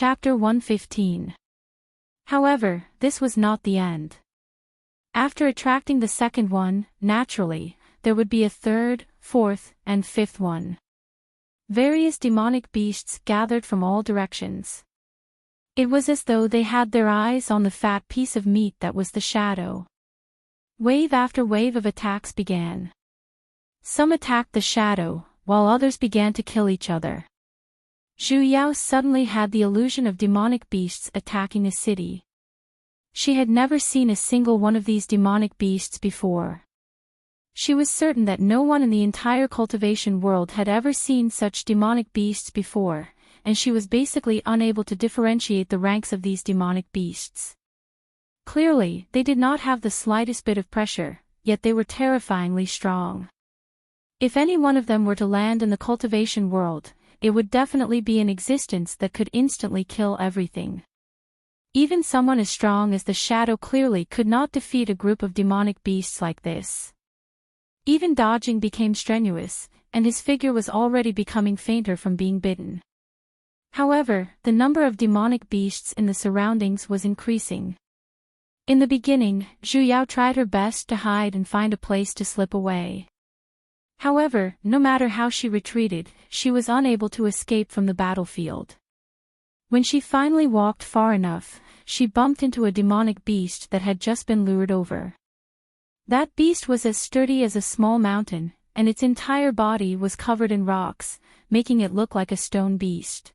Chapter 115. However, this was not the end. After attracting the second one, naturally, there would be a third, fourth, and fifth one. Various demonic beasts gathered from all directions. It was as though they had their eyes on the fat piece of meat that was the shadow. Wave after wave of attacks began. Some attacked the shadow, while others began to kill each other. Zhu Yao suddenly had the illusion of demonic beasts attacking a city. She had never seen a single one of these demonic beasts before. She was certain that no one in the entire cultivation world had ever seen such demonic beasts before, and she was basically unable to differentiate the ranks of these demonic beasts. Clearly, they did not have the slightest bit of pressure, yet they were terrifyingly strong. If any one of them were to land in the cultivation world, it would definitely be an existence that could instantly kill everything. Even someone as strong as the shadow clearly could not defeat a group of demonic beasts like this. Even dodging became strenuous, and his figure was already becoming fainter from being bitten. However, the number of demonic beasts in the surroundings was increasing. In the beginning, Zhu Yao tried her best to hide and find a place to slip away. However, no matter how she retreated, she was unable to escape from the battlefield. When she finally walked far enough, she bumped into a demonic beast that had just been lured over. That beast was as sturdy as a small mountain, and its entire body was covered in rocks, making it look like a stone beast.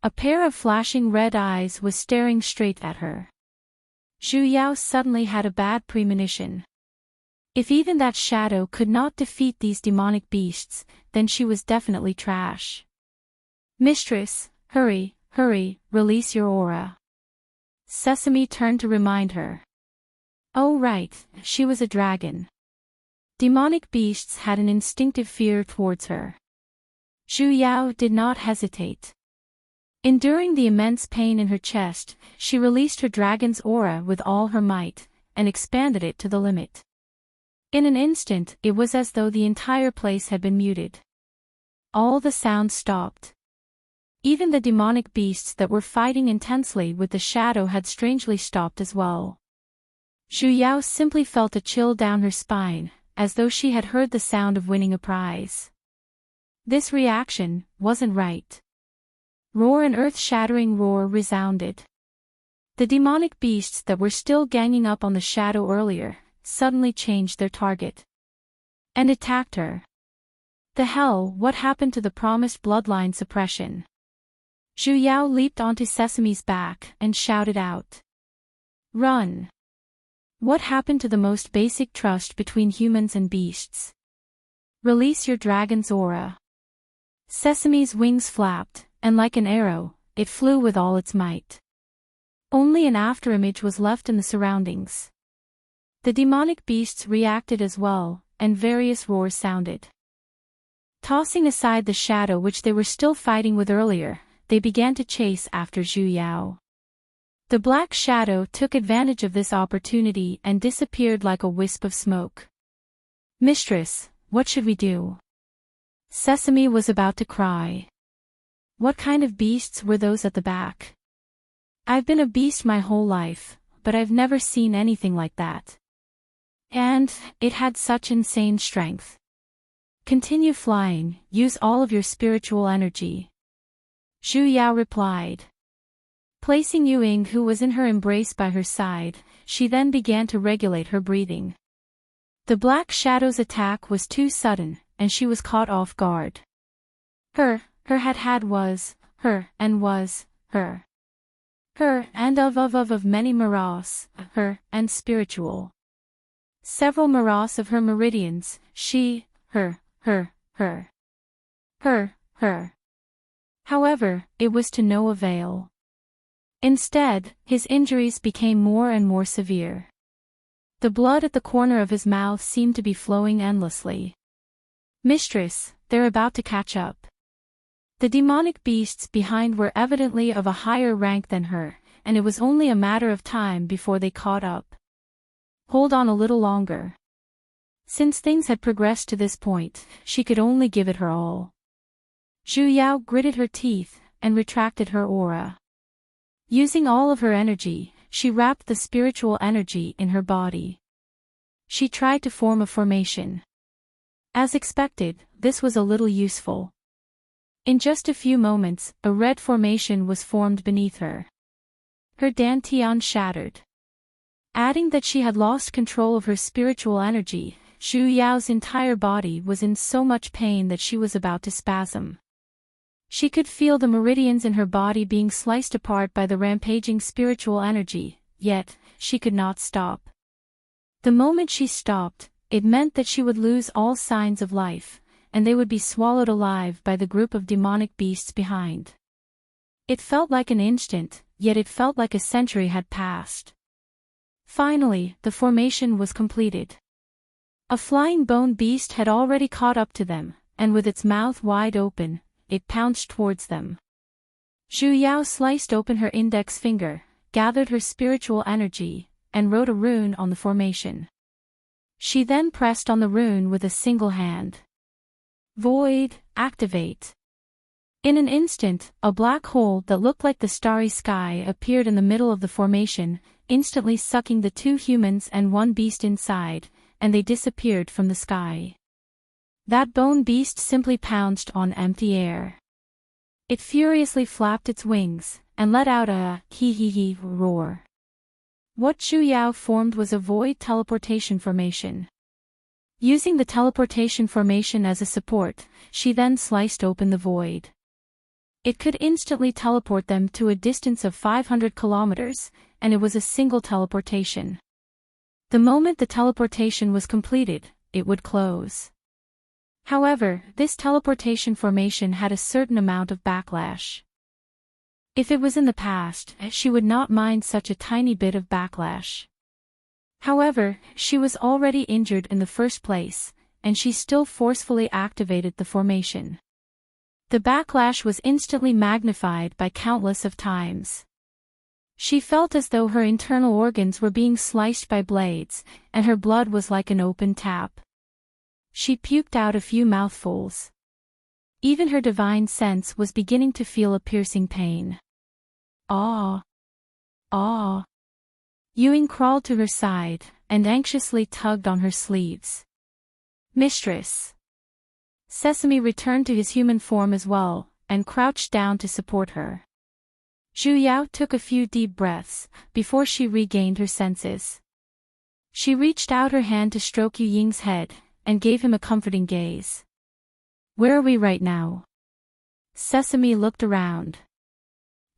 A pair of flashing red eyes was staring straight at her. Zhu Yao suddenly had a bad premonition. If even that shadow could not defeat these demonic beasts, then she was definitely trash. Mistress, hurry, hurry, release your aura. Sesame turned to remind her. Oh right, she was a dragon. Demonic beasts had an instinctive fear towards her. Zhu Yao did not hesitate. Enduring the immense pain in her chest, she released her dragon's aura with all her might, and expanded it to the limit. In an instant, it was as though the entire place had been muted. All the sounds stopped. Even the demonic beasts that were fighting intensely with the shadow had strangely stopped as well. Zhu Yao simply felt a chill down her spine, as though she had heard the sound of winning a prize. This reaction wasn't right. Roar and earth-shattering roar resounded. The demonic beasts that were still ganging up on the shadow earlier suddenly changed their target and attacked her. The hell, what happened to the promised bloodline suppression? Zhu Yao leaped onto Sesame's back and shouted out. Run! What happened to the most basic trust between humans and beasts? Release your dragon's aura. Sesame's wings flapped, and like an arrow, it flew with all its might. Only an afterimage was left in the surroundings. The demonic beasts reacted as well, and various roars sounded. Tossing aside the shadow which they were still fighting with earlier, they began to chase after Zhu Yao. The black shadow took advantage of this opportunity and disappeared like a wisp of smoke. Mistress, what should we do? Sesame was about to cry. What kind of beasts were those at the back? I've been a beast my whole life, but I've never seen anything like that. And it had such insane strength. Continue flying, use all of your spiritual energy. Zhu Yao replied. Placing Yuing, who was in her embrace, by her side, she then began to regulate her breathing. The black shadow's attack was too sudden, and she was caught off guard. Her was, her, and was, her. Her, and of many maras, her, and spiritual. Several maras of her meridians, she, her. However, it was to no avail. Instead, his injuries became more and more severe. The blood at the corner of his mouth seemed to be flowing endlessly. Mistress, they're about to catch up. The demonic beasts behind were evidently of a higher rank than her, and it was only a matter of time before they caught up. Hold on a little longer. Since things had progressed to this point, she could only give it her all. Zhu Yao gritted her teeth and retracted her aura. Using all of her energy, she wrapped the spiritual energy in her body. She tried to form a formation. As expected, this was a little useful. In just a few moments, a red formation was formed beneath her. Her dantian shattered. Adding that she had lost control of her spiritual energy, Zhu Yao's entire body was in so much pain that she was about to spasm. She could feel the meridians in her body being sliced apart by the rampaging spiritual energy, yet, she could not stop. The moment she stopped, it meant that she would lose all signs of life, and they would be swallowed alive by the group of demonic beasts behind. It felt like an instant, yet it felt like a century had passed. Finally, the formation was completed. A flying bone beast had already caught up to them, and with its mouth wide open, it pounced towards them. Zhu Yao sliced open her index finger, gathered her spiritual energy, and wrote a rune on the formation. She then pressed on the rune with a single hand. Void, activate. In an instant, a black hole that looked like the starry sky appeared in the middle of the formation, instantly sucking the 2 humans and 1 beast inside, and they disappeared from the sky. That bone beast simply pounced on empty air. It furiously flapped its wings, and let out a hee-hee-hee roar. What Zhu Yao formed was a void teleportation formation. Using the teleportation formation as a support, she then sliced open the void. It could instantly teleport them to a distance of 500 kilometers, and it was a single teleportation. The moment the teleportation was completed, it would close. However, this teleportation formation had a certain amount of backlash. If it was in the past, she would not mind such a tiny bit of backlash. However, she was already injured in the first place, and she still forcefully activated the formation. The backlash was instantly magnified by countless of times. She felt as though her internal organs were being sliced by blades, and her blood was like an open tap. She puked out a few mouthfuls. Even her divine sense was beginning to feel a piercing pain. Ah! Ah! Ying crawled to her side, and anxiously tugged on her sleeves. Mistress! Sesame returned to his human form as well, and crouched down to support her. Zhu Yao took a few deep breaths, before she regained her senses. She reached out her hand to stroke Yu Ying's head, and gave him a comforting gaze. Where are we right now? Sesame looked around.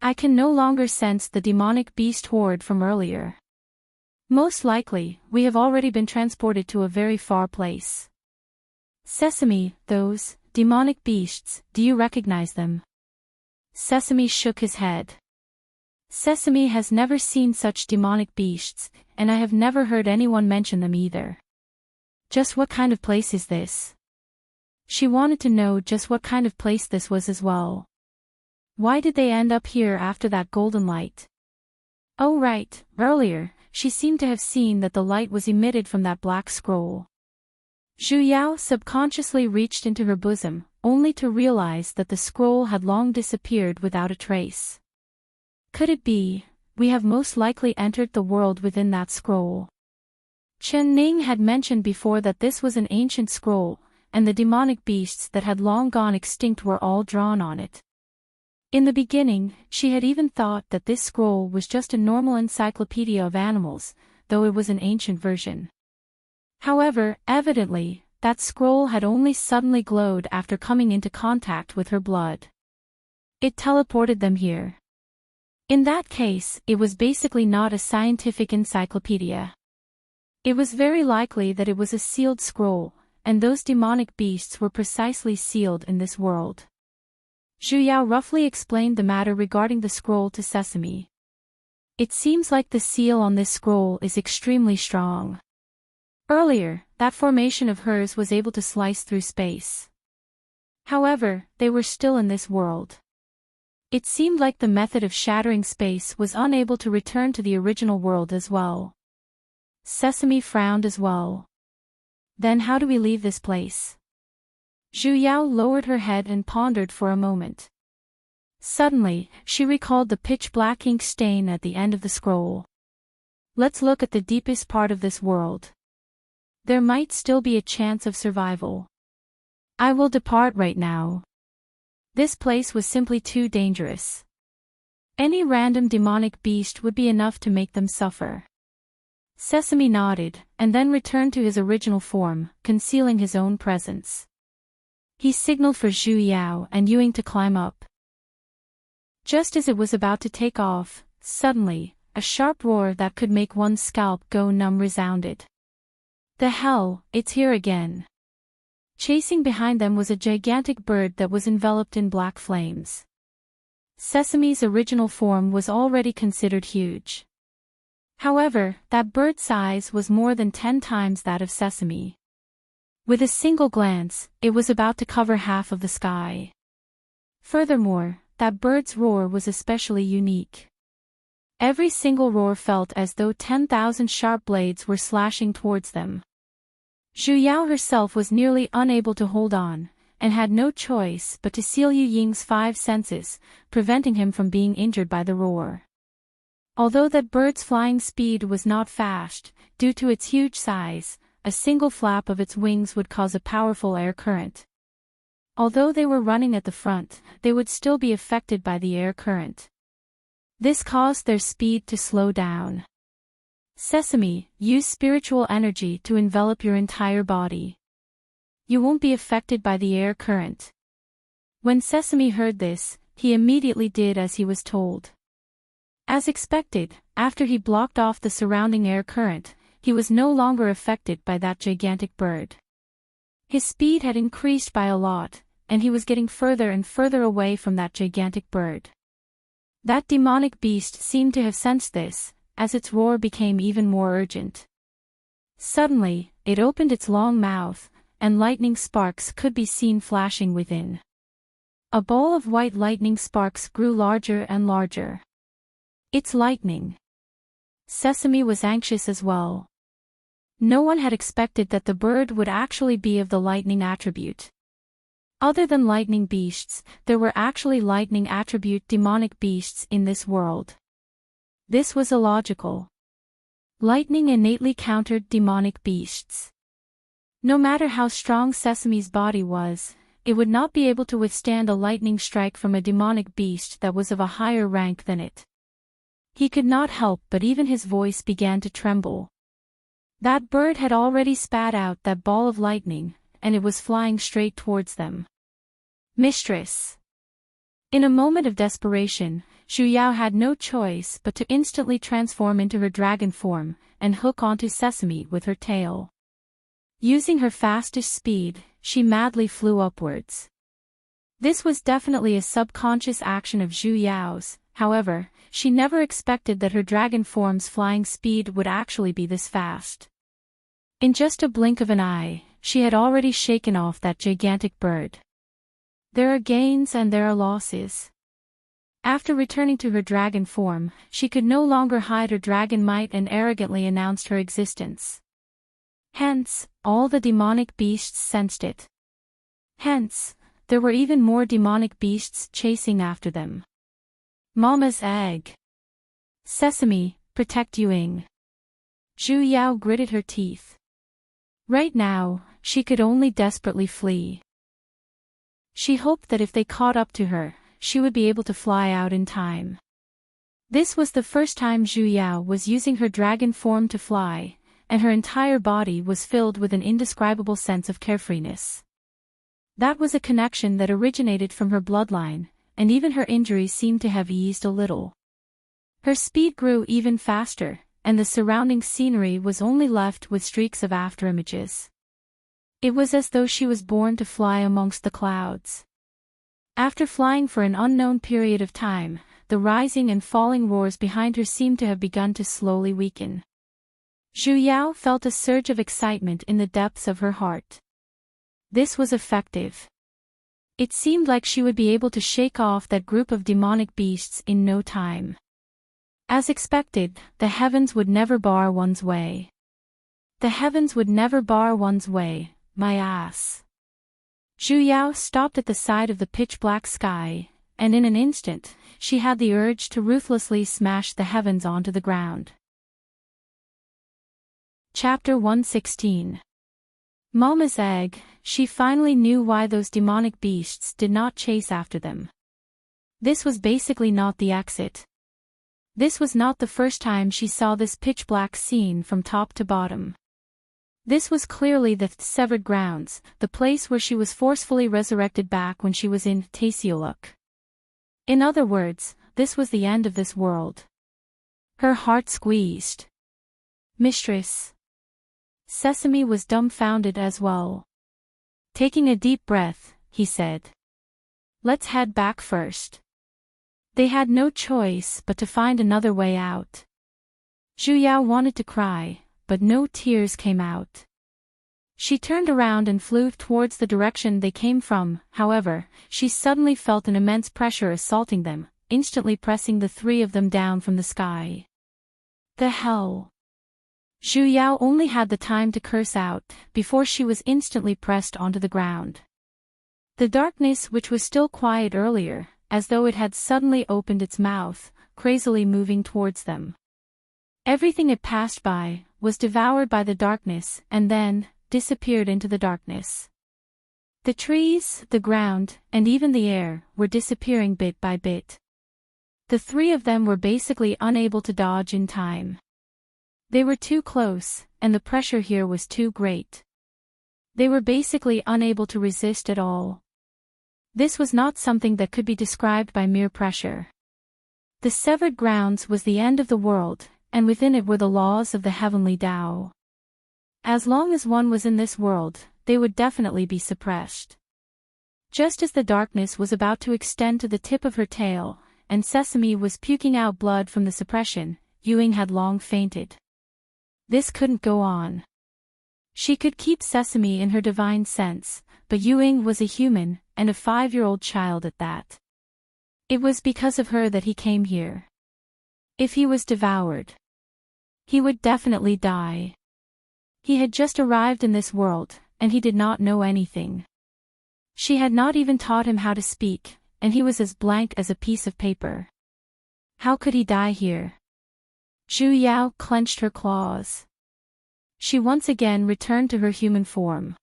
I can no longer sense the demonic beast horde from earlier. Most likely, we have already been transported to a very far place. Sesame, those demonic beasts, do you recognize them? Sesame shook his head. Sesame has never seen such demonic beasts, and I have never heard anyone mention them either. Just what kind of place is this? She wanted to know just what kind of place this was as well. Why did they end up here after that golden light? Oh right, earlier, she seemed to have seen that the light was emitted from that black scroll. Zhu Yao subconsciously reached into her bosom, only to realize that the scroll had long disappeared without a trace. Could it be, we have most likely entered the world within that scroll? Chen Ning had mentioned before that this was an ancient scroll, and the demonic beasts that had long gone extinct were all drawn on it. In the beginning, she had even thought that this scroll was just a normal encyclopedia of animals, though it was an ancient version. However, evidently, that scroll had only suddenly glowed after coming into contact with her blood. It teleported them here. In that case, it was basically not a scientific encyclopedia. It was very likely that it was a sealed scroll, and those demonic beasts were precisely sealed in this world. Zhu Yao roughly explained the matter regarding the scroll to Sesame. It seems like the seal on this scroll is extremely strong. Earlier, that formation of hers was able to slice through space. However, they were still in this world. It seemed like the method of shattering space was unable to return to the original world as well. Sesame frowned as well. Then how do we leave this place? Zhu Yao lowered her head and pondered for a moment. Suddenly, she recalled the pitch-black ink stain at the end of the scroll. Let's look at the deepest part of this world. There might still be a chance of survival. I will depart right now. This place was simply too dangerous. Any random demonic beast would be enough to make them suffer. Sesame nodded, and then returned to his original form, concealing his own presence. He signaled for Zhu Yao and Yuing to climb up. Just as it was about to take off, suddenly, a sharp roar that could make one's scalp go numb resounded. The hell, it's here again. Chasing behind them was a gigantic bird that was enveloped in black flames. Sesame's original form was already considered huge. However, that bird's size was more than 10 times that of Sesame. With a single glance, it was about to cover half of the sky. Furthermore, that bird's roar was especially unique. Every single roar felt as though 10,000 sharp blades were slashing towards them. Zhu Yao herself was nearly unable to hold on, and had no choice but to seal Yu Ying's 5 senses, preventing him from being injured by the roar. Although that bird's flying speed was not fast, due to its huge size, a single flap of its wings would cause a powerful air current. Although they were running at the front, they would still be affected by the air current. This caused their speed to slow down. Sesame, use spiritual energy to envelop your entire body. You won't be affected by the air current. When Sesame heard this, he immediately did as he was told. As expected, after he blocked off the surrounding air current, he was no longer affected by that gigantic bird. His speed had increased by a lot, and he was getting further and further away from that gigantic bird. That demonic beast seemed to have sensed this, as its roar became even more urgent. Suddenly, it opened its long mouth, and lightning sparks could be seen flashing within. A ball of white lightning sparks grew larger and larger. It's lightning. Sesame was anxious as well. No one had expected that the bird would actually be of the lightning attribute. Other than lightning beasts, there were actually lightning attribute demonic beasts in this world. This was illogical. Lightning innately countered demonic beasts. No matter how strong Sesame's body was, it would not be able to withstand a lightning strike from a demonic beast that was of a higher rank than it. He could not help but even his voice began to tremble. That bird had already spat out that ball of lightning, and it was flying straight towards them. Mistress! In a moment of desperation, Zhu Yao had no choice but to instantly transform into her dragon form, and hook onto Sesame with her tail. Using her fastest speed, she madly flew upwards. This was definitely a subconscious action of Zhu Yao's, however, she never expected that her dragon form's flying speed would actually be this fast. In just a blink of an eye, she had already shaken off that gigantic bird. There are gains and there are losses. After returning to her dragon form, she could no longer hide her dragon might and arrogantly announced her existence. Hence, all the demonic beasts sensed it. Hence, there were even more demonic beasts chasing after them. Mama's egg. Sesame, protect Yuing. Zhu Yao gritted her teeth. Right now, she could only desperately flee. She hoped that if they caught up to her, she would be able to fly out in time. This was the first time Zhu Yao was using her dragon form to fly, and her entire body was filled with an indescribable sense of carefreeness. That was a connection that originated from her bloodline, and even her injuries seemed to have eased a little. Her speed grew even faster, and the surrounding scenery was only left with streaks of afterimages. It was as though she was born to fly amongst the clouds. After flying for an unknown period of time, the rising and falling roars behind her seemed to have begun to slowly weaken. Zhu Yao felt a surge of excitement in the depths of her heart. This was effective. It seemed like she would be able to shake off that group of demonic beasts in no time. As expected, the heavens would never bar one's way. The heavens would never bar one's way, my ass. Zhu Yao stopped at the side of the pitch-black sky, and in an instant, she had the urge to ruthlessly smash the heavens onto the ground. Chapter 116. Mama's egg. She finally knew why those demonic beasts did not chase after them. This was basically not the exit. This was not the first time she saw this pitch-black scene from top to bottom. This was clearly the severed grounds, the place where she was forcefully resurrected back when she was in Tasioluk. In other words, this was the end of this world. Her heart squeezed. Mistress. Sesame was dumbfounded as well. Taking a deep breath, he said. Let's head back first. They had no choice but to find another way out. Zhu Yao wanted to cry, but no tears came out. She turned around and flew towards the direction they came from. However, she suddenly felt an immense pressure assaulting them, instantly pressing the three of them down from the sky. The hell? Zhu Yao only had the time to curse out, before she was instantly pressed onto the ground. The darkness, which was still quiet earlier, as though it had suddenly opened its mouth, crazily moving towards them. Everything it passed by was devoured by the darkness and then disappeared into the darkness. The trees, the ground, and even the air were disappearing bit by bit. The three of them were basically unable to dodge in time. They were too close, and the pressure here was too great. They were basically unable to resist at all. This was not something that could be described by mere pressure. The severed grounds was the end of the world, and within it were the laws of the heavenly Tao. As long as one was in this world, they would definitely be suppressed. Just as the darkness was about to extend to the tip of her tail, and Sesame was puking out blood from the suppression, Ewing had long fainted. This couldn't go on. She could keep Sesame in her divine sense, but Ewing was a human, and a 5-year-old child at that. It was because of her that he came here. If he was devoured, he would definitely die. He had just arrived in this world, and he did not know anything. She had not even taught him how to speak, and he was as blank as a piece of paper. How could he die here? Zhu Yao clenched her claws. She once again returned to her human form.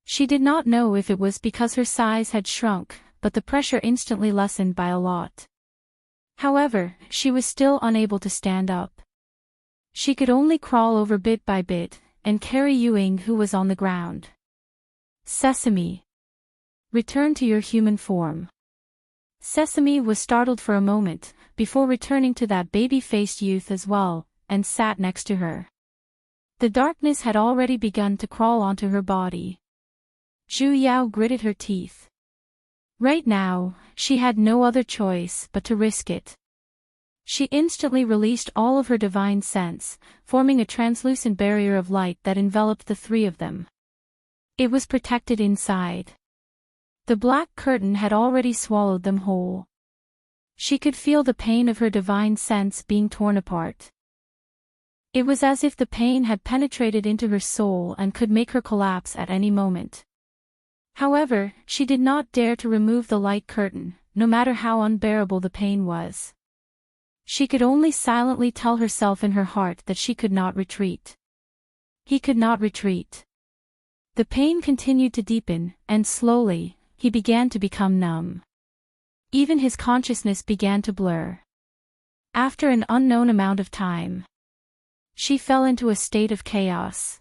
She did not know if it was because her size had shrunk, but the pressure instantly lessened by a lot. However, she was still unable to stand up. She could only crawl over bit by bit, and carry Ewing, who was on the ground. Sesame. Return to your human form. Sesame was startled for a moment, before returning to that baby-faced youth as well, and sat next to her. The darkness had already begun to crawl onto her body. Zhu Yao gritted her teeth. Right now, she had no other choice but to risk it. She instantly released all of her divine sense, forming a translucent barrier of light that enveloped the three of them. It was protected inside. The black curtain had already swallowed them whole. She could feel the pain of her divine sense being torn apart. It was as if the pain had penetrated into her soul and could make her collapse at any moment. However, she did not dare to remove the light curtain, no matter how unbearable the pain was. She could only silently tell herself in her heart that she could not retreat. He could not retreat. The pain continued to deepen, and slowly, he began to become numb. Even his consciousness began to blur. After an unknown amount of time, she fell into a state of chaos.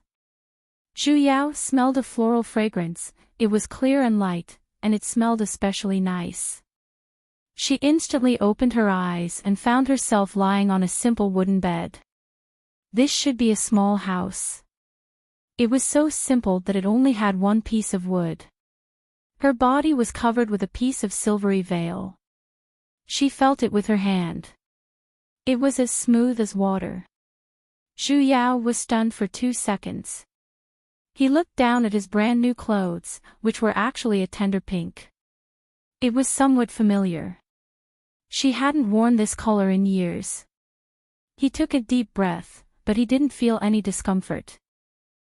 Zhu Yao smelled a floral fragrance. It was clear and light, and it smelled especially nice. She instantly opened her eyes and found herself lying on a simple wooden bed. This should be a small house. It was so simple that it only had one piece of wood. Her body was covered with a piece of silvery veil. She felt it with her hand. It was as smooth as water. Zhu Yao was stunned for 2 seconds. He looked down at his brand new clothes, which were actually a tender pink. It was somewhat familiar. She hadn't worn this color in years. He took a deep breath, but he didn't feel any discomfort.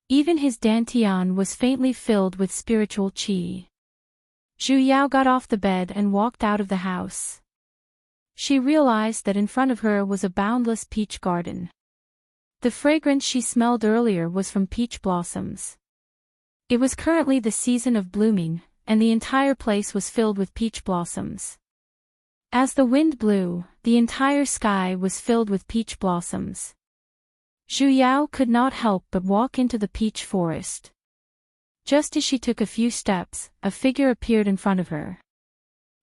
Even his dantian was faintly filled with spiritual qi. Zhu Yao got off the bed and walked out of the house. She realized that in front of her was a boundless peach garden. The fragrance she smelled earlier was from peach blossoms. It was currently the season of blooming, and the entire place was filled with peach blossoms. As the wind blew, the entire sky was filled with peach blossoms. Zhu Yao could not help but walk into the peach forest. Just as she took a few steps, a figure appeared in front of her.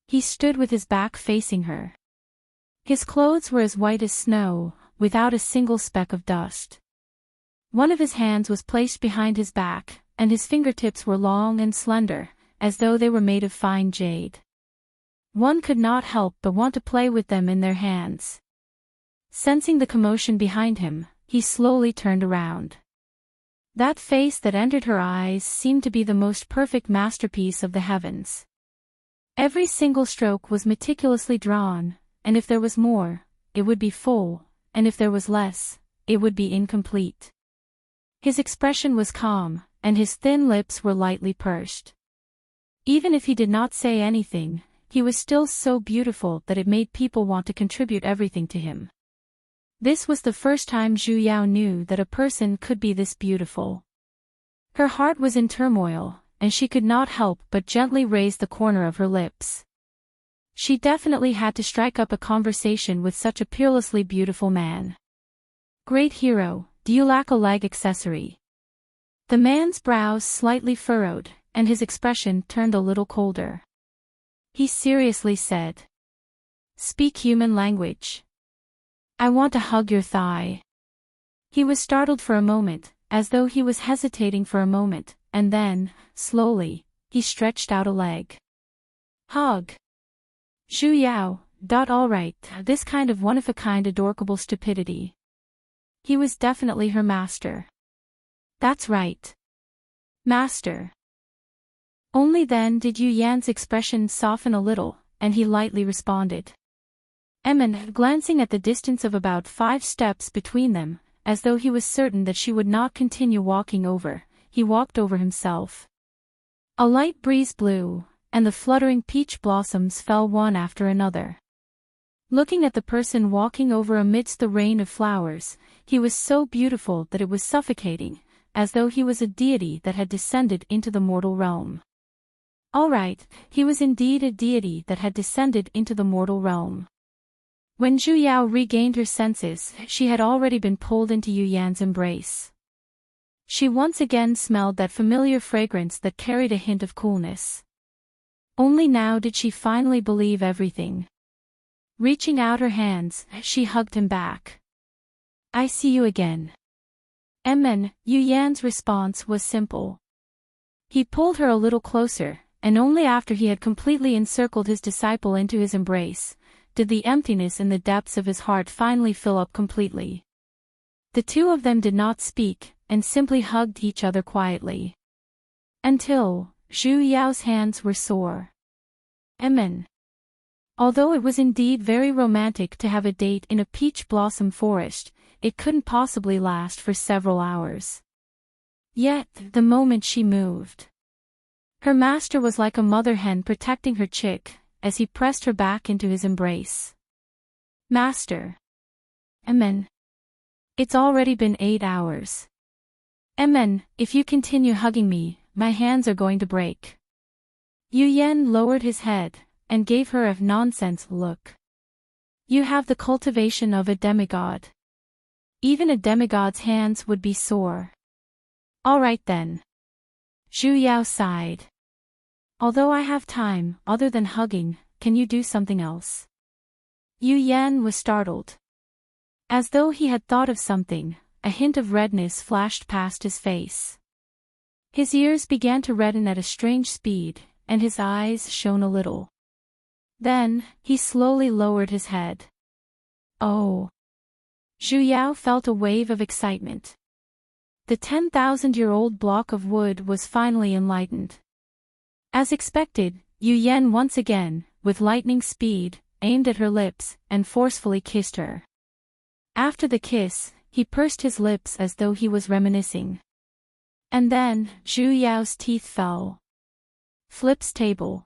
He stood with his back facing her. His clothes were as white as snow, without a single speck of dust. One of his hands was placed behind his back, and his fingertips were long and slender, as though they were made of fine jade. One could not help but want to play with them in their hands. Sensing the commotion behind him, he slowly turned around. That face that entered her eyes seemed to be the most perfect masterpiece of the heavens. Every single stroke was meticulously drawn, and if there was more, it would be full, and if there was less, it would be incomplete. His expression was calm, and his thin lips were lightly pursed. Even if he did not say anything, he was still so beautiful that it made people want to contribute everything to him. This was the first time Zhu Yao knew that a person could be this beautiful. Her heart was in turmoil, and she could not help but gently raise the corner of her lips. She definitely had to strike up a conversation with such a peerlessly beautiful man. Great hero, do you lack a leg accessory? The man's brows slightly furrowed, and his expression turned a little colder. He seriously said, "Speak human language. I want to hug your thigh." He was startled for a moment, as though he was hesitating for a moment, and then, slowly, he stretched out a leg. Hug. Zhu Yao, all right, this kind of one-of-a-kind adorable stupidity. He was definitely her master. That's right. Master. Only then did Yu Yan's expression soften a little, and he lightly responded. Glancing at the distance of about 5 steps between them, as though he was certain that she would not continue walking over, he walked over himself. A light breeze blew, and the fluttering peach blossoms fell one after another. Looking at the person walking over amidst the rain of flowers, he was so beautiful that it was suffocating, as though he was a deity that had descended into the mortal realm. All right, he was indeed a deity that had descended into the mortal realm. When Zhu Yao regained her senses, she had already been pulled into Yu Yan's embrace. She once again smelled that familiar fragrance that carried a hint of coolness. Only now did she finally believe everything. Reaching out her hands, she hugged him back. I see you again. Yu Yan's response was simple. He pulled her a little closer, and only after he had completely encircled his disciple into his embrace, did the emptiness in the depths of his heart finally fill up completely. The two of them did not speak, and simply hugged each other quietly. Until, Zhu Yao's hands were sore. Although it was indeed very romantic to have a date in a peach blossom forest, it couldn't possibly last for several hours. Yet, the moment she moved, her master was like a mother hen protecting her chick, as he pressed her back into his embrace. Master. It's already been 8 hours. If you continue hugging me, my hands are going to break. Yu Yan lowered his head, and gave her a nonsense look. You have the cultivation of a demigod. Even a demigod's hands would be sore. All right then. Zhu Yao sighed. Although I have time, other than hugging, can you do something else? Yu Yan was startled. As though he had thought of something, a hint of redness flashed past his face. His ears began to redden at a strange speed, and his eyes shone a little. Then, he slowly lowered his head. Oh. Zhu Yao felt a wave of excitement. The 10,000-year-old block of wood was finally enlightened. As expected, Yu Yan once again, with lightning speed, aimed at her lips, and forcefully kissed her. After the kiss, he pursed his lips as though he was reminiscing. And then, Zhu Yao's teeth fell. Flip's table.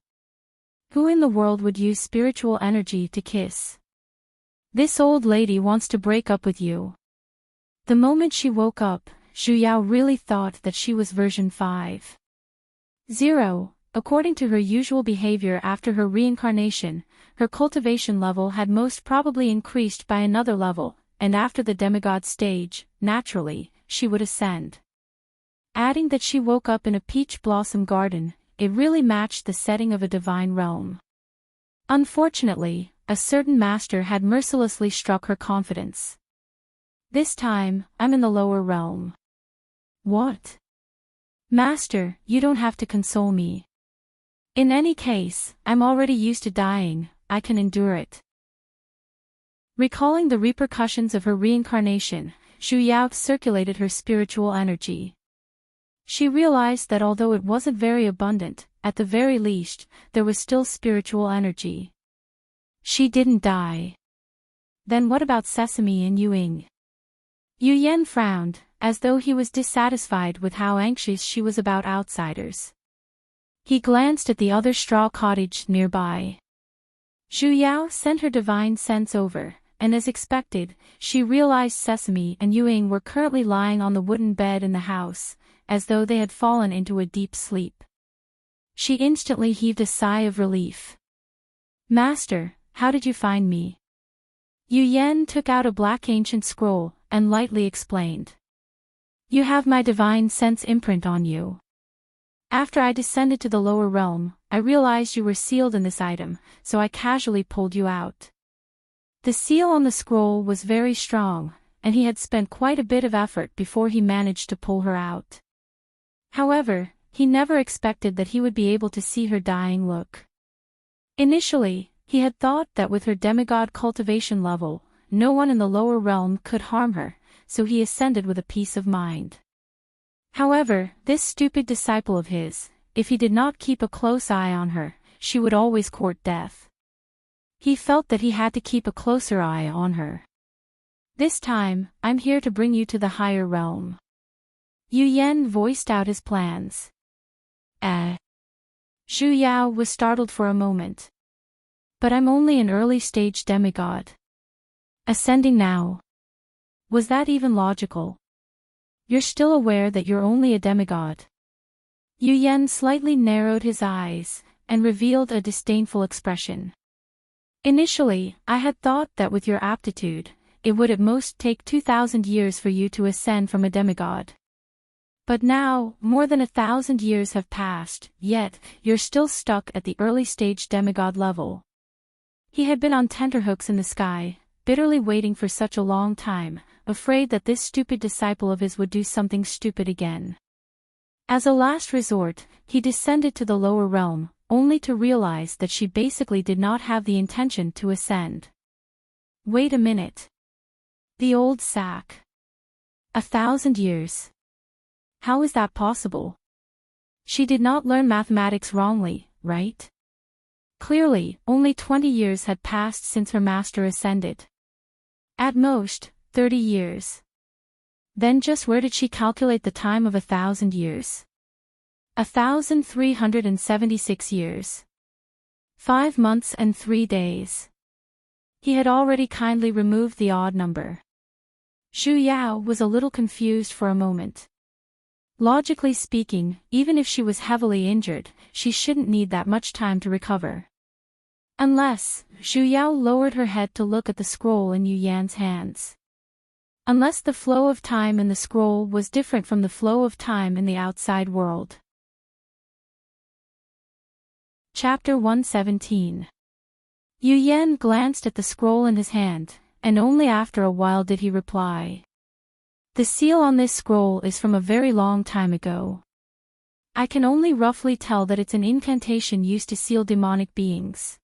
Who in the world would use spiritual energy to kiss? This old lady wants to break up with you. The moment she woke up, Zhu Yao really thought that she was version 5.0. According to her usual behavior after her reincarnation, her cultivation level had most probably increased by another level, and after the demigod stage, naturally, she would ascend. Adding that she woke up in a peach blossom garden, it really matched the setting of a divine realm. Unfortunately, a certain master had mercilessly struck her confidence. This time, I'm in the lower realm. What? Master, you don't have to console me. In any case, I'm already used to dying, I can endure it. Recalling the repercussions of her reincarnation, Zhu Yao circulated her spiritual energy. She realized that although it wasn't very abundant, at the very least, there was still spiritual energy. She didn't die. Then what about Sesame and Yuing? Yu Yan frowned, as though he was dissatisfied with how anxious she was about outsiders. He glanced at the other straw cottage nearby. Zhu Yao sent her divine sense over, and as expected, she realized Sesame and Yuing were currently lying on the wooden bed in the house, as though they had fallen into a deep sleep. She instantly heaved a sigh of relief. Master, how did you find me? Yu Yan took out a black ancient scroll, and lightly explained. You have my divine sense imprint on you. After I descended to the lower realm, I realized you were sealed in this item, so I casually pulled you out. The seal on the scroll was very strong, and he had spent quite a bit of effort before he managed to pull her out. However, he never expected that he would be able to see her dying look. Initially, he had thought that with her demigod cultivation level, no one in the lower realm could harm her, so he ascended with a peace of mind. However, this stupid disciple of his, if he did not keep a close eye on her, she would always court death. He felt that he had to keep a closer eye on her. This time, I'm here to bring you to the higher realm. Yu Yan voiced out his plans. Zhu Yao was startled for a moment. But I'm only an early-stage demigod. Ascending now. Was that even logical? You're still aware that you're only a demigod. Yu Yan slightly narrowed his eyes, and revealed a disdainful expression. Initially, I had thought that with your aptitude, it would at most take 2,000 years for you to ascend from a demigod. But now, more than 1,000 years have passed, yet, you're still stuck at the early-stage demigod level. He had been on tenterhooks in the sky, bitterly waiting for such a long time, afraid that this stupid disciple of his would do something stupid again. As a last resort, he descended to the lower realm, only to realize that she basically did not have the intention to ascend. Wait a minute. The old sack. 1,000 years. How is that possible? She did not learn mathematics wrongly, right? Clearly, only 20 years had passed since her master ascended. At most, 30 years. Then just where did she calculate the time of 1,000 years? 1,376 years. 5 months and 3 days. He had already kindly removed the odd number. Zhu Yao was a little confused for a moment. Logically speaking, even if she was heavily injured, she shouldn't need that much time to recover. Unless, Zhu Yao lowered her head to look at the scroll in Yu Yan's hands. Unless the flow of time in the scroll was different from the flow of time in the outside world. Chapter 117. Yu Yan glanced at the scroll in his hand, and only after a while did he reply. The seal on this scroll is from a very long time ago. I can only roughly tell that it's an incantation used to seal demonic beings.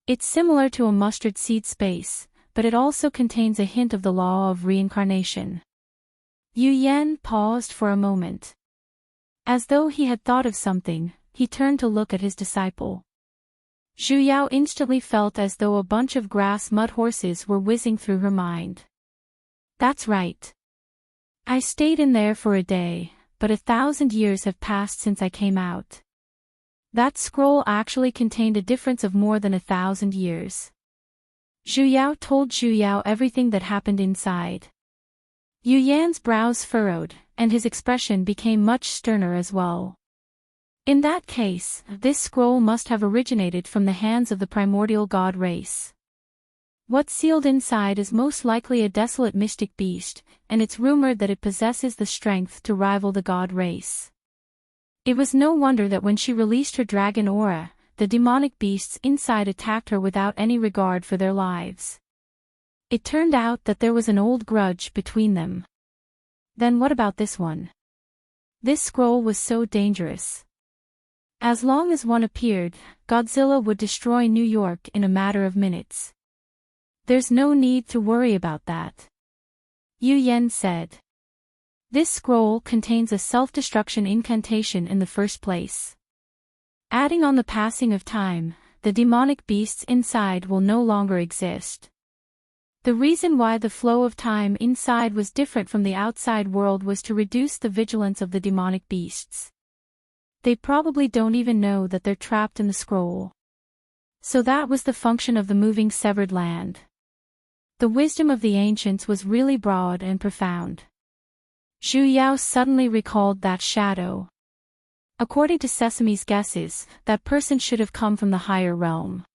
It's similar to a mustard seed space, but it also contains a hint of the law of reincarnation. Yu Yan paused for a moment. As though he had thought of something, he turned to look at his disciple. Zhu Yao instantly felt as though a bunch of grass mud horses were whizzing through her mind. That's right. I stayed in there for a day, but 1,000 years have passed since I came out. That scroll actually contained a difference of more than 1,000 years. Zhu Yao told Zhu Yao everything that happened inside. Yu Yan's brows furrowed, and his expression became much sterner as well. In that case, this scroll must have originated from the hands of the primordial god race. What's sealed inside is most likely a desolate mystic beast, and it's rumored that it possesses the strength to rival the god race. It was no wonder that when she released her dragon aura, the demonic beasts inside attacked her without any regard for their lives. It turned out that there was an old grudge between them. Then what about this one? This scroll was so dangerous. As long as one appeared, Godzilla would destroy New York in a matter of minutes. There's no need to worry about that. Yu Yan said. This scroll contains a self-destruction incantation in the first place. Adding on the passing of time, the demonic beasts inside will no longer exist. The reason why the flow of time inside was different from the outside world was to reduce the vigilance of the demonic beasts. They probably don't even know that they're trapped in the scroll. So that was the function of the moving severed land. The wisdom of the ancients was really broad and profound. Zhu Yao suddenly recalled that shadow. According to Sesame's guesses, that person should have come from the higher realm.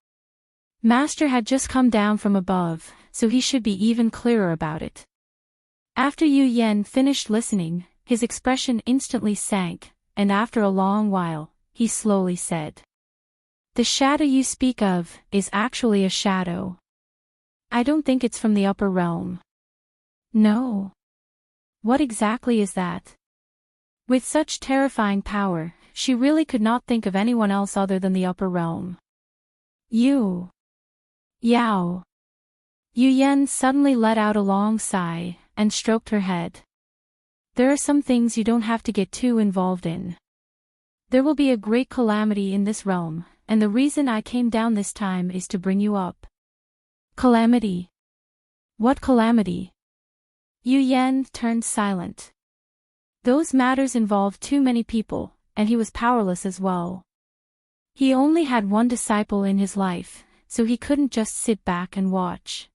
Master had just come down from above, so he should be even clearer about it. After Yu Yan finished listening, his expression instantly sank, and after a long while, he slowly said. The shadow you speak of is actually a shadow. I don't think it's from the upper realm. No. What exactly is that? With such terrifying power, she really could not think of anyone else other than the upper realm. Yu Yao. Yu Yan suddenly let out a long sigh, and stroked her head. There are some things you don't have to get too involved in. There will be a great calamity in this realm, and the reason I came down this time is to bring you up. Calamity? What calamity? Yu Yan turned silent. Those matters involved too many people, and he was powerless as well. He only had one disciple in his life, so he couldn't just sit back and watch.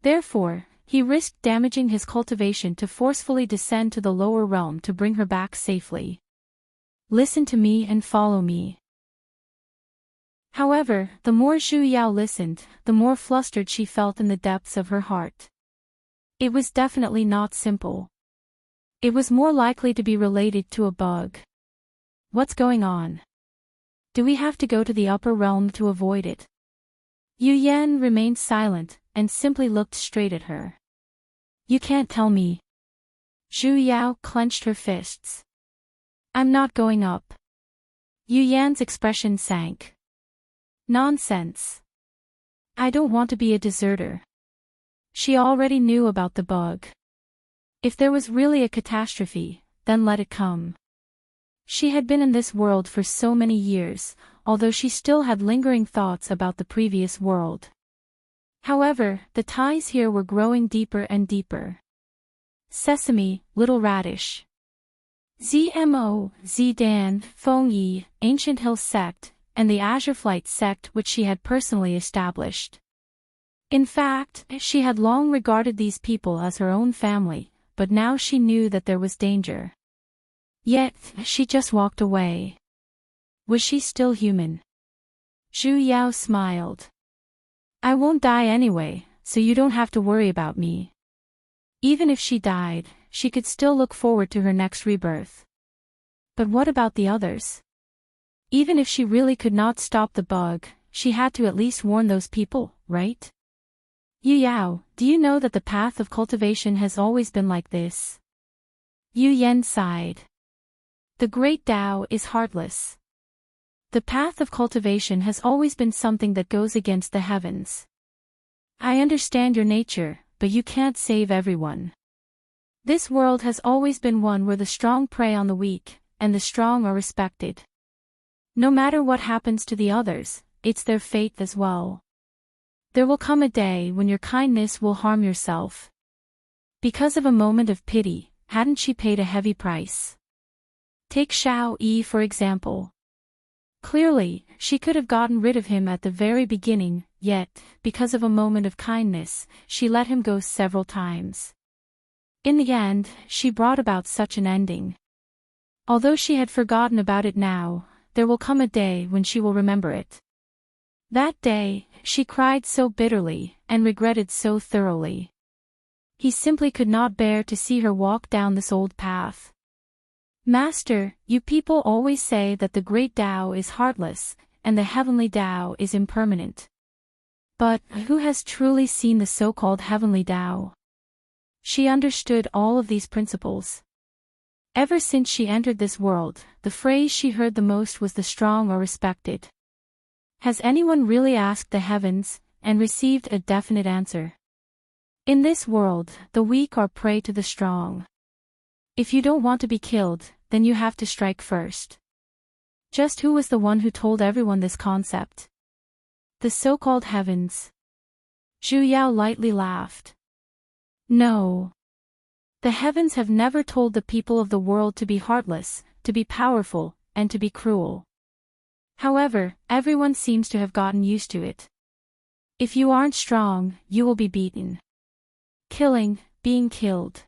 Therefore, he risked damaging his cultivation to forcefully descend to the lower realm to bring her back safely. Listen to me and follow me. However, the more Zhu Yao listened, the more flustered she felt in the depths of her heart. It was definitely not simple. It was more likely to be related to a bug. What's going on? Do we have to go to the upper realm to avoid it? Yu Yan remained silent, and simply looked straight at her. You can't tell me. Zhu Yao clenched her fists. I'm not going up. Yu Yan's expression sank. Nonsense. I don't want to be a deserter. She already knew about the bug. If there was really a catastrophe, then let it come. She had been in this world for so many years, although she still had lingering thoughts about the previous world. However, the ties here were growing deeper and deeper. Sesame, Little Radish. ZMO, Zidan, Fengyi, Ancient Hill Sect, and the Azure Flight Sect which she had personally established. In fact, she had long regarded these people as her own family, but now she knew that there was danger. Yet, she just walked away. Was she still human? Zhu Yao smiled. I won't die anyway, so you don't have to worry about me. Even if she died, she could still look forward to her next rebirth. But what about the others? Even if she really could not stop the bug, she had to at least warn those people, right? Yu Yao, do you know that the path of cultivation has always been like this? Yu Yan sighed. The great Tao is heartless. The path of cultivation has always been something that goes against the heavens. I understand your nature, but you can't save everyone. This world has always been one where the strong prey on the weak, and the strong are respected. No matter what happens to the others, it's their fate as well. There will come a day when your kindness will harm yourself. Because of a moment of pity, hadn't she paid a heavy price? Take Xiao Yi for example. Clearly, she could have gotten rid of him at the very beginning, yet, because of a moment of kindness, she let him go several times. In the end, she brought about such an ending. Although she had forgotten about it now, there will come a day when she will remember it. That day, she cried so bitterly, and regretted so thoroughly. He simply could not bear to see her walk down this old path. Master, you people always say that the great Tao is heartless, and the heavenly Tao is impermanent. But, who has truly seen the so-called heavenly Tao? She understood all of these principles. Ever since she entered this world, the phrase she heard the most was the strong are respected. Has anyone really asked the heavens, and received a definite answer? In this world, the weak are prey to the strong. If you don't want to be killed, then you have to strike first. Just who was the one who told everyone this concept? The so-called heavens. Zhu Yao lightly laughed. No. The heavens have never told the people of the world to be heartless, to be powerful, and to be cruel. However, everyone seems to have gotten used to it. If you aren't strong, you will be beaten. Killing, being killed.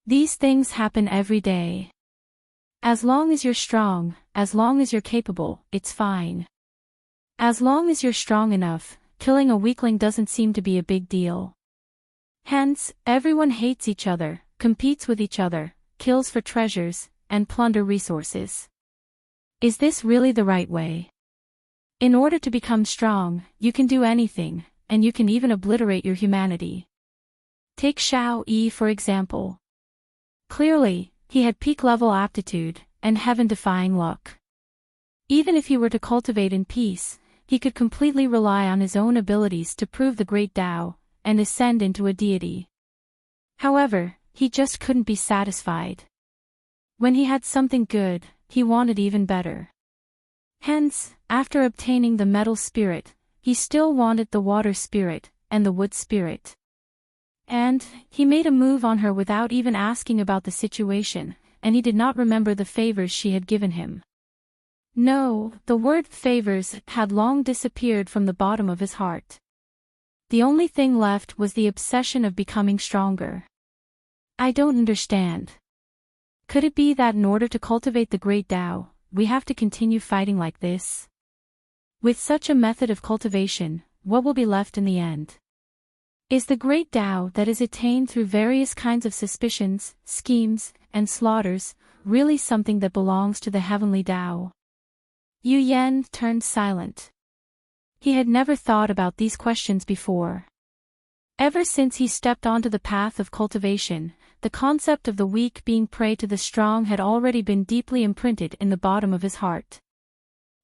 These things happen every day. As long as you're strong, as long as you're capable, it's fine. As long as you're strong enough, killing a weakling doesn't seem to be a big deal. Hence, everyone hates each other, competes with each other, kills for treasures, and plunder resources. Is this really the right way? In order to become strong, you can do anything, and you can even obliterate your humanity. Take Xiao Yi for example. Clearly, he had peak-level aptitude, and heaven-defying luck. Even if he were to cultivate in peace, he could completely rely on his own abilities to prove the great Tao, and ascend into a deity. However, he just couldn't be satisfied. When he had something good, he wanted even better. Hence, after obtaining the metal spirit, he still wanted the water spirit, and the wood spirit. And, he made a move on her without even asking about the situation, and he did not remember the favors she had given him. No, the word favors had long disappeared from the bottom of his heart. The only thing left was the obsession of becoming stronger. I don't understand. Could it be that in order to cultivate the great Tao, we have to continue fighting like this? With such a method of cultivation, what will be left in the end? Is the great Tao that is attained through various kinds of suspicions, schemes, and slaughters, really something that belongs to the heavenly Tao? Yu Yan turned silent. He had never thought about these questions before. Ever since he stepped onto the path of cultivation, the concept of the weak being prey to the strong had already been deeply imprinted in the bottom of his heart.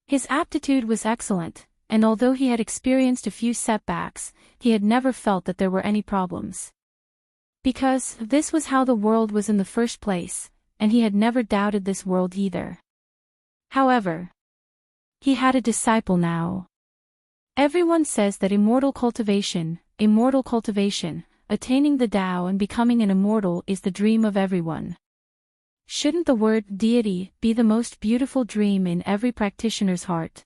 His aptitude was excellent, and although he had experienced a few setbacks, he had never felt that there were any problems. Because this was how the world was in the first place, and he had never doubted this world either. However, he had a disciple now. Everyone says that immortal cultivation, attaining the Tao and becoming an immortal is the dream of everyone. Shouldn't the word deity be the most beautiful dream in every practitioner's heart?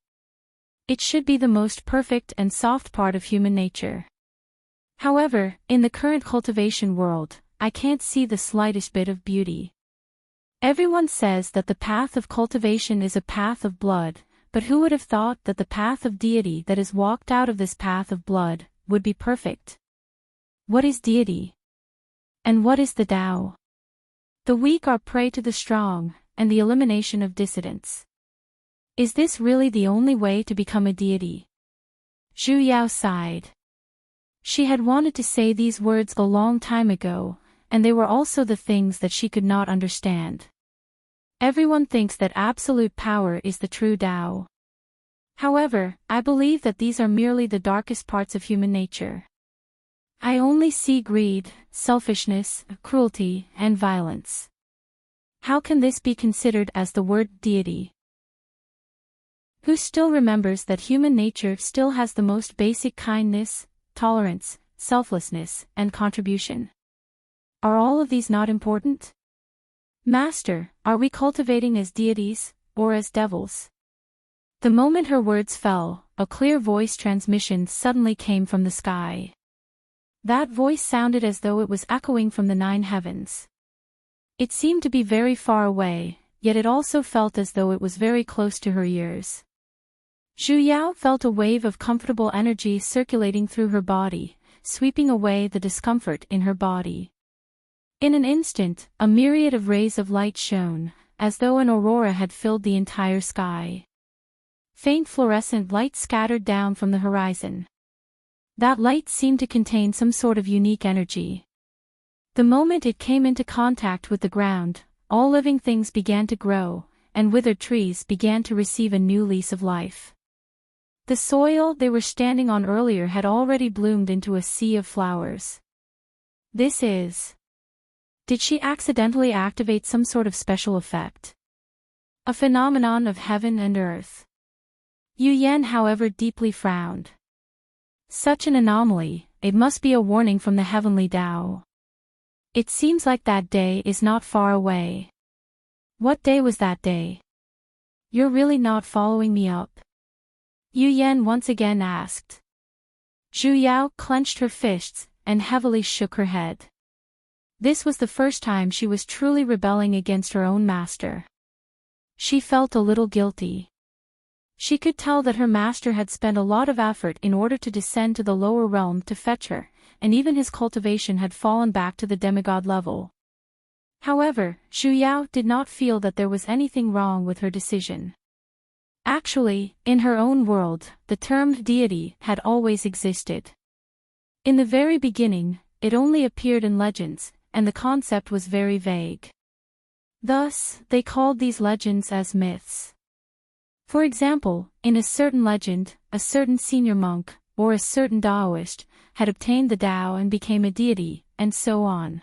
It should be the most perfect and soft part of human nature. However, in the current cultivation world, I can't see the slightest bit of beauty. Everyone says that the path of cultivation is a path of blood, but who would have thought that the path of deity that is walked out of this path of blood would be perfect? What is deity? And what is the Tao? The weak are prey to the strong, and the elimination of dissidents. Is this really the only way to become a deity? Zhu Yao sighed. She had wanted to say these words a long time ago, and they were also the things that she could not understand. Everyone thinks that absolute power is the true Tao. However, I believe that these are merely the darkest parts of human nature. I only see greed, selfishness, cruelty, and violence. How can this be considered as the word deity? Who still remembers that human nature still has the most basic kindness, tolerance, selflessness, and contribution? Are all of these not important? Master, are we cultivating as deities, or as devils. The moment her words fell, a clear voice transmission suddenly came from the sky. That voice sounded as though it was echoing from the 9 heavens. It seemed to be very far away, yet it also felt as though it was very close to her ears. Zhu Yao felt a wave of comfortable energy circulating through her body, sweeping away the discomfort in her body. In an instant, a myriad of rays of light shone, as though an aurora had filled the entire sky. Faint fluorescent light scattered down from the horizon. That light seemed to contain some sort of unique energy. The moment it came into contact with the ground, all living things began to grow, and withered trees began to receive a new lease of life. The soil they were standing on earlier had already bloomed into a sea of flowers. This is... Did she accidentally activate some sort of special effect? A phenomenon of heaven and earth. Yu Yan, however, deeply frowned. Such an anomaly, it must be a warning from the heavenly Tao. It seems like that day is not far away. What day was that day? You're really not following me up? Yu Yan once again asked. Zhu Yao clenched her fists and heavily shook her head. This was the first time she was truly rebelling against her own master. She felt a little guilty. She could tell that her master had spent a lot of effort in order to descend to the lower realm to fetch her, and even his cultivation had fallen back to the demigod level. However, Zhu Yao did not feel that there was anything wrong with her decision. Actually, in her own world, the term deity had always existed. In the very beginning, it only appeared in legends, and the concept was very vague. Thus, they called these legends as myths. For example, in a certain legend, a certain senior monk, or a certain Taoist, had obtained the Tao and became a deity, and so on.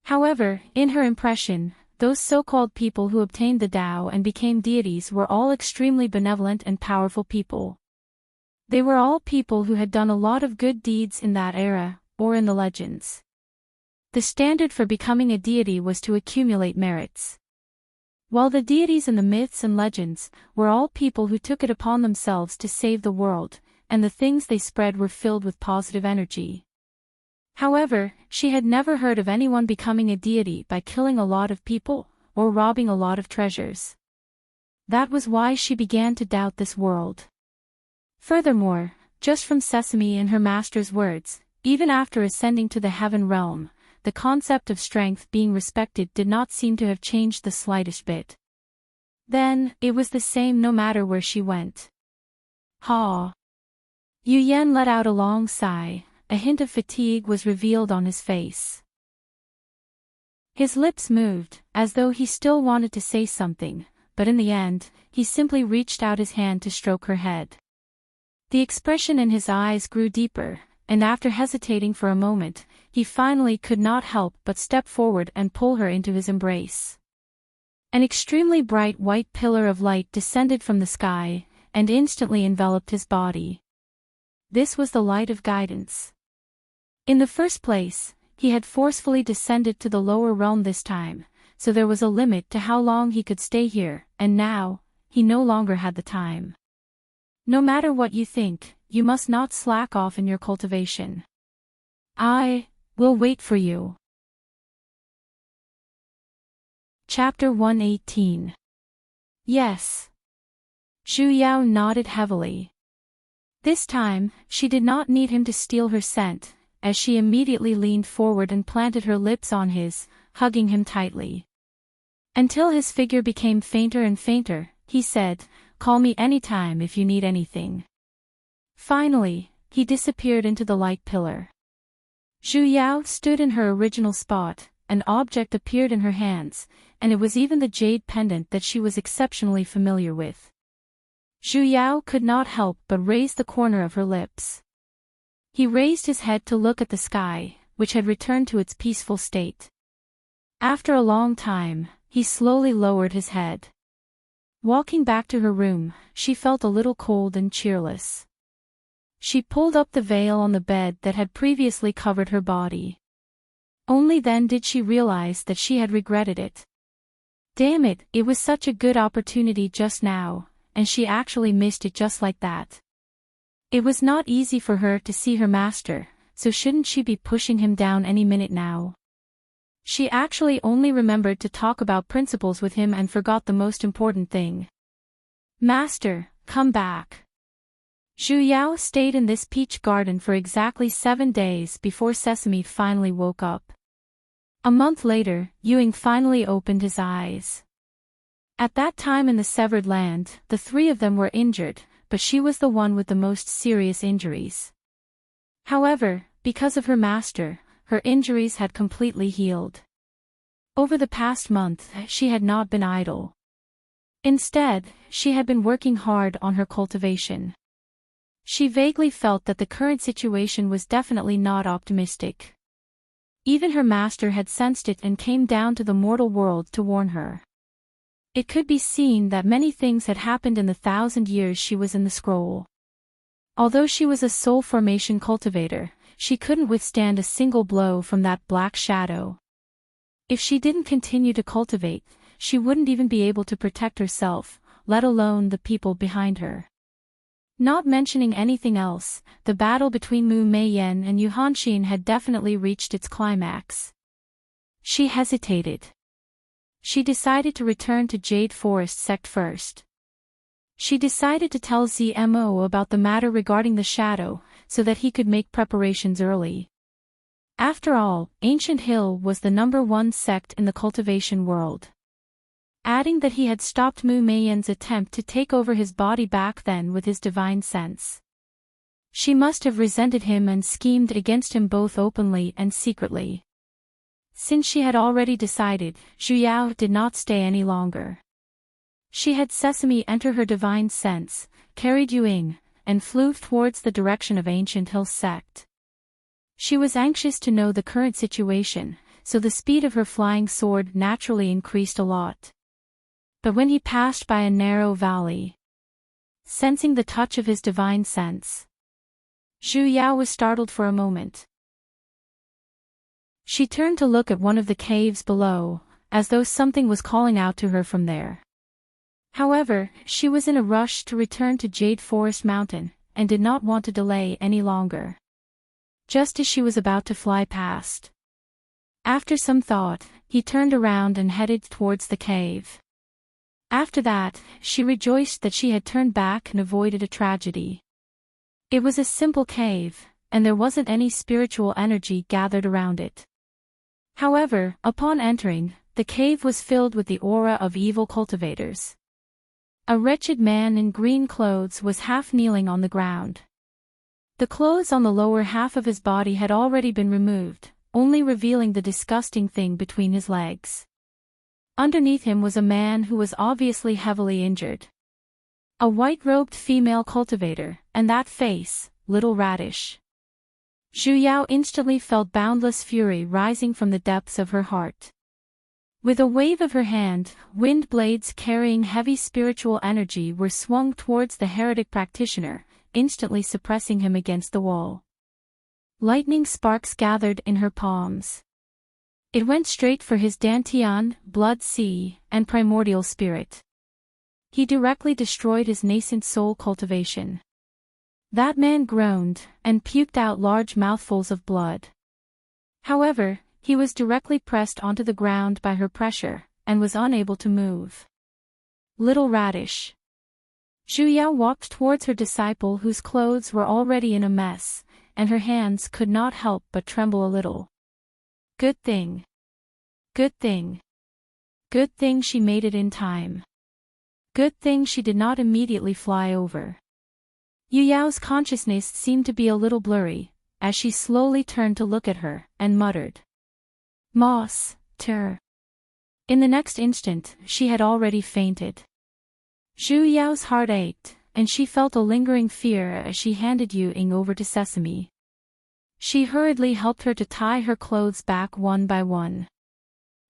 However, in her impression, those so-called people who obtained the Tao and became deities were all extremely benevolent and powerful people. They were all people who had done a lot of good deeds in that era, or in the legends. The standard for becoming a deity was to accumulate merits. While the deities in the myths and legends were all people who took it upon themselves to save the world, and the things they spread were filled with positive energy. However, she had never heard of anyone becoming a deity by killing a lot of people, or robbing a lot of treasures. That was why she began to doubt this world. Furthermore, just from Sesame and her master's words, even after ascending to the heaven realm, the concept of strength being respected did not seem to have changed the slightest bit. Then, it was the same no matter where she went. Ha! Yu Yan let out a long sigh, a hint of fatigue was revealed on his face. His lips moved, as though he still wanted to say something, but in the end, he simply reached out his hand to stroke her head. The expression in his eyes grew deeper, and after hesitating for a moment, he finally could not help but step forward and pull her into his embrace. An extremely bright white pillar of light descended from the sky, and instantly enveloped his body. This was the light of guidance. In the first place, he had forcefully descended to the lower realm this time, so there was a limit to how long he could stay here, and now, he no longer had the time. No matter what you think, you must not slack off in your cultivation. I will wait for you. Chapter 118. Yes. Zhu Yao nodded heavily. This time, she did not need him to steal her scent, as she immediately leaned forward and planted her lips on his, hugging him tightly. Until his figure became fainter and fainter, he said, "Call me anytime if you need anything." Finally, he disappeared into the light pillar. Zhu Yao stood in her original spot, an object appeared in her hands, and it was even the jade pendant that she was exceptionally familiar with. Zhu Yao could not help but raise the corner of her lips. He raised his head to look at the sky, which had returned to its peaceful state. After a long time, he slowly lowered his head. Walking back to her room, she felt a little cold and cheerless. She pulled up the veil on the bed that had previously covered her body. Only then did she realize that she had regretted it. Damn it, it was such a good opportunity just now, and she actually missed it just like that. It was not easy for her to see her master, so shouldn't she be pushing him down any minute now? She actually only remembered to talk about principles with him and forgot the most important thing. Master, come back. Zhu Yao stayed in this peach garden for exactly 7 days before Sesame finally woke up. A month later, Ying finally opened his eyes. At that time in the Severed Land, the 3 of them were injured, but she was the one with the most serious injuries. However, because of her master, her injuries had completely healed. Over the past month, she had not been idle. Instead, she had been working hard on her cultivation. She vaguely felt that the current situation was definitely not optimistic. Even her master had sensed it and came down to the mortal world to warn her. It could be seen that many things had happened in the 1,000 years she was in the scroll. Although she was a soul formation cultivator, she couldn't withstand a single blow from that black shadow. If she didn't continue to cultivate, she wouldn't even be able to protect herself, let alone the people behind her. Not mentioning anything else, the battle between Mu Meiyan and Yu Hanxin had definitely reached its climax. She hesitated. She decided to return to Jade Forest Sect first. She decided to tell ZMO about the matter regarding the shadow, so that he could make preparations early. After all, Ancient Hill was the #1 sect in the cultivation world. Adding that he had stopped Mu Meiyan's attempt to take over his body back then with his divine sense. She must have resented him and schemed against him both openly and secretly. Since she had already decided, Zhu Yao did not stay any longer. She had Sesame enter her divine sense, carried Ying, and flew towards the direction of Ancient Hill sect. She was anxious to know the current situation, so the speed of her flying sword naturally increased a lot. But when he passed by a narrow valley, sensing the touch of his divine sense, Zhu Yao was startled for a moment. She turned to look at one of the caves below, as though something was calling out to her from there. However, she was in a rush to return to Jade Forest Mountain, and did not want to delay any longer. Just as she was about to fly past, after some thought, he turned around and headed towards the cave. After that, she rejoiced that she had turned back and avoided a tragedy. It was a simple cave, and there wasn't any spiritual energy gathered around it. However, upon entering, the cave was filled with the aura of evil cultivators. A wretched man in green clothes was half kneeling on the ground. The clothes on the lower half of his body had already been removed, only revealing the disgusting thing between his legs. Underneath him was a man who was obviously heavily injured. A white-robed female cultivator, and that face, little radish. Zhu Yao instantly felt boundless fury rising from the depths of her heart. With a wave of her hand, wind blades carrying heavy spiritual energy were swung towards the heretic practitioner, instantly suppressing him against the wall. Lightning sparks gathered in her palms. It went straight for his Dantian, blood sea, and primordial spirit. He directly destroyed his nascent soul cultivation. That man groaned, and puked out large mouthfuls of blood. However, he was directly pressed onto the ground by her pressure, and was unable to move. Little radish. Zhu Yao walked towards her disciple whose clothes were already in a mess, and her hands could not help but tremble a little. Good thing. Good thing. Good thing she made it in time. Good thing she did not immediately fly over. Yu Yao's consciousness seemed to be a little blurry, as she slowly turned to look at her, and muttered. Moss, ter. In the next instant, she had already fainted. Zhu Yao's heart ached, and she felt a lingering fear as she handed Ying over to Sesame. She hurriedly helped her to tie her clothes back one by one.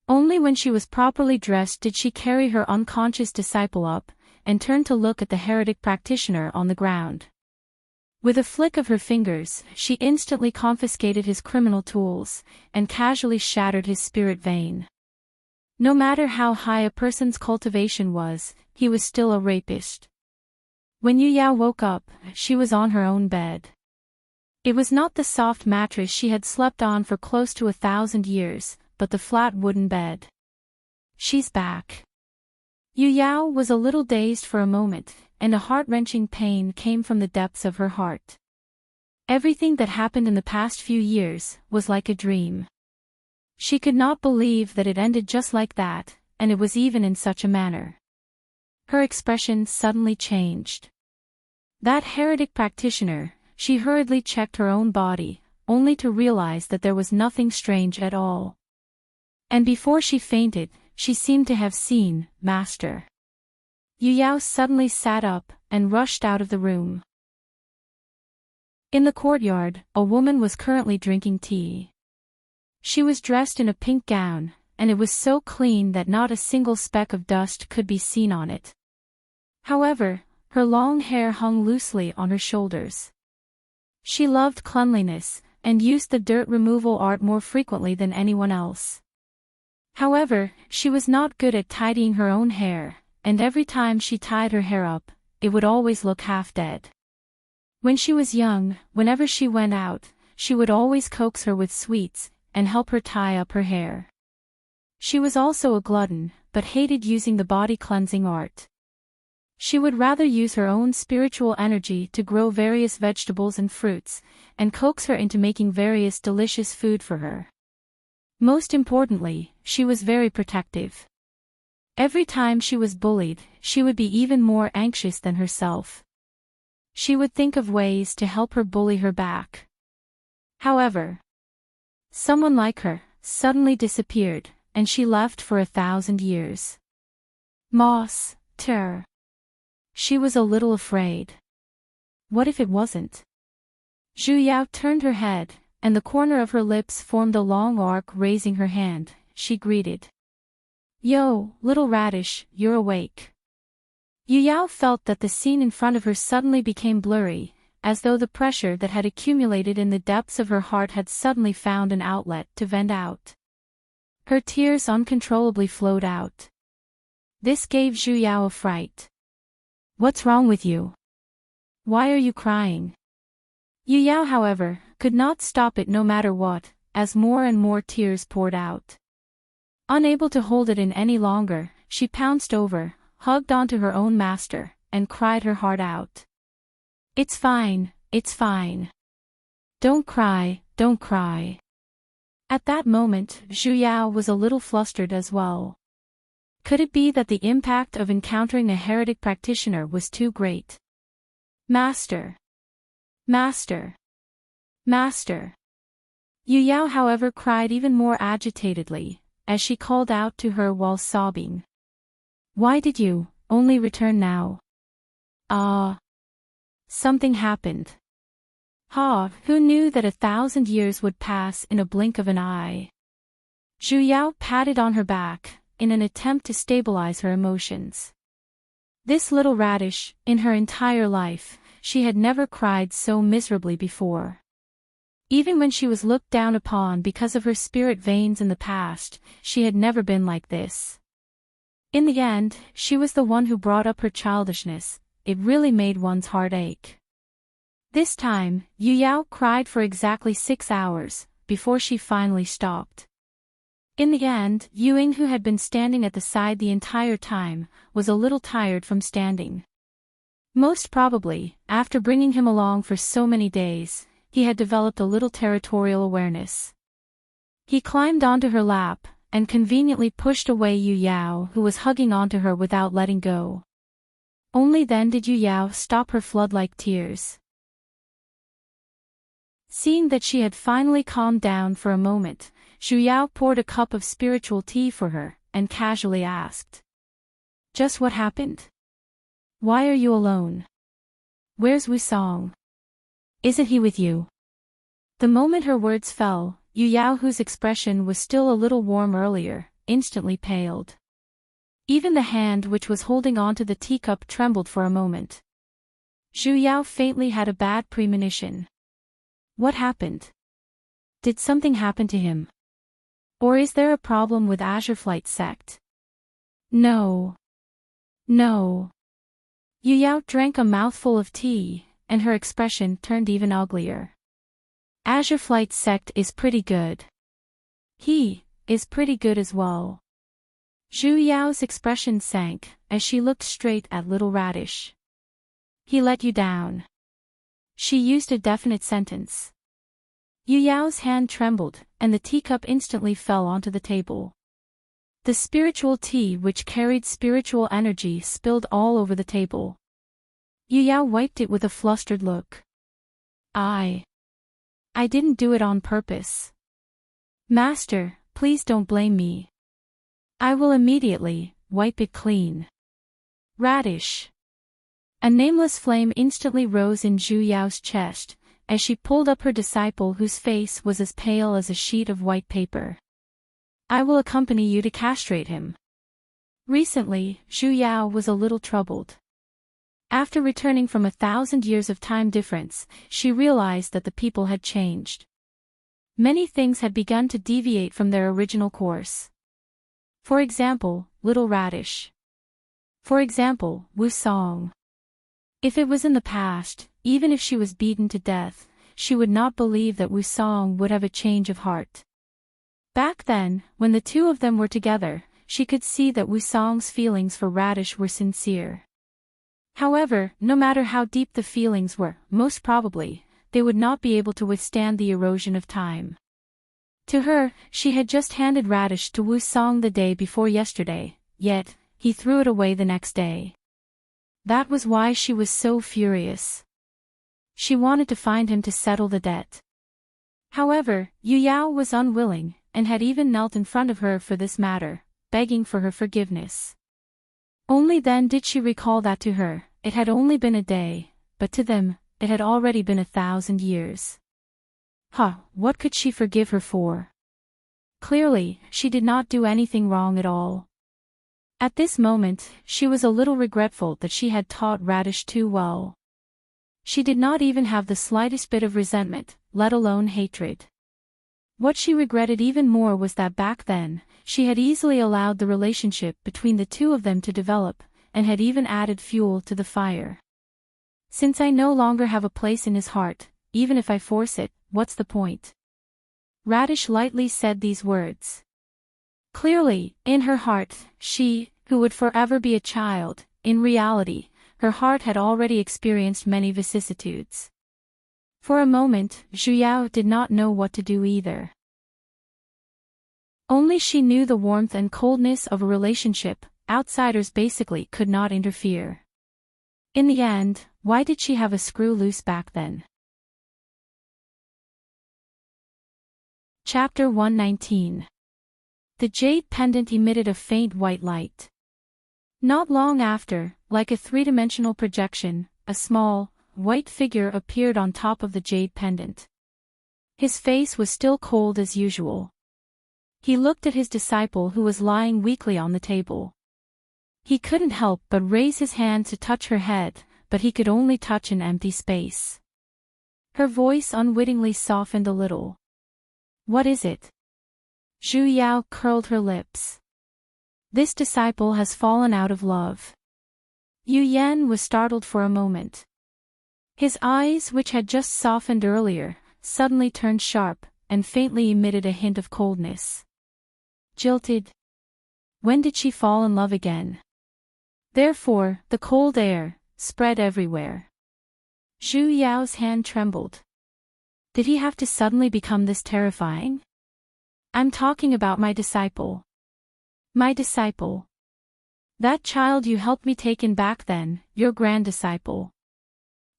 Only when she was properly dressed did she carry her unconscious disciple up, and turn to look at the heretic practitioner on the ground. With a flick of her fingers, she instantly confiscated his criminal tools, and casually shattered his spirit vein. No matter how high a person's cultivation was, he was still a rapist. When Yu Yao woke up, she was on her own bed. It was not the soft mattress she had slept on for close to 1,000 years, but the flat wooden bed. She's back. Yu Yao was a little dazed for a moment, and a heart-wrenching pain came from the depths of her heart. Everything that happened in the past few years was like a dream. She could not believe that it ended just like that, and it was even in such a manner. Her expression suddenly changed. That heretic practitioner, she hurriedly checked her own body, only to realize that there was nothing strange at all. And before she fainted, she seemed to have seen Master. Yu Yao suddenly sat up and rushed out of the room. In the courtyard, a woman was currently drinking tea. She was dressed in a pink gown, and it was so clean that not a single speck of dust could be seen on it. However, her long hair hung loosely on her shoulders. She loved cleanliness, and used the dirt removal art more frequently than anyone else. However, she was not good at tidying her own hair, and every time she tied her hair up, it would always look half dead. When she was young, whenever she went out, she would always coax her with sweets, and help her tie up her hair. She was also a glutton, but hated using the body cleansing art. She would rather use her own spiritual energy to grow various vegetables and fruits, and coax her into making various delicious food for her. Most importantly, she was very protective. Every time she was bullied, she would be even more anxious than herself. She would think of ways to help her bully her back. However, someone like her suddenly disappeared, and she left for 1,000 years. Moss, terror. She was a little afraid. What if it wasn't? Zhu Yao turned her head, and the corner of her lips formed a long arc. Raising her hand, she greeted. Yo, little radish, you're awake. Yu Yao felt that the scene in front of her suddenly became blurry, as though the pressure that had accumulated in the depths of her heart had suddenly found an outlet to vent out. Her tears uncontrollably flowed out. This gave Zhu Yao a fright. What's wrong with you? Why are you crying? Yu Yao, however, could not stop it no matter what, as more and more tears poured out. Unable to hold it in any longer, she pounced over, hugged onto her own master, and cried her heart out. It's fine, it's fine. Don't cry, don't cry. At that moment, Zhu Yao was a little flustered as well. Could it be that the impact of encountering a heretic practitioner was too great? Master! Master! Master! Yu Yao, however, cried even more agitatedly, as she called out to her while sobbing. Why did you only return now? Something happened. Who knew that 1,000 years would pass in a blink of an eye? Zhu Yao patted on her back, in an attempt to stabilize her emotions. This little radish, in her entire life, she had never cried so miserably before. Even when she was looked down upon because of her spirit veins in the past, she had never been like this. In the end, she was the one who brought up her childishness. It really made one's heart ache. This time, Yu Yao cried for exactly 6 hours, before she finally stopped. In the end, Yuing, who had been standing at the side the entire time, was a little tired from standing. Most probably, after bringing him along for so many days, he had developed a little territorial awareness. He climbed onto her lap, and conveniently pushed away Yu Yao, who was hugging onto her without letting go. Only then did Yu Yao stop her flood-like tears. Seeing that she had finally calmed down for a moment, Zhu Yao poured a cup of spiritual tea for her, and casually asked. Just what happened? Why are you alone? Where's Wusong? Isn't he with you? The moment her words fell, Yu Yao, whose expression was still a little warm earlier, instantly paled. Even the hand which was holding onto the teacup trembled for a moment. Zhu Yao faintly had a bad premonition. What happened? Did something happen to him? Or is there a problem with Azureflight sect? No. No. Yu Yao drank a mouthful of tea, and her expression turned even uglier. Azureflight sect is pretty good. He is pretty good as well. Zhu Yao's expression sank as she looked straight at Little Radish. He let you down. She used a definite sentence. Yu Yao's hand trembled, and the teacup instantly fell onto the table. The spiritual tea which carried spiritual energy spilled all over the table. Yu Yao wiped it with a flustered look. I didn't do it on purpose. Master, please don't blame me. I will immediately wipe it clean. Radish. A nameless flame instantly rose in Zhu Yao's chest, as she pulled up her disciple whose face was as pale as a sheet of white paper. I will accompany you to castrate him. Recently, Zhu Yao was a little troubled. After returning from 1,000 years of time difference, she realized that the people had changed. Many things had begun to deviate from their original course. For example, Little Radish. For example, Wu Song. If it was in the past, even if she was beaten to death, she would not believe that Wu Song would have a change of heart. Back then, when the two of them were together, she could see that Wu Song's feelings for Radish were sincere. However, no matter how deep the feelings were, most probably, they would not be able to withstand the erosion of time. To her, she had just handed Radish to Wu Song the day before yesterday, yet, he threw it away the next day. That was why she was so furious. She wanted to find him to settle the debt. However, Yu Yao was unwilling, and had even knelt in front of her for this matter, begging for her forgiveness. Only then did she recall that to her, it had only been a day, but to them, it had already been 1,000 years. What could she forgive her for? Clearly, she did not do anything wrong at all. At this moment, she was a little regretful that she had taught Radish too well. She did not even have the slightest bit of resentment, let alone hatred. What she regretted even more was that back then, she had easily allowed the relationship between the two of them to develop, and had even added fuel to the fire. Since I no longer have a place in his heart, even if I force it, what's the point? Radish lightly said these words. Clearly, in her heart, she, who would forever be a child, in reality, her heart had already experienced many vicissitudes. For a moment, Zhu Yao did not know what to do either. Only she knew the warmth and coldness of a relationship, outsiders basically could not interfere. In the end, why did she have a screw loose back then? Chapter 119. The jade pendant emitted a faint white light. Not long after, like a three-dimensional projection, a small, white figure appeared on top of the jade pendant. His face was still cold as usual. He looked at his disciple who was lying weakly on the table. He couldn't help but raise his hand to touch her head, but he could only touch an empty space. Her voice unwittingly softened a little. What is it? Zhu Yao curled her lips. This disciple has fallen out of love. Yu Yan was startled for a moment. His eyes, which had just softened earlier, suddenly turned sharp, and faintly emitted a hint of coldness. Jilted? When did she fall in love again? Therefore, the cold air spread everywhere. Zhu Yao's hand trembled. Did he have to suddenly become this terrifying? I'm talking about my disciple. My disciple. That child you helped me take in back then, your grand disciple.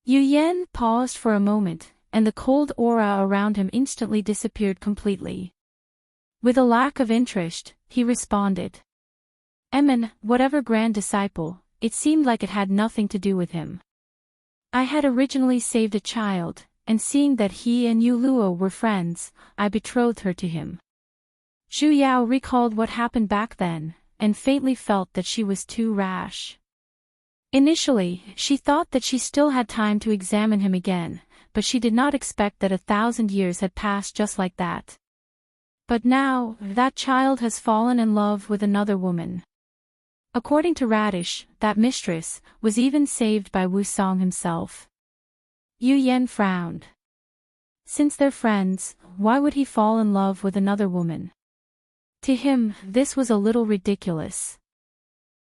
Yu Yan paused for a moment, and the cold aura around him instantly disappeared completely. With a lack of interest, he responded. Whatever grand disciple, it seemed like it had nothing to do with him. I had originally saved a child, and seeing that he and Yu Luo were friends, I betrothed her to him. Zhu Yao recalled what happened back then, and faintly felt that she was too rash. Initially, she thought that she still had time to examine him again, but she did not expect that 1,000 years had passed just like that. But now, that child has fallen in love with another woman. According to Radish, that mistress was even saved by Wu Song himself. Yu Yen frowned. Since they're friends, why would he fall in love with another woman? To him, this was a little ridiculous.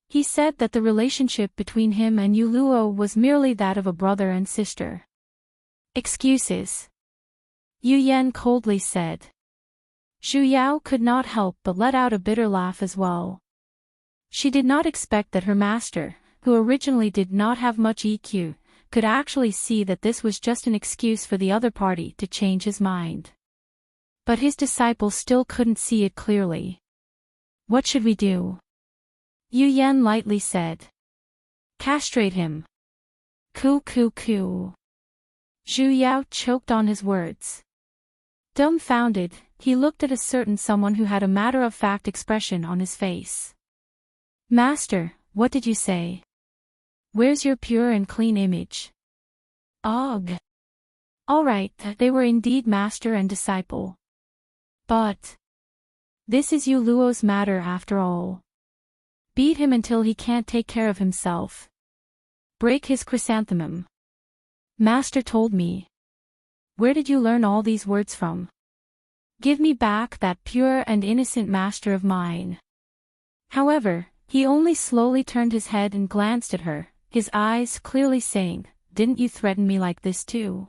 He said that the relationship between him and Yu Luo was merely that of a brother and sister. Excuses. Yu Yen coldly said. Zhu Yao could not help but let out a bitter laugh as well. She did not expect that her master, who originally did not have much EQ, could actually see that this was just an excuse for the other party to change his mind. But his disciple still couldn't see it clearly. What should we do? Yu Yen lightly said. Castrate him. Coo. Zhu Yao choked on his words. Dumbfounded, he looked at a certain someone who had a matter-of-fact expression on his face. Master, what did you say? Where's your pure and clean image? Ugh. All right, they were indeed master and disciple. But this is Yu Luo's matter after all. Beat him until he can't take care of himself. Break his chrysanthemum. Master told me. Where did you learn all these words from? Give me back that pure and innocent master of mine. However, he only slowly turned his head and glanced at her, his eyes clearly saying, Didn't you threaten me like this too?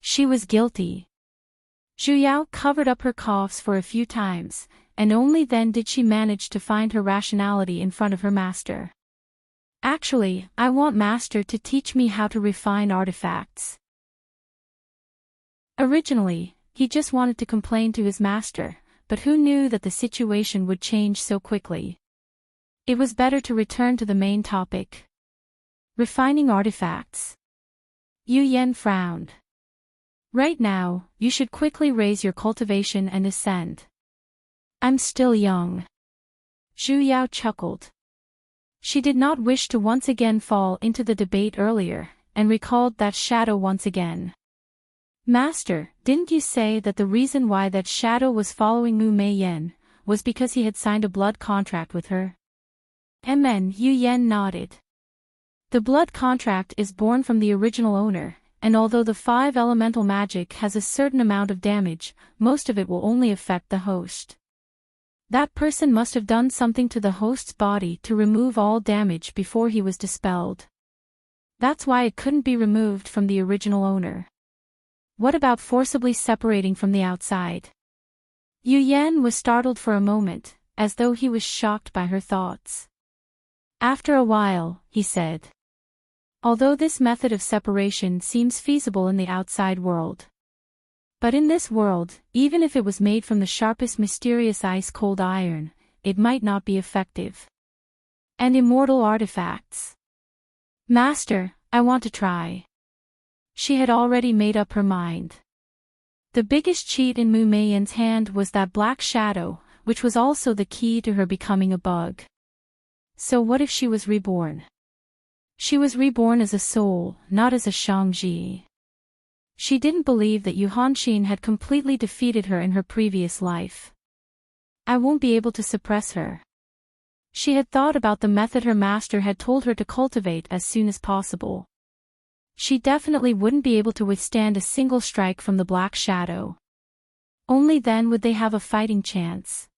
She was guilty. Zhu Yao covered up her coughs for a few times, and only then did she manage to find her rationality in front of her master. Actually, I want master to teach me how to refine artifacts. Originally, he just wanted to complain to his master, but who knew that the situation would change so quickly? It was better to return to the main topic. Refining artifacts. Yu Yen frowned. Right now, you should quickly raise your cultivation and ascend. I'm still young. Zhu Yao chuckled. She did not wish to once again fall into the debate earlier, and recalled that shadow once again. Master, didn't you say that the reason why that shadow was following Mu Mei Yen was because he had signed a blood contract with her? Yu Yen nodded. The blood contract is born from the original owner, and although the 5 elemental magic has a certain amount of damage, most of it will only affect the host. That person must have done something to the host's body to remove all damage before he was dispelled. That's why it couldn't be removed from the original owner. What about forcibly separating from the outside? Yu Yen was startled for a moment, as though he was shocked by her thoughts. After a while, he said. Although this method of separation seems feasible in the outside world. But in this world, even if it was made from the sharpest mysterious ice-cold iron, it might not be effective. And immortal artifacts. Master, I want to try. She had already made up her mind. The biggest cheat in Mu Mei Yen's hand was that black shadow, which was also the key to her becoming a bug. So what if she was reborn? She was reborn as a soul, not as a Shangji. She didn't believe that Yu Hanxin had completely defeated her in her previous life. I won't be able to suppress her. She had thought about the method her master had told her to cultivate as soon as possible. She definitely wouldn't be able to withstand a single strike from the black shadow. Only then would they have a fighting chance.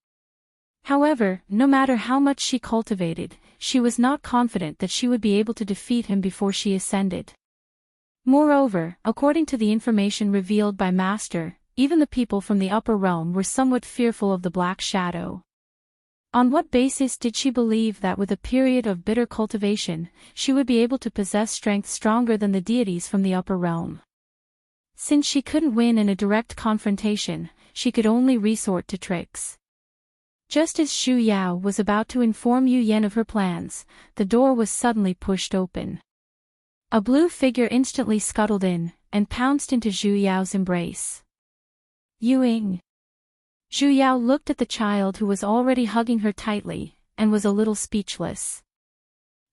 However, no matter how much she cultivated, she was not confident that she would be able to defeat him before she ascended. Moreover, according to the information revealed by Master, even the people from the upper realm were somewhat fearful of the black shadow. On what basis did she believe that with a period of bitter cultivation, she would be able to possess strength stronger than the deities from the upper realm? Since she couldn't win in a direct confrontation, she could only resort to tricks. Just as Zhu Yao was about to inform Yu Yen of her plans, the door was suddenly pushed open. A blue figure instantly scuttled in, and pounced into Zhu Yao's embrace. Yuing. Zhu Yao looked at the child who was already hugging her tightly, and was a little speechless.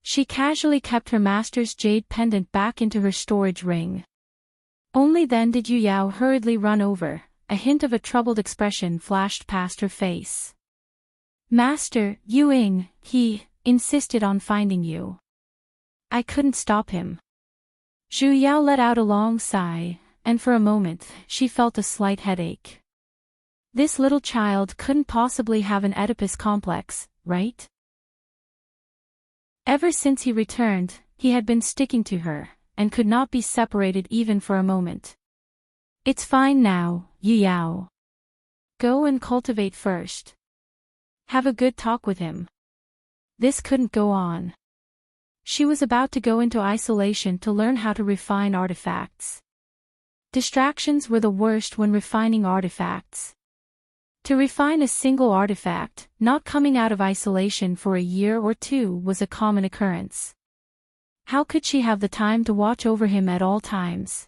She casually kept her master's jade pendant back into her storage ring. Only then did Yu Yao hurriedly run over, a hint of a troubled expression flashed past her face. Master Ying, he insisted on finding you. I couldn't stop him. Zhu Yao let out a long sigh, and for a moment, she felt a slight headache. This little child couldn't possibly have an Oedipus complex, right? Ever since he returned, he had been sticking to her, and could not be separated even for a moment. It's fine now, Yu Yao. Go and cultivate first. Have a good talk with him. This couldn't go on. She was about to go into isolation to learn how to refine artifacts. Distractions were the worst when refining artifacts. To refine a single artifact, not coming out of isolation for a year or two was a common occurrence. How could she have the time to watch over him at all times?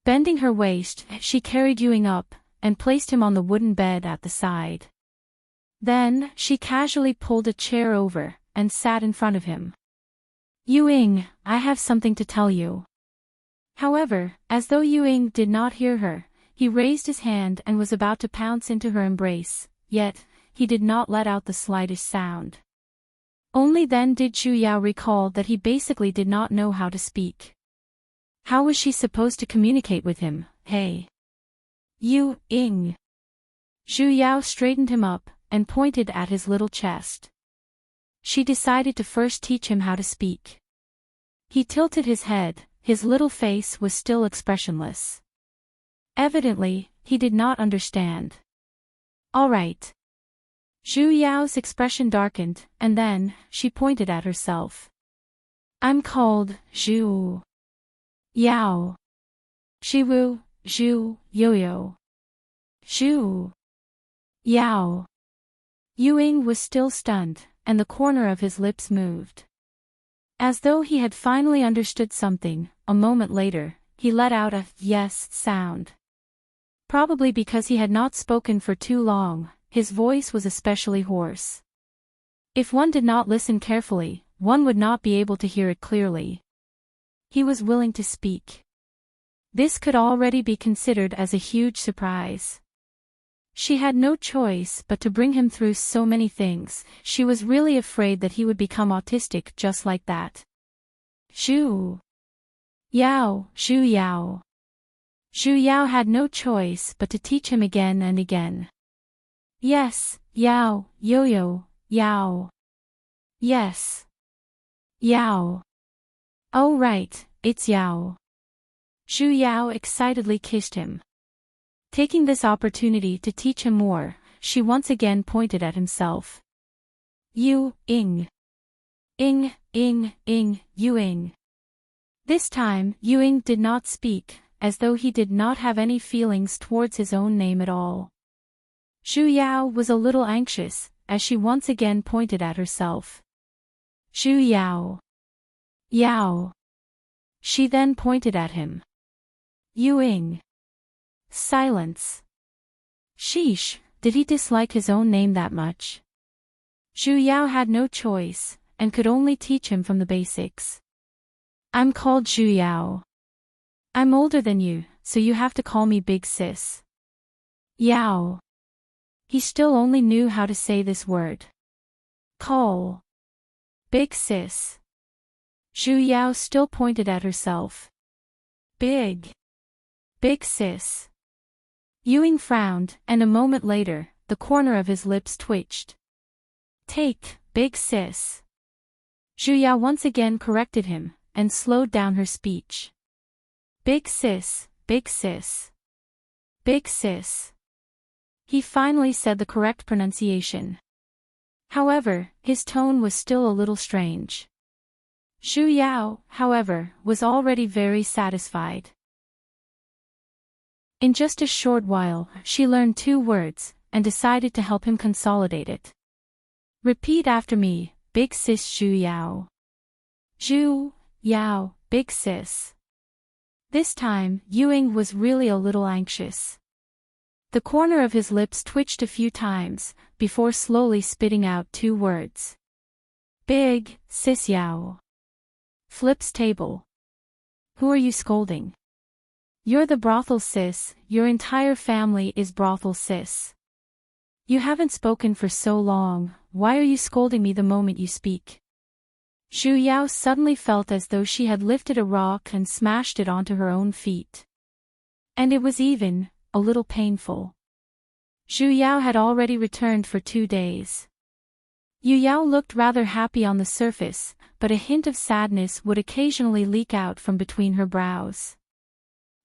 Bending her waist, she carried Ying up, and placed him on the wooden bed at the side. Then, she casually pulled a chair over, and sat in front of him. Ying, I have something to tell you. However, as though Ying did not hear her, he raised his hand and was about to pounce into her embrace, yet, he did not let out the slightest sound. Only then did Zhu Yao recall that he basically did not know how to speak. How was she supposed to communicate with him? Hey. Ying. Zhu Yao straightened him up, and pointed at his little chest. She decided to first teach him how to speak. He tilted his head, his little face was still expressionless. Evidently, he did not understand. All right. Zhu Yao's expression darkened, and then, she pointed at herself. I'm called Zhu Yao. Shiwu, Zhu, Yo-Yo. Zhu Yao. Ying was still stunned, and the corner of his lips moved. As though he had finally understood something, a moment later, he let out a yes sound. Probably because he had not spoken for too long, his voice was especially hoarse. If one did not listen carefully, one would not be able to hear it clearly. He was willing to speak. This could already be considered as a huge surprise. She had no choice but to bring him through so many things. She was really afraid that he would become autistic just like that. Zhu Yao. Zhu Yao had no choice but to teach him again and again. Yes, Yao, Yo-Yo, Yao. Yes. Yao. Oh right, it's Yao. Zhu Yao excitedly kissed him. Taking this opportunity to teach him more, she once again pointed at himself. Ying. Ying. This time, Ying did not speak, as though he did not have any feelings towards his own name at all. Zhu Yao was a little anxious, as she once again pointed at herself. Zhu Yao. Yao. She then pointed at him. Ying. Silence. Sheesh, did he dislike his own name that much? Zhu Yao had no choice, and could only teach him from the basics. I'm called Zhu Yao. I'm older than you, so you have to call me Big Sis. Yao. He still only knew how to say this word. Call. Big Sis. Zhu Yao still pointed at herself. Big Sis. Ying frowned, and a moment later, the corner of his lips twitched. Take, Big Sis. Zhu Yao once again corrected him, and slowed down her speech. Big Sis, Big Sis. Big Sis. He finally said the correct pronunciation. However, his tone was still a little strange. Zhu Yao, however, was already very satisfied. In just a short while, she learned 2 words, and decided to help him consolidate it. Repeat after me, Big Sis Zhu Yao. Zhu Yao, Big Sis. This time, Ying was really a little anxious. The corner of his lips twitched a few times, before slowly spitting out 2 words. Big Sis Yao. Flips table. Who are you scolding? You're the brothel sis, your entire family is brothel sis. You haven't spoken for so long, why are you scolding me the moment you speak? Zhu Yao suddenly felt as though she had lifted a rock and smashed it onto her own feet. And it was even, a little painful. Zhu Yao had already returned for 2 days. Yu Yao looked rather happy on the surface, but a hint of sadness would occasionally leak out from between her brows.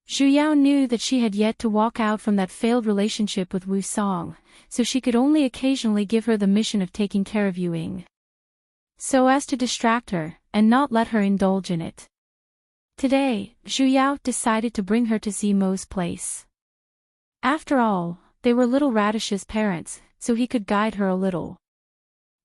Zhu Yao knew that she had yet to walk out from that failed relationship with Wu Song, so she could only occasionally give her the mission of taking care of Yu Ying, so as to distract her, and not let her indulge in it. Today, Zhu Yao decided to bring her to Zimo's place. After all, they were Little Radish's parents, so he could guide her a little.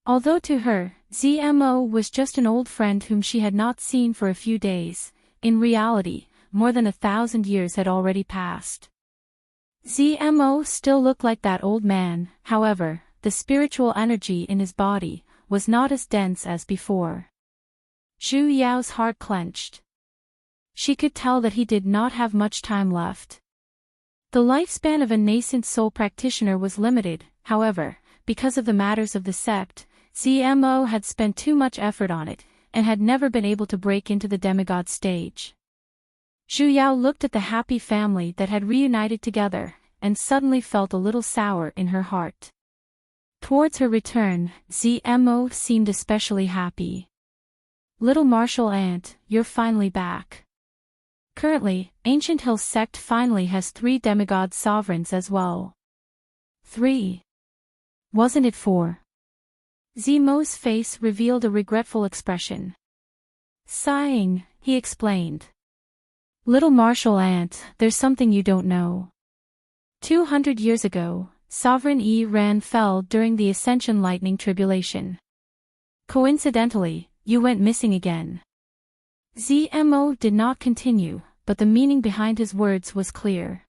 Although to her, Zmo was just an old friend whom she had not seen for a few days, in reality, more than 1,000 years had already passed. Zmo still looked like that old man, however, the spiritual energy in his body was not as dense as before. Zhu Yao's heart clenched. She could tell that he did not have much time left. The lifespan of a nascent soul practitioner was limited, however, because of the matters of the sect. Zmo had spent too much effort on it, and had never been able to break into the demigod stage. Zhu Yao looked at the happy family that had reunited together, and suddenly felt a little sour in her heart. Towards her return, Zmo seemed especially happy. Little martial aunt, you're finally back. Currently, Ancient Hill sect finally has 3 demigod sovereigns as well. 3. Wasn't it 4? Zmo's face revealed a regretful expression. Sighing, he explained. Little martial aunt, there's something you don't know. 200 years ago, Sovereign Ran fell during the Ascension Lightning Tribulation. Coincidentally, you went missing again. Zmo did not continue, but the meaning behind his words was clear.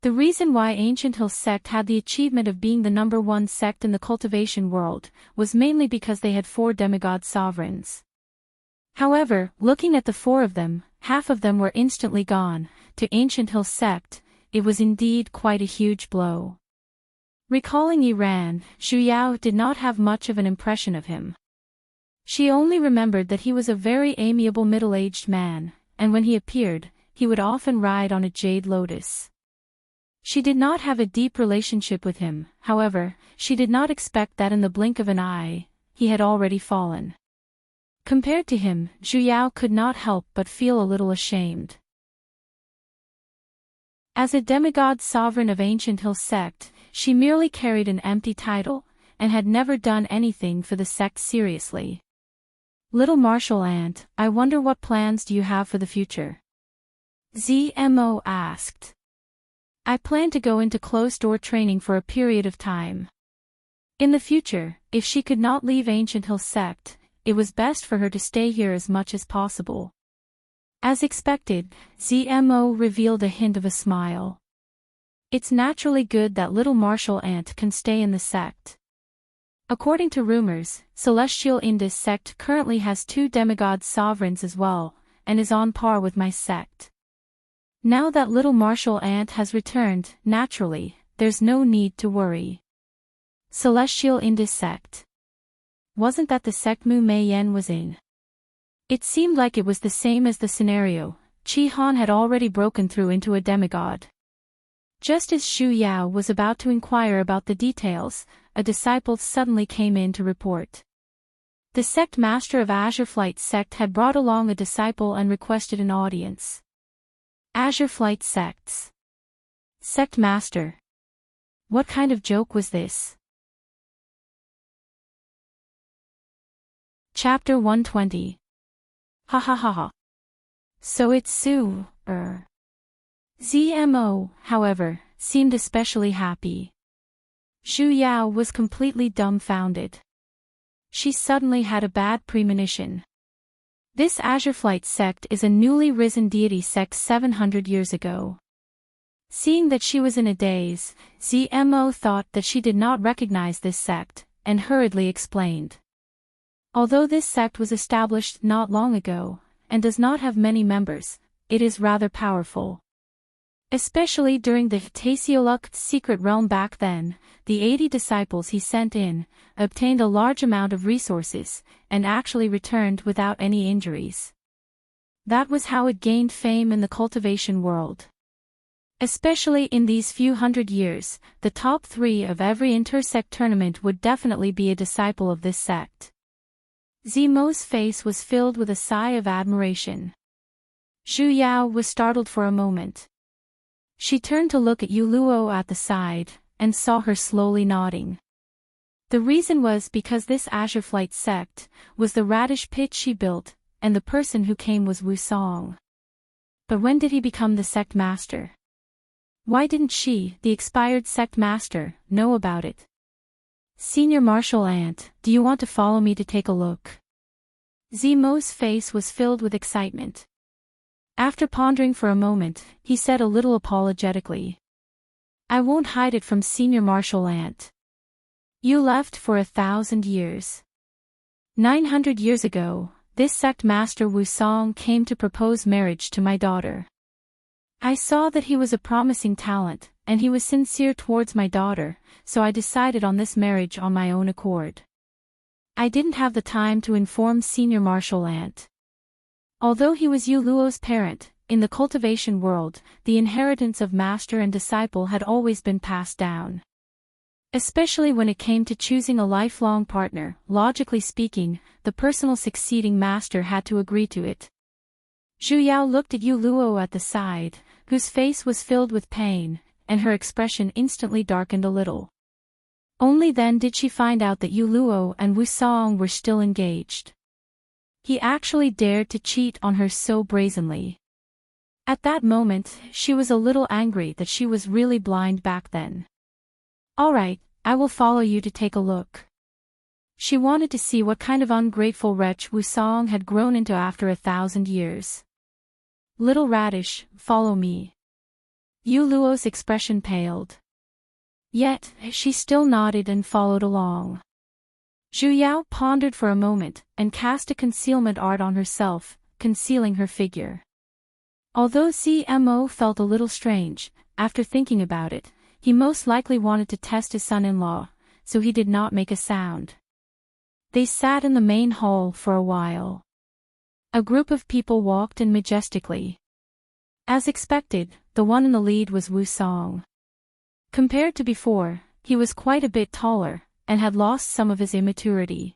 The reason why Ancient Hill sect had the achievement of being the #1 sect in the cultivation world was mainly because they had 4 demigod sovereigns. However, looking at the 4 of them, half of them were instantly gone. To Ancient Hill sect, it was indeed quite a huge blow. Recalling Iran, Zhu Yao did not have much of an impression of him. She only remembered that he was a very amiable middle-aged man, and when he appeared, he would often ride on a jade lotus. She did not have a deep relationship with him, however, she did not expect that in the blink of an eye, he had already fallen. Compared to him, Zhu Yao could not help but feel a little ashamed. As a demigod sovereign of Ancient Hill sect, she merely carried an empty title, and had never done anything for the sect seriously. Little martial aunt, I wonder what plans do you have for the future? Zmo asked. I plan to go into closed-door training for a period of time. In the future, if she could not leave Ancient Hill sect, it was best for her to stay here as much as possible. As expected, Zmo revealed a hint of a smile. It's naturally good that little martial aunt can stay in the sect. According to rumors, Celestial Indus sect currently has 2 demigod sovereigns as well, and is on par with my sect. Now that little martial aunt has returned, naturally, there's no need to worry. Celestial Indus sect. Wasn't that the sect Mu Mei Yen was in? It seemed like it was the same as the scenario. Chi Han had already broken through into a demigod. Just as Zhu Yao was about to inquire about the details, a disciple suddenly came in to report. The sect master of Azure Flight sect had brought along a disciple and requested an audience. Azure Flight sects. Sect master. What kind of joke was this? Chapter 120. Ha ha ha ha. So it's Su, Zmo, however, seemed especially happy. Zhu Yao was completely dumbfounded. She suddenly had a bad premonition. This Azure Flight sect is a newly risen deity sect 700 years ago. Seeing that she was in a daze, Zmo thought that she did not recognize this sect, and hurriedly explained. Although this sect was established not long ago, and does not have many members, it is rather powerful. Especially during the Tasioluk's secret realm back then, the 80 disciples he sent in, obtained a large amount of resources, and actually returned without any injuries. That was how it gained fame in the cultivation world. Especially in these few hundred years, the top 3 of every intersect tournament would definitely be a disciple of this sect. Zemo's face was filled with a sigh of admiration. Zhu Yao was startled for a moment. She turned to look at Yu Luo at the side, and saw her slowly nodding. The reason was because this Azure Flight sect was the radish pit she built, and the person who came was Wu Song. But when did he become the sect master? Why didn't she, the expired sect master, know about it? Senior Martial Ant, do you want to follow me to take a look? Zemo's face was filled with excitement. After pondering for a moment, he said a little apologetically. I won't hide it from Senior Martial Ant. You left for 1,000 years. 900 years ago, this sect master Wu Song came to propose marriage to my daughter. I saw that he was a promising talent, and he was sincere towards my daughter, so I decided on this marriage on my own accord. I didn't have the time to inform Senior Martial Ant. Although he was Yu Luo's parent, in the cultivation world, the inheritance of master and disciple had always been passed down. Especially when it came to choosing a lifelong partner, logically speaking, the personal succeeding master had to agree to it. Zhu Yao looked at Yu Luo at the side, whose face was filled with pain, and her expression instantly darkened a little. Only then did she find out that Yu Luo and Wu Song were still engaged. He actually dared to cheat on her so brazenly. At that moment, she was a little angry that she was really blind back then. All right, I will follow you to take a look. She wanted to see what kind of ungrateful wretch Wu Song had grown into after 1,000 years. Little radish, follow me. Yu Luo's expression paled. Yet, she still nodded and followed along. Zhu Yao pondered for a moment, and cast a concealment art on herself, concealing her figure. Although CMO felt a little strange, after thinking about it, he most likely wanted to test his son-in-law, so he did not make a sound. They sat in the main hall for a while. A group of people walked in majestically. As expected, the one in the lead was Wu Song. Compared to before, he was quite a bit taller, and had lost some of his immaturity.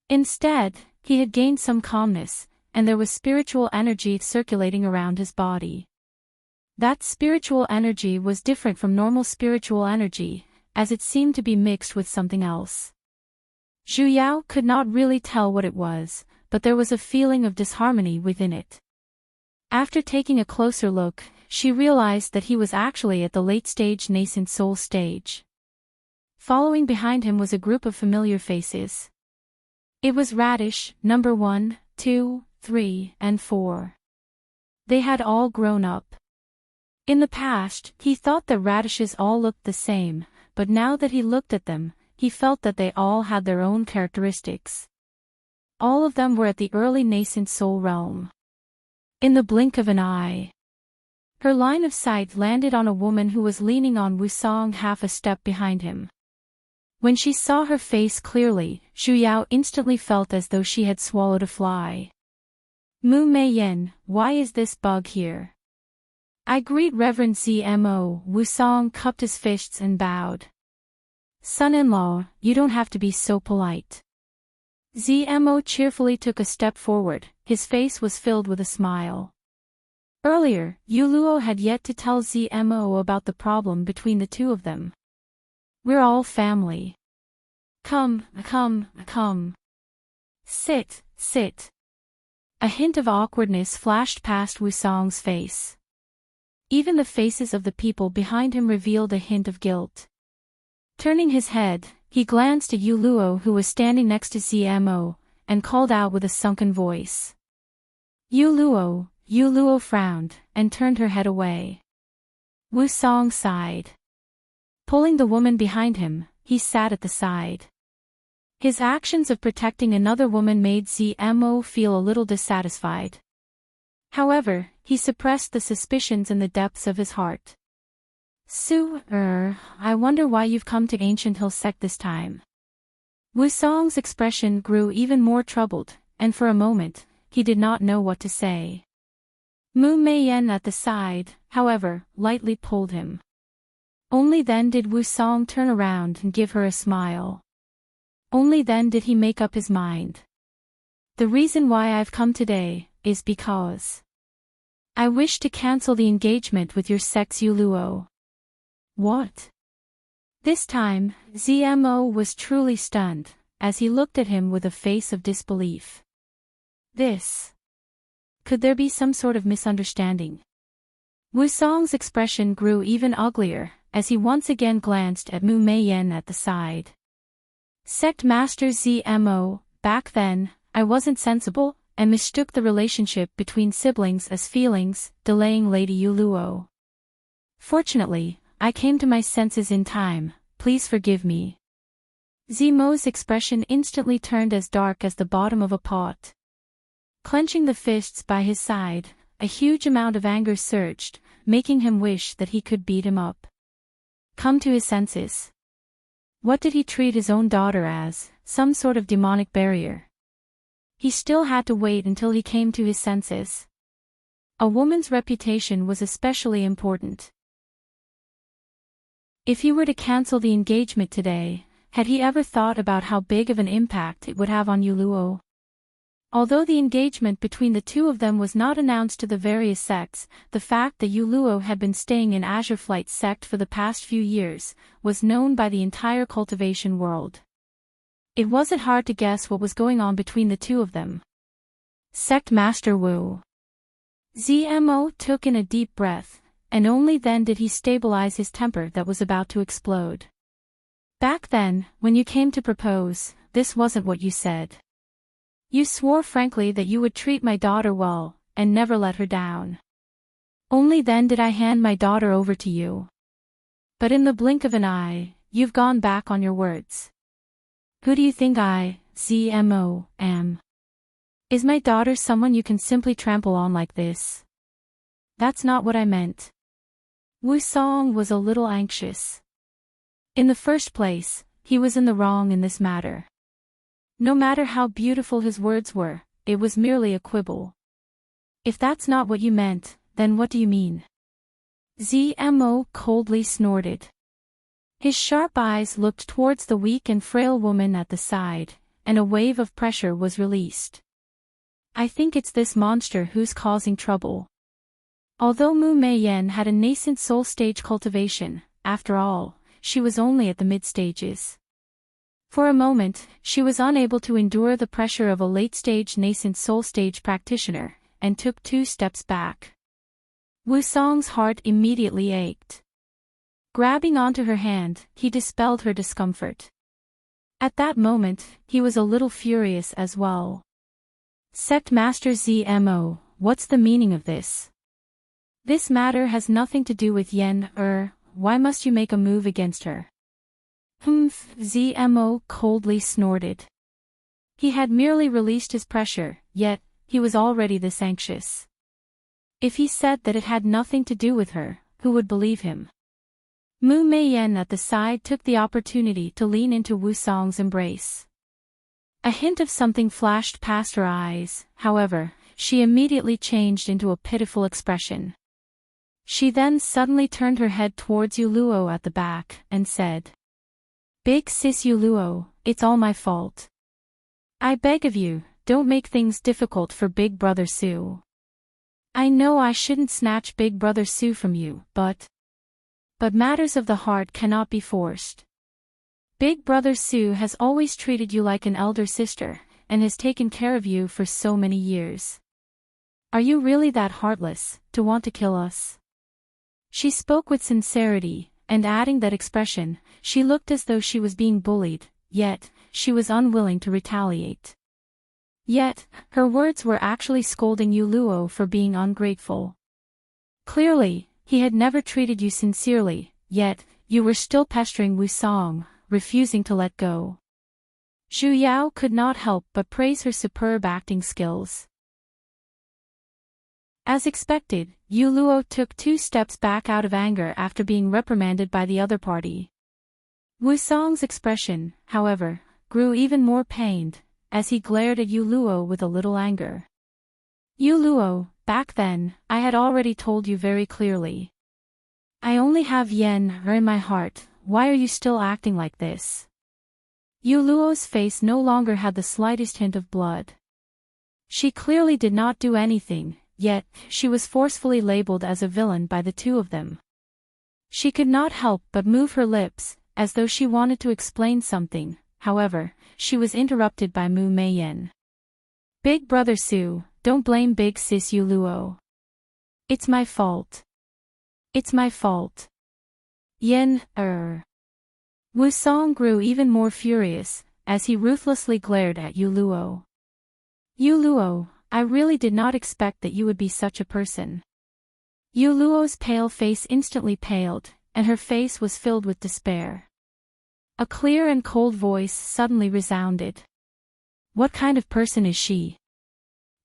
Instead, he had gained some calmness, and there was spiritual energy circulating around his body. That spiritual energy was different from normal spiritual energy, as it seemed to be mixed with something else. Zhu Yao could not really tell what it was, but there was a feeling of disharmony within it. After taking a closer look, she realized that he was actually at the late-stage nascent soul stage. Following behind him was a group of familiar faces. It was Radish, number 1, 2, 3, and 4. They had all grown up. In the past, he thought that radishes all looked the same, but now that he looked at them, he felt that they all had their own characteristics. All of them were at the early nascent soul realm. In the blink of an eye, her line of sight landed on a woman who was leaning on Wu Song half a step behind him. When she saw her face clearly, Zhu Yao instantly felt as though she had swallowed a fly. Mu Mei Yen, why is this bug here? I greet Reverend ZMO, Wu Song cupped his fists and bowed. Son-in-law, you don't have to be so polite. ZMO cheerfully took a step forward, his face was filled with a smile. Earlier, Yu Luo had yet to tell ZMO about the problem between the two of them. We're all family. Come. Sit. A hint of awkwardness flashed past Wu Song's face. Even the faces of the people behind him revealed a hint of guilt. Turning his head, he glanced at Yu Luo who was standing next to ZMO, and called out with a sunken voice. Yu Luo frowned, and turned her head away. Wu Song sighed. Pulling the woman behind him, he sat at the side. His actions of protecting another woman made ZMO feel a little dissatisfied. However, he suppressed the suspicions in the depths of his heart. I wonder why you've come to Ancient Hill Sect this time. Wusong's expression grew even more troubled, and for a moment, he did not know what to say. Mu Meiyan at the side, however, lightly pulled him. Only then did Wusong turn around and give her a smile. Only then did he make up his mind. The reason why I've come today is because I wish to cancel the engagement with your sex Yuluo. What? This time, ZMO was truly stunned, as he looked at him with a face of disbelief. This. Could there be some sort of misunderstanding? Wusong's expression grew even uglier, as he once again glanced at Mu Meiyan at the side. Sect Master ZMO, back then, I wasn't sensible, and mistook the relationship between siblings as feelings, delaying Lady Yuluo. Fortunately, I came to my senses in time, please forgive me. Zemo's expression instantly turned as dark as the bottom of a pot. Clenching the fists by his side, a huge amount of anger surged, making him wish that he could beat him up. Come to his senses. What did he treat his own daughter as? Some sort of demonic barrier? He still had to wait until he came to his senses. A woman's reputation was especially important. If he were to cancel the engagement today, had he ever thought about how big of an impact it would have on Yuluo? Although the engagement between the two of them was not announced to the various sects, the fact that Yuluo had been staying in Azure Flight sect for the past few years was known by the entire cultivation world. It wasn't hard to guess what was going on between the two of them. Sect Master Wu. ZMO took in a deep breath, and only then did he stabilize his temper that was about to explode. Back then, when you came to propose, this wasn't what you said. You swore frankly that you would treat my daughter well, and never let her down. Only then did I hand my daughter over to you. But in the blink of an eye, you've gone back on your words. Who do you think I, ZMO, am? Is my daughter someone you can simply trample on like this? That's not what I meant. Wusong was a little anxious. In the first place, he was in the wrong in this matter. No matter how beautiful his words were, it was merely a quibble. If that's not what you meant, then what do you mean? ZMO coldly snorted. His sharp eyes looked towards the weak and frail woman at the side, and a wave of pressure was released. I think it's this monster who's causing trouble. Although Mu Meiyan had a nascent soul stage cultivation, after all, she was only at the mid-stages. For a moment, she was unable to endure the pressure of a late-stage nascent soul stage practitioner, and took 2 steps back. Wusong's heart immediately ached. Grabbing onto her hand, he dispelled her discomfort. At that moment, he was a little furious as well. Sect Master ZMO, what's the meaning of this? This matter has nothing to do with Yen, why must you make a move against her? ZMO coldly snorted. He had merely released his pressure, yet, he was already this anxious. If he said that it had nothing to do with her, who would believe him? Mu Meiyan at the side took the opportunity to lean into Wusong's embrace. A hint of something flashed past her eyes, however, she immediately changed into a pitiful expression. She then suddenly turned her head towards Yuluo at the back, and said, Big sis Yuluo, it's all my fault. I beg of you, don't make things difficult for Big Brother Su. I know I shouldn't snatch Big Brother Su from you, but matters of the heart cannot be forced. Big Brother Su has always treated you like an elder sister, and has taken care of you for so many years. Are you really that heartless, to want to kill us? She spoke with sincerity, and adding that expression, she looked as though she was being bullied, yet, she was unwilling to retaliate. Yet, her words were actually scolding Yuluo for being ungrateful. Clearly, he had never treated you sincerely, yet, you were still pestering Wusong, refusing to let go. Zhu Yao could not help but praise her superb acting skills. As expected, Yu Luo took 2 steps back out of anger after being reprimanded by the other party. Wu Song's expression, however, grew even more pained, as he glared at Yu Luo with a little anger. Yu Luo, back then, I had already told you very clearly. I only have yen in my heart, why are you still acting like this? Yu Luo's face no longer had the slightest hint of blood. She clearly did not do anything, yet, she was forcefully labeled as a villain by the 2 of them. She could not help but move her lips, as though she wanted to explain something, however, she was interrupted by Mu Meiyan. Big brother Su, don't blame big sis Yu Luo. It's my fault. It's my fault. Yen, Wu Song grew even more furious, as he ruthlessly glared at Yu Luo. Yu Luo, I really did not expect that you would be such a person. Yu Luo's pale face instantly paled, and her face was filled with despair. A clear and cold voice suddenly resounded. What kind of person is she?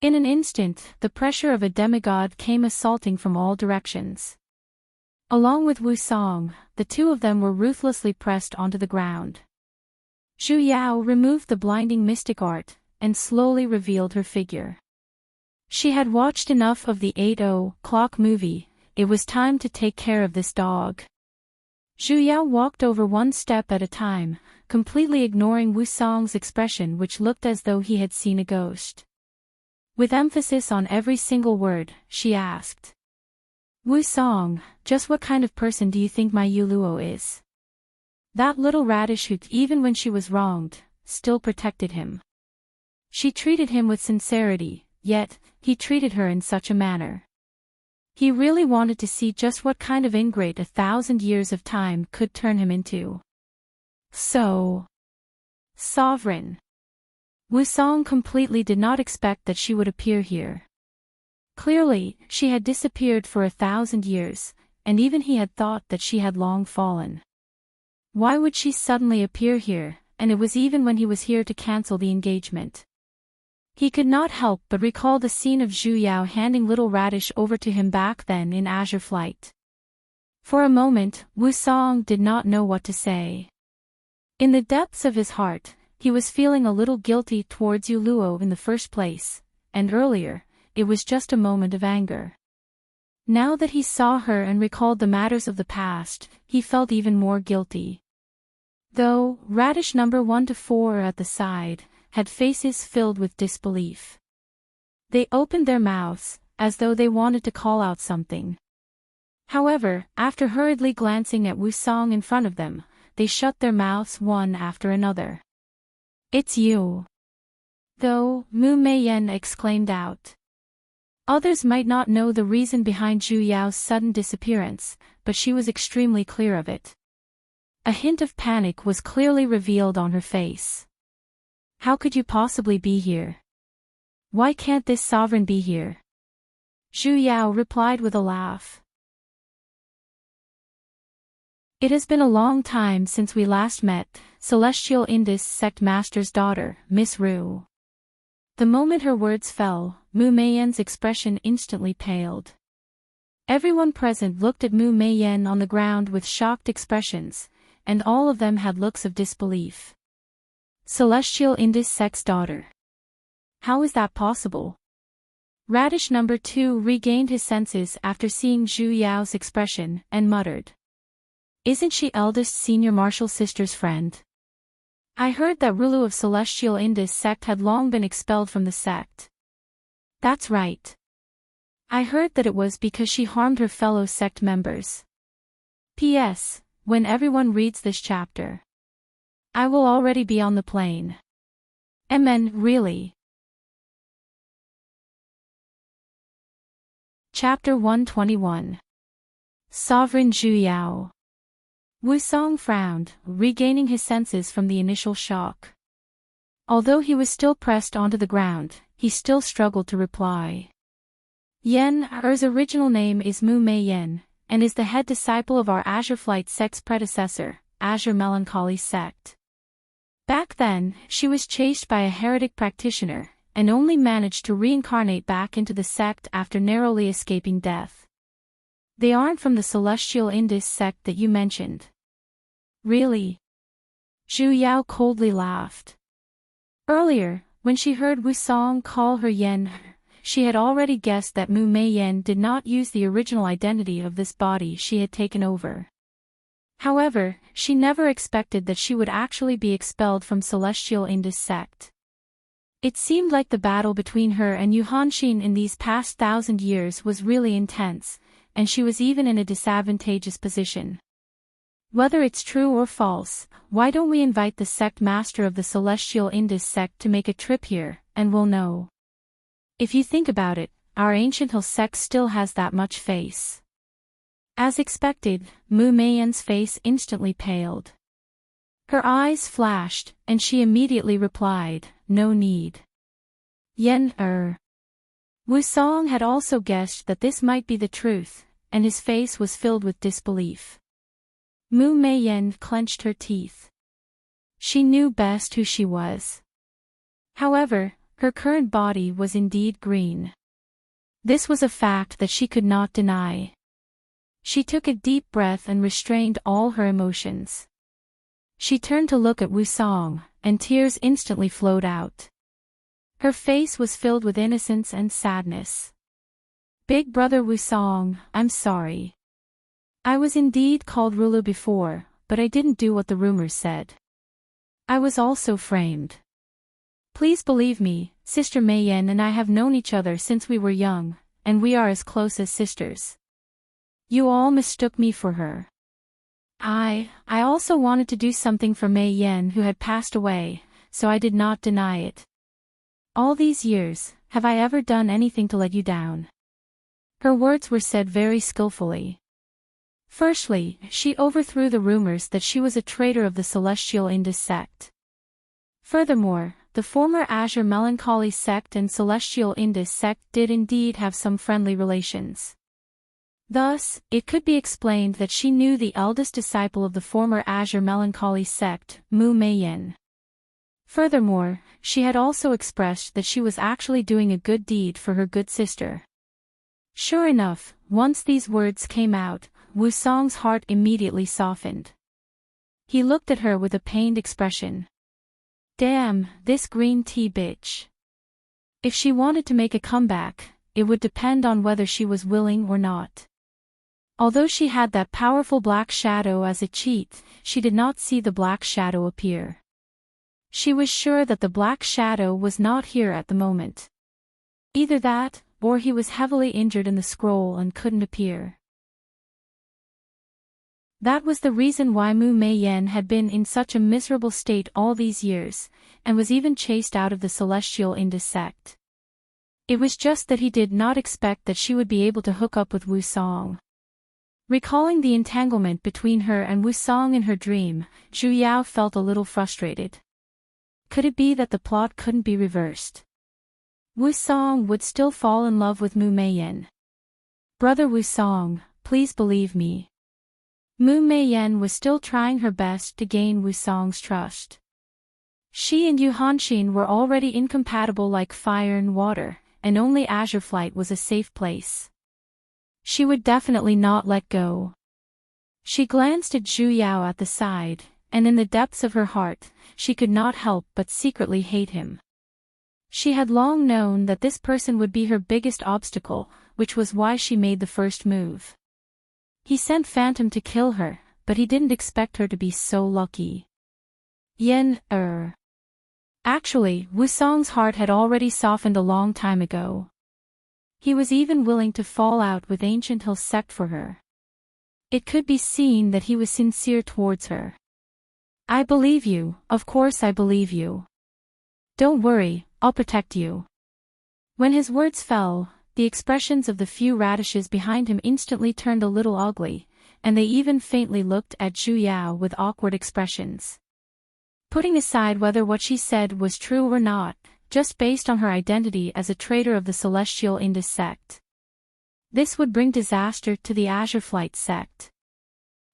In an instant, the pressure of a demigod came assaulting from all directions. Along with Wu Song, the 2 of them were ruthlessly pressed onto the ground. Zhu Yao removed the blinding mystic art, and slowly revealed her figure. She had watched enough of the 8:00 movie, it was time to take care of this dog. Zhu Yao walked over 1 step at a time, completely ignoring Wu Song's expression, which looked as though he had seen a ghost. With emphasis on every single word, she asked. Wu Song, just what kind of person do you think my Yu Luo is? That little radish who, even when she was wronged, still protected him. She treated him with sincerity, yet, he treated her in such a manner. He really wanted to see just what kind of ingrate 1,000 years of time could turn him into. So sovereign. Wu Song completely did not expect that she would appear here. Clearly, she had disappeared for 1,000 years, and even he had thought that she had long fallen. Why would she suddenly appear here, and it was even when he was here to cancel the engagement? He could not help but recall the scene of Zhu Yao handing Little Radish over to him back then in Azure Flight. For a moment, Wu Song did not know what to say. In the depths of his heart, he was feeling a little guilty towards Yu Luo in the first place, and earlier, it was just a moment of anger. Now that he saw her and recalled the matters of the past, he felt even more guilty. Though, Radish number 1 to 4 at the side, had faces filled with disbelief. They opened their mouths, as though they wanted to call out something. However, after hurriedly glancing at Wu Song in front of them, they shut their mouths one after another. It's you. Though, Mu Meiyan exclaimed out. Others might not know the reason behind Zhu Yao's sudden disappearance, but she was extremely clear of it. A hint of panic was clearly revealed on her face. How could you possibly be here? Why can't this sovereign be here? Zhu Yao replied with a laugh. It has been a long time since we last met, Celestial Indus Sect Master's daughter, Miss Ru. The moment her words fell, Mu Meiyan's expression instantly paled. Everyone present looked at Mu Meiyan on the ground with shocked expressions, and all of them had looks of disbelief. Celestial Indus Sect's daughter. How is that possible? Radish number 2 regained his senses after seeing Zhu Yao's expression, and muttered. Isn't she eldest senior martial sister's friend? I heard that Rulu of Celestial Indus Sect had long been expelled from the sect. That's right. I heard that it was because she harmed her fellow sect members. P.S. When everyone reads this chapter, I will already be on the plane. Amen, really. Chapter 121. Sovereign Zhu Yao. Wu Song frowned, regaining his senses from the initial shock. Although he was still pressed onto the ground, he still struggled to reply. Er's original name is Mu Meiyan, and is the head disciple of our Azure Flight sect's predecessor, Azure Melancholy sect. Back then, she was chased by a heretic practitioner, and only managed to reincarnate back into the sect after narrowly escaping death. They aren't from the celestial Indus sect that you mentioned. Really? Zhu Yao coldly laughed. Earlier, when she heard Wu Song call her Yen, she had already guessed that Mu Mei Yen did not use the original identity of this body she had taken over. However, she never expected that she would actually be expelled from celestial Indus sect. It seemed like the battle between her and Yu Hanxin in these past 1,000 years was really intense, and she was even in a disadvantageous position. Whether it's true or false, why don't we invite the sect master of the celestial Indus sect to make a trip here, and we'll know. If you think about it, our ancient Hill sect still has that much face. As expected, Mu Meiyen's face instantly paled. Her eyes flashed, and she immediately replied, "No need." Yen, Wu Song had also guessed that this might be the truth, and his face was filled with disbelief. Mu Meiyen clenched her teeth. She knew best who she was. However, her current body was indeed green. This was a fact that she could not deny. She took a deep breath and restrained all her emotions. She turned to look at Wu Song, and tears instantly flowed out. Her face was filled with innocence and sadness. "Big brother Wu Song, I'm sorry. I was indeed called Rulu before, but I didn't do what the rumors said. I was also framed. Please believe me, Sister Meiyen and I have known each other since we were young, and we are as close as sisters. You all mistook me for her. I also wanted to do something for Mei Yen who had passed away, so I did not deny it. All these years, have I ever done anything to let you down?" Her words were said very skillfully. Firstly, she overthrew the rumors that she was a traitor of the celestial Indus sect. Furthermore, the former Azure Melancholy sect and celestial Indus sect did indeed have some friendly relations. Thus, it could be explained that she knew the eldest disciple of the former Azure Melancholy sect, Mu Meiyen. Furthermore, she had also expressed that she was actually doing a good deed for her good sister. Sure enough, once these words came out, Wu Song's heart immediately softened. He looked at her with a pained expression. Damn, this green tea bitch. If she wanted to make a comeback, it would depend on whether she was willing or not. Although she had that powerful black shadow as a cheat, she did not see the black shadow appear. She was sure that the black shadow was not here at the moment. Either that, or he was heavily injured in the scroll and couldn't appear. That was the reason why Mu Meiyen had been in such a miserable state all these years, and was even chased out of the celestial Indus sect. It was just that he did not expect that she would be able to hook up with Wu Song. Recalling the entanglement between her and Wu Song in her dream, Zhu Yao felt a little frustrated. Could it be that the plot couldn't be reversed? Wu Song would still fall in love with Mu Meiyen. Brother Wu Song, please believe me. Mu Meiyen was still trying her best to gain Wu Song's trust. She and Yu Hanxin were already incompatible like fire and water, and only Azure Flight was a safe place. She would definitely not let go. She glanced at Zhu Yao at the side, and in the depths of her heart, she could not help but secretly hate him. She had long known that this person would be her biggest obstacle, which was why she made the first move. He sent Phantom to kill her, but he didn't expect her to be so lucky. Yen, Actually, Wu Song's heart had already softened a long time ago. He was even willing to fall out with Ancient Hill sect for her. It could be seen that he was sincere towards her. I believe you, of course I believe you. Don't worry, I'll protect you. When his words fell, the expressions of the few radishes behind him instantly turned a little ugly, and they even faintly looked at Zhu Yao with awkward expressions. Putting aside whether what she said was true or not, just based on her identity as a traitor of the celestial Indus sect, this would bring disaster to the Azure Flight sect.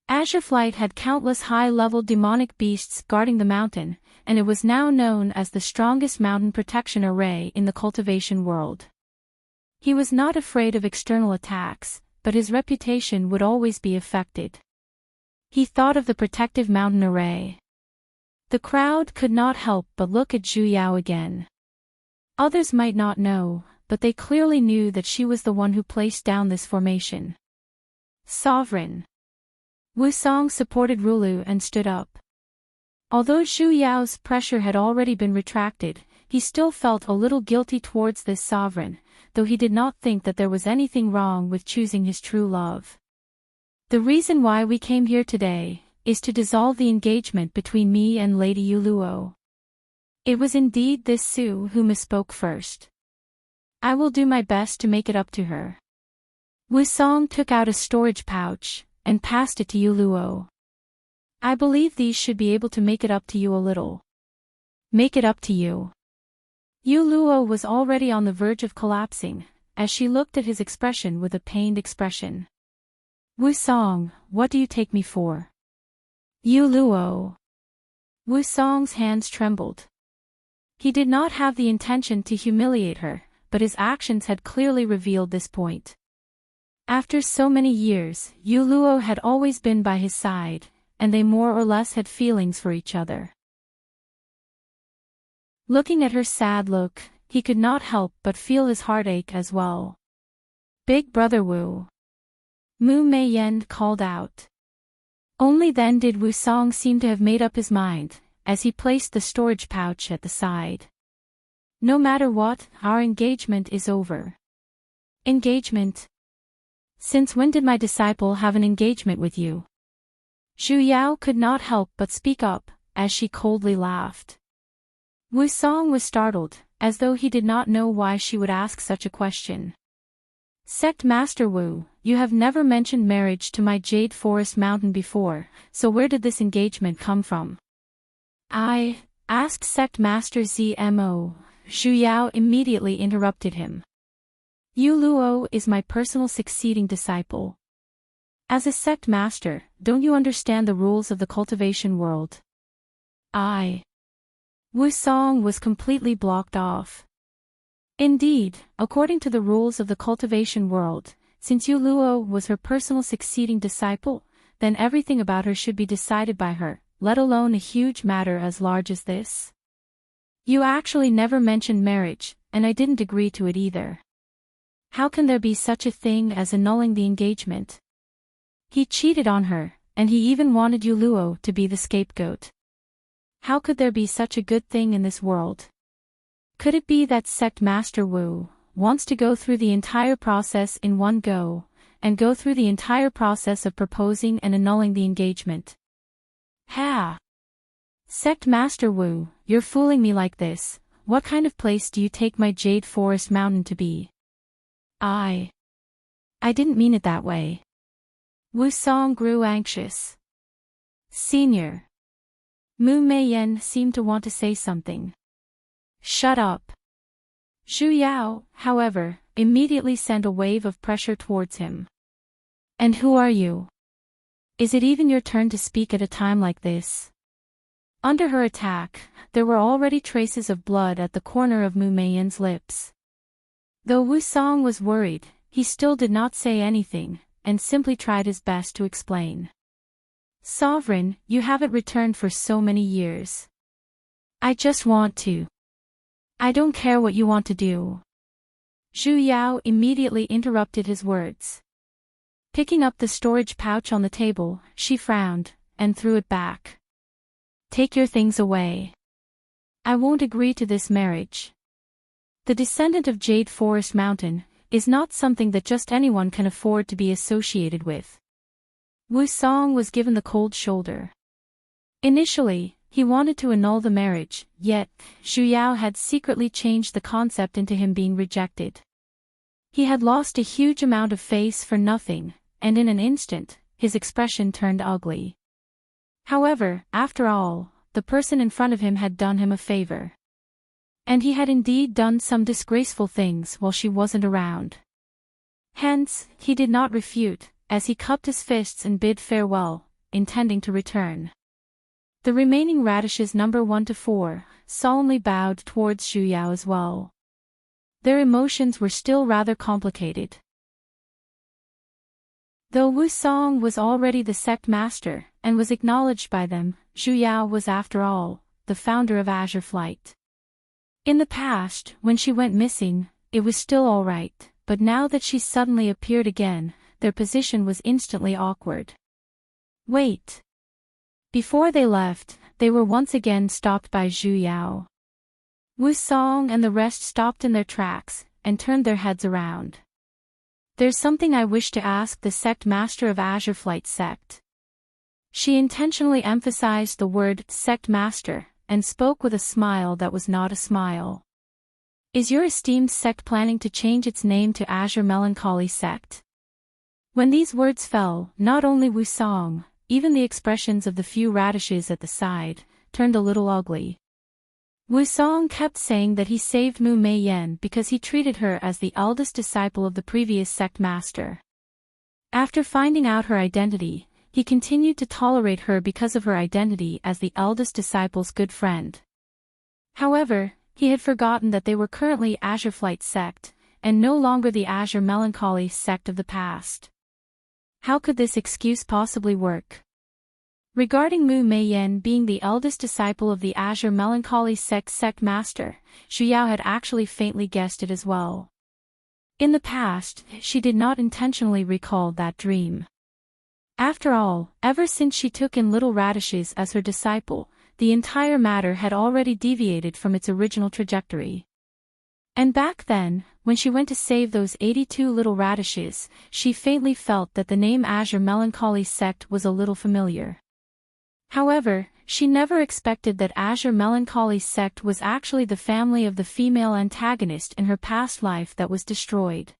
Azure Flight had countless high-level demonic beasts guarding the mountain, and it was now known as the strongest mountain protection array in the cultivation world. He was not afraid of external attacks, but his reputation would always be affected. He thought of the protective mountain array. The crowd could not help but look at Zhu Yao again. Others might not know, but they clearly knew that she was the one who placed down this formation. Sovereign. Wu Song supported Rulu and stood up. Although Zhu Yao's pressure had already been retracted, he still felt a little guilty towards this sovereign, though he did not think that there was anything wrong with choosing his true love. The reason why we came here today is to dissolve the engagement between me and Lady Yuluo. It was indeed this Su who misspoke first. I will do my best to make it up to her. Wu Song took out a storage pouch and passed it to Yuluo. I believe these should be able to make it up to you a little. Make it up to you. Yuluo was already on the verge of collapsing, as she looked at his expression with a pained expression. Wu Song, what do you take me for? Yuluo. Wu Song's hands trembled. He did not have the intention to humiliate her, but his actions had clearly revealed this point. After so many years, Yuluo had always been by his side, and they more or less had feelings for each other. Looking at her sad look, he could not help but feel his heart ache as well. Big brother Wu. Mu Meiyan called out. Only then did Wu Song seem to have made up his mind, as he placed the storage pouch at the side. No matter what, our engagement is over. Engagement? Since when did my disciple have an engagement with you? Zhu Yao could not help but speak up, as she coldly laughed. Wu Song was startled, as though he did not know why she would ask such a question. Sect Master Wu, you have never mentioned marriage to my Jade Forest Mountain before, so where did this engagement come from? I asked Sect Master ZMO. Zhu Yao immediately interrupted him. Yuluo is my personal succeeding disciple. As a sect master, don't you understand the rules of the cultivation world? Wu Song was completely blocked off. Indeed, according to the rules of the cultivation world, since Yuluo was her personal succeeding disciple, then everything about her should be decided by her, let alone a huge matter as large as this. You actually never mentioned marriage, and I didn't agree to it either. How can there be such a thing as annulling the engagement? He cheated on her, and he even wanted Yuluo to be the scapegoat. How could there be such a good thing in this world? Could it be that Sect Master Wu wants to go through the entire process in one go, and go through the entire process of proposing and annulling the engagement? Ha! Sect Master Wu, you're fooling me like this. What kind of place do you take my Jade Forest Mountain to be? I didn't mean it that way. Wu Song grew anxious. Senior. Mu Meiyan seemed to want to say something. Shut up. Zhu Yao, however, immediately sent a wave of pressure towards him. And who are you? Is it even your turn to speak at a time like this? Under her attack, there were already traces of blood at the corner of Mu Meiyan's lips. Though Wu Song was worried, he still did not say anything, and simply tried his best to explain. Sovereign, you haven't returned for so many years. I just want to. I don't care what you want to do. Zhu Yao immediately interrupted his words. Picking up the storage pouch on the table, she frowned, and threw it back. Take your things away. I won't agree to this marriage. The descendant of Jade Forest Mountain is not something that just anyone can afford to be associated with. Wu Song was given the cold shoulder. Initially, he wanted to annul the marriage, yet, Zhu Yao had secretly changed the concept into him being rejected. He had lost a huge amount of face for nothing, and in an instant, his expression turned ugly. However, after all, the person in front of him had done him a favor. And he had indeed done some disgraceful things while she wasn't around. Hence, he did not refute, as he cupped his fists and bid farewell, intending to return. The remaining radishes number 1 to 4 solemnly bowed towards Zhu Yao as well. Their emotions were still rather complicated. Though Wu Song was already the sect master and was acknowledged by them, Zhu Yao was after all the founder of Azure Flight. In the past, when she went missing, it was still all right, but now that she suddenly appeared again, their position was instantly awkward. Wait. Before they left, they were once again stopped by Zhu Yao. Wu Song and the rest stopped in their tracks and turned their heads around. There's something I wish to ask the sect master of Azure Flight sect. She intentionally emphasized the word sect master and spoke with a smile that was not a smile. Is your esteemed sect planning to change its name to Azure Melancholy Sect? When these words fell, not only Wu Song, even the expressions of the few radishes at the side, turned a little ugly. Wu Song kept saying that he saved Mu Mei Yan because he treated her as the eldest disciple of the previous sect master. After finding out her identity, he continued to tolerate her because of her identity as the eldest disciple's good friend. However, he had forgotten that they were currently Azure Flight sect, and no longer the Azure Melancholy sect of the past. How could this excuse possibly work? Regarding Mu Mei Yan being the eldest disciple of the Azure Melancholy sect master, Zhu Yao had actually faintly guessed it as well. In the past, she did not intentionally recall that dream. After all, ever since she took in little radishes as her disciple, the entire matter had already deviated from its original trajectory. And back then, when she went to save those 82 little radishes, she faintly felt that the name Azure Melancholy sect was a little familiar. However, she never expected that Azure Melancholy sect was actually the family of the female antagonist in her past life that was destroyed.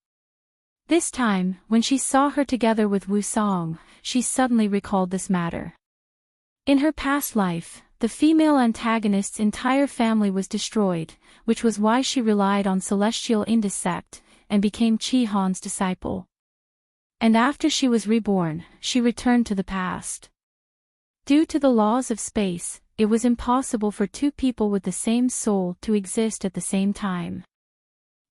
This time, when she saw her together with Wu Song, she suddenly recalled this matter. In her past life, the female antagonist's entire family was destroyed, which was why she relied on Celestial Indus sect and became Chi Han's disciple. And after she was reborn, she returned to the past. Due to the laws of space, it was impossible for two people with the same soul to exist at the same time.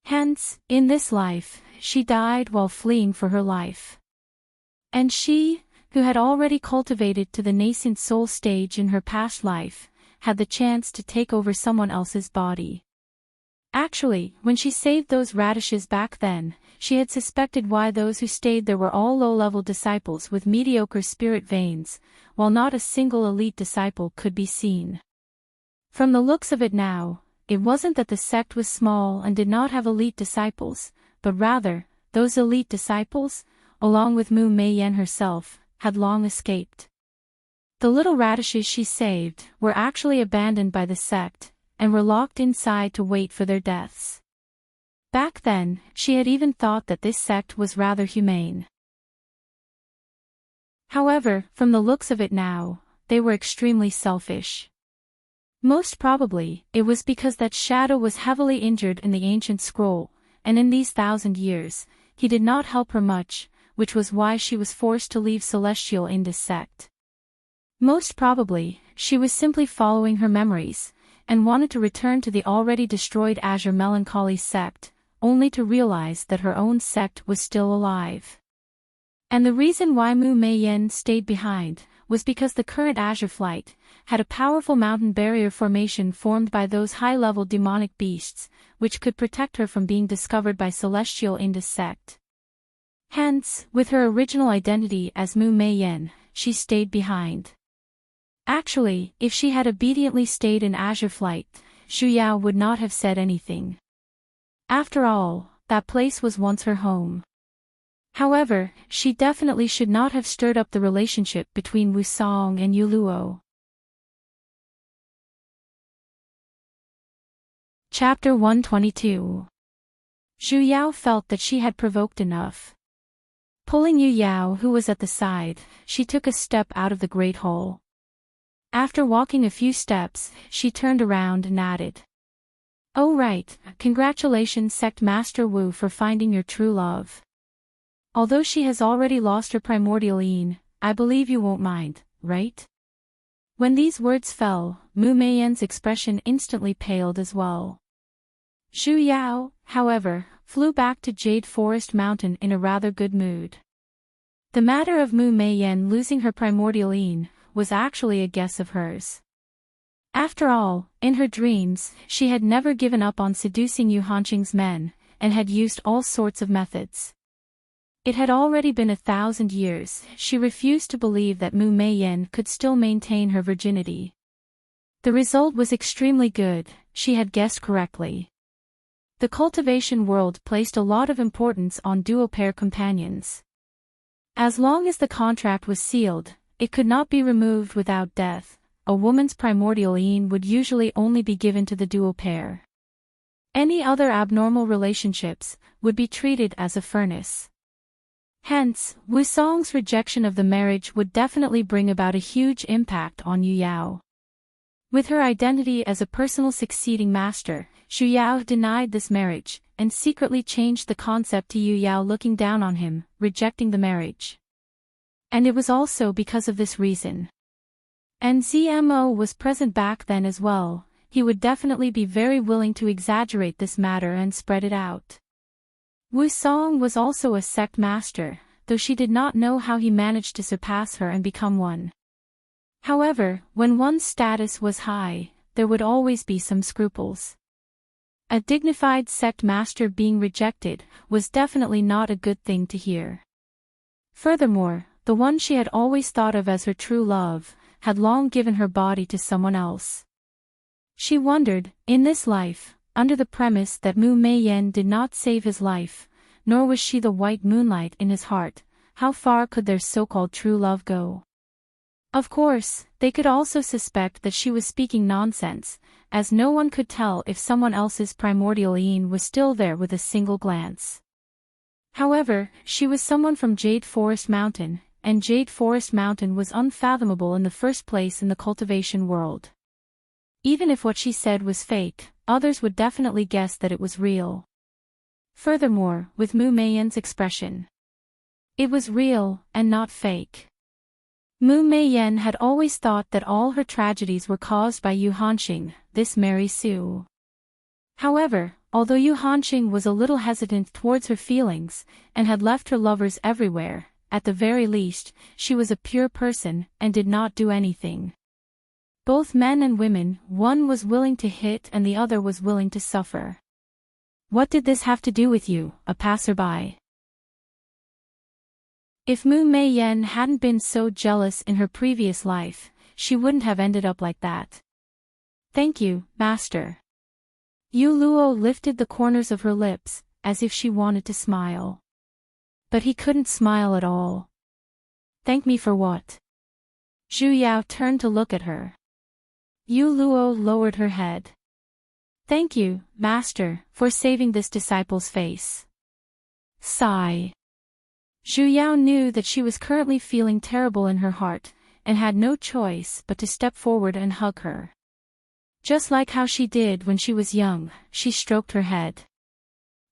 Hence, in this life, she died while fleeing for her life. And she, who had already cultivated to the nascent soul stage in her past life, had the chance to take over someone else's body. Actually, when she saved those radishes back then, she had suspected why those who stayed there were all low-level disciples with mediocre spirit veins, while not a single elite disciple could be seen. From the looks of it now, it wasn't that the sect was small and did not have elite disciples, but rather, those elite disciples, along with Mu Mei Yan herself, had long escaped. The little radishes she saved were actually abandoned by the sect, and were locked inside to wait for their deaths. Back then, she had even thought that this sect was rather humane. However, from the looks of it now, they were extremely selfish. Most probably, it was because that shadow was heavily injured in the ancient scroll, and in these 1,000 years, he did not help her much, which was why she was forced to leave Celestial Indus sect. Most probably, she was simply following her memories, and wanted to return to the already destroyed Azure Melancholy sect, only to realize that her own sect was still alive. And the reason why Mu Mei Yan stayed behind was because the current Azure Flight had a powerful mountain barrier formation formed by those high-level demonic beasts, which could protect her from being discovered by Celestial Indus sect. Hence, with her original identity as Mu Mei Yan, she stayed behind. Actually, if she had obediently stayed in Azure Flight, Zhu Yao would not have said anything. After all, that place was once her home. However, she definitely should not have stirred up the relationship between Wu Song and Yu Luo. Chapter 122. Zhu Yao felt that she had provoked enough. Pulling Yu Yao, who was at the side, she took a step out of the great hole. After walking a few steps, she turned around and added, "Oh right, congratulations Sect Master Wu for finding your true love. Although she has already lost her primordial Yin, I believe you won't mind, right? When these words fell, Mu Meiyen's expression instantly paled as well. Zhu Yao, however, flew back to Jade Forest Mountain in a rather good mood. The matter of Mu Meiyen losing her primordial Yin was actually a guess of hers. After all, in her dreams, she had never given up on seducing Yu Hanqing's men, and had used all sorts of methods. It had already been 1,000 years, she refused to believe that Mu Meiyen could still maintain her virginity. The result was extremely good, she had guessed correctly. The cultivation world placed a lot of importance on duo-pair companions. As long as the contract was sealed, it could not be removed without death. A woman's primordial Yin would usually only be given to the duo pair. Any other abnormal relationships would be treated as a furnace. Hence, Wu Song's rejection of the marriage would definitely bring about a huge impact on Yu Yao. With her identity as a personal succeeding master, Xu Yao denied this marriage, and secretly changed the concept to Yu Yao looking down on him, rejecting the marriage. And it was also because of this reason. NZMO was present back then as well, he would definitely be very willing to exaggerate this matter and spread it out. Wu Song was also a sect master, though she did not know how he managed to surpass her and become one. However, when one's status was high, there would always be some scruples. A dignified sect master being rejected was definitely not a good thing to hear. Furthermore, the one she had always thought of as her true love, had long given her body to someone else. She wondered, in this life, under the premise that Mu Meiyen did not save his life, nor was she the white moonlight in his heart, how far could their so-called true love go? Of course, they could also suspect that she was speaking nonsense, as no one could tell if someone else's primordial Yin was still there with a single glance. However, she was someone from Jade Forest Mountain, and Jade Forest Mountain was unfathomable in the first place in the cultivation world. Even if what she said was fake, others would definitely guess that it was real. Furthermore, with Mu Meiyen's expression, it was real, and not fake. Mu Meiyen had always thought that all her tragedies were caused by Yu Hanqing, this Mary Sue. However, although Yu Hanqing was a little hesitant towards her feelings, and had left her lovers everywhere, at the very least, she was a pure person, and did not do anything. Both men and women, one was willing to hit and the other was willing to suffer. What did this have to do with you, a passerby? If Mu Meiyen hadn't been so jealous in her previous life, she wouldn't have ended up like that. Thank you, master. Yu Luo lifted the corners of her lips, as if she wanted to smile. But he couldn't smile at all. Thank me for what? Zhu Yao turned to look at her. Yu Luo lowered her head. Thank you, master, for saving this disciple's face. Sigh. Zhu Yao knew that she was currently feeling terrible in her heart, and had no choice but to step forward and hug her. Just like how she did when she was young, she stroked her head.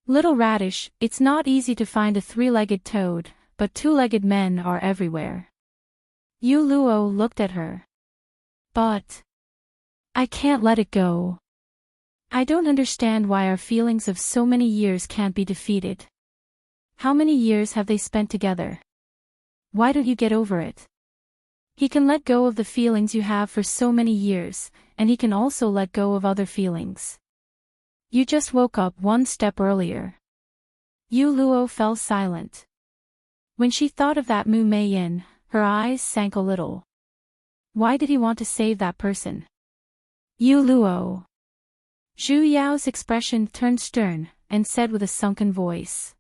Little radish, it's not easy to find a three-legged toad, but two-legged men are everywhere. Yu Luo looked at her. But I can't let it go. I don't understand why our feelings of so many years can't be defeated. How many years have they spent together? Why don't you get over it? He can let go of the feelings you have for so many years, and he can also let go of other feelings. You just woke up one step earlier. Yu Luo fell silent. When she thought of that Mu Meiyen, her eyes sank a little. Why did he want to save that person? Yu Luo. Zhu Yao's expression turned stern, and said with a sunken voice.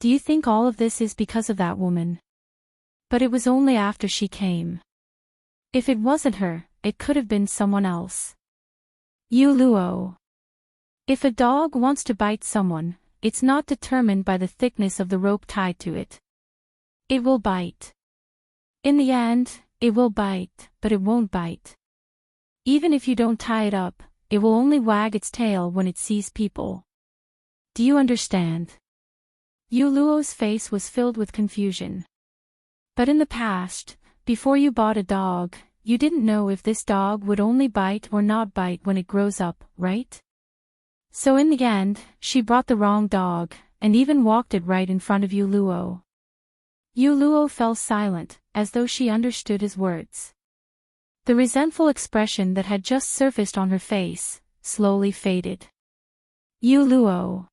Do you think all of this is because of that woman? But it was only after she came. If it wasn't her, it could have been someone else. Yu Luo. If a dog wants to bite someone, it's not determined by the thickness of the rope tied to it. It will bite. In the end, it will bite, but it won't bite. Even if you don't tie it up, it will only wag its tail when it sees people. Do you understand? Yu Luo's face was filled with confusion. But in the past, before you bought a dog, you didn't know if this dog would only bite or not bite when it grows up, right? So in the end, she brought the wrong dog, and even walked it right in front of Yu Luo. Yu Luo fell silent, as though she understood his words. The resentful expression that had just surfaced on her face slowly faded. Yu Luo.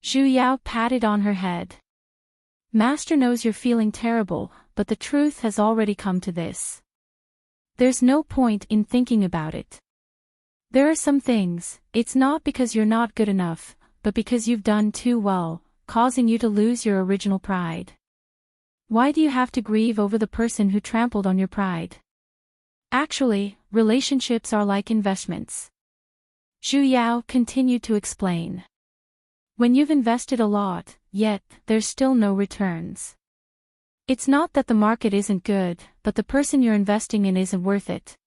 Zhu Yao patted on her head. Master knows you're feeling terrible, but the truth has already come to this. There's no point in thinking about it. There are some things, it's not because you're not good enough, but because you've done too well, causing you to lose your original pride. Why do you have to grieve over the person who trampled on your pride? Actually, relationships are like investments. Zhu Yao continued to explain. When you've invested a lot, yet, there's still no returns. It's not that the market isn't good, but the person you're investing in isn't worth it.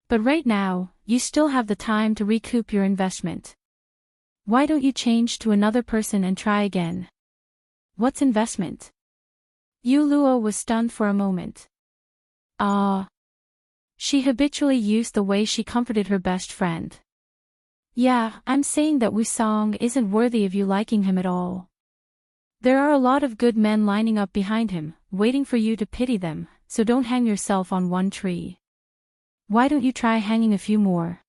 But right now, you still have the time to recoup your investment. Why don't you change to another person and try again? What's investment? Yu Luo was stunned for a moment. She habitually used the way she comforted her best friend. Yeah, I'm saying that Wu Song isn't worthy of you liking him at all. There are a lot of good men lining up behind him, waiting for you to pity them, so don't hang yourself on one tree. Why don't you try hanging a few more?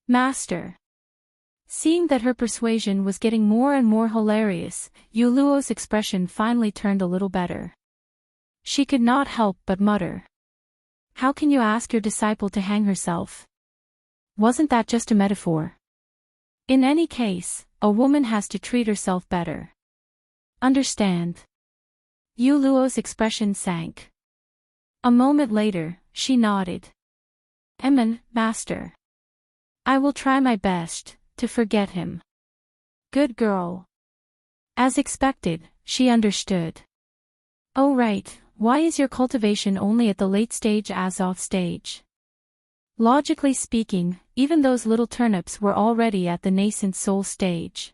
Master. Seeing that her persuasion was getting more and more hilarious, Yu Luo's expression finally turned a little better. She could not help but mutter. How can you ask your disciple to hang herself? Wasn't that just a metaphor? In any case, a woman has to treat herself better. Understand? Yu Luo's expression sank. A moment later, she nodded. Amen, Master. I will try my best to forget him. Good girl. As expected, she understood. Oh right, why is your cultivation only at the late stage as off stage? Logically speaking, even those little turnips were already at the nascent soul stage.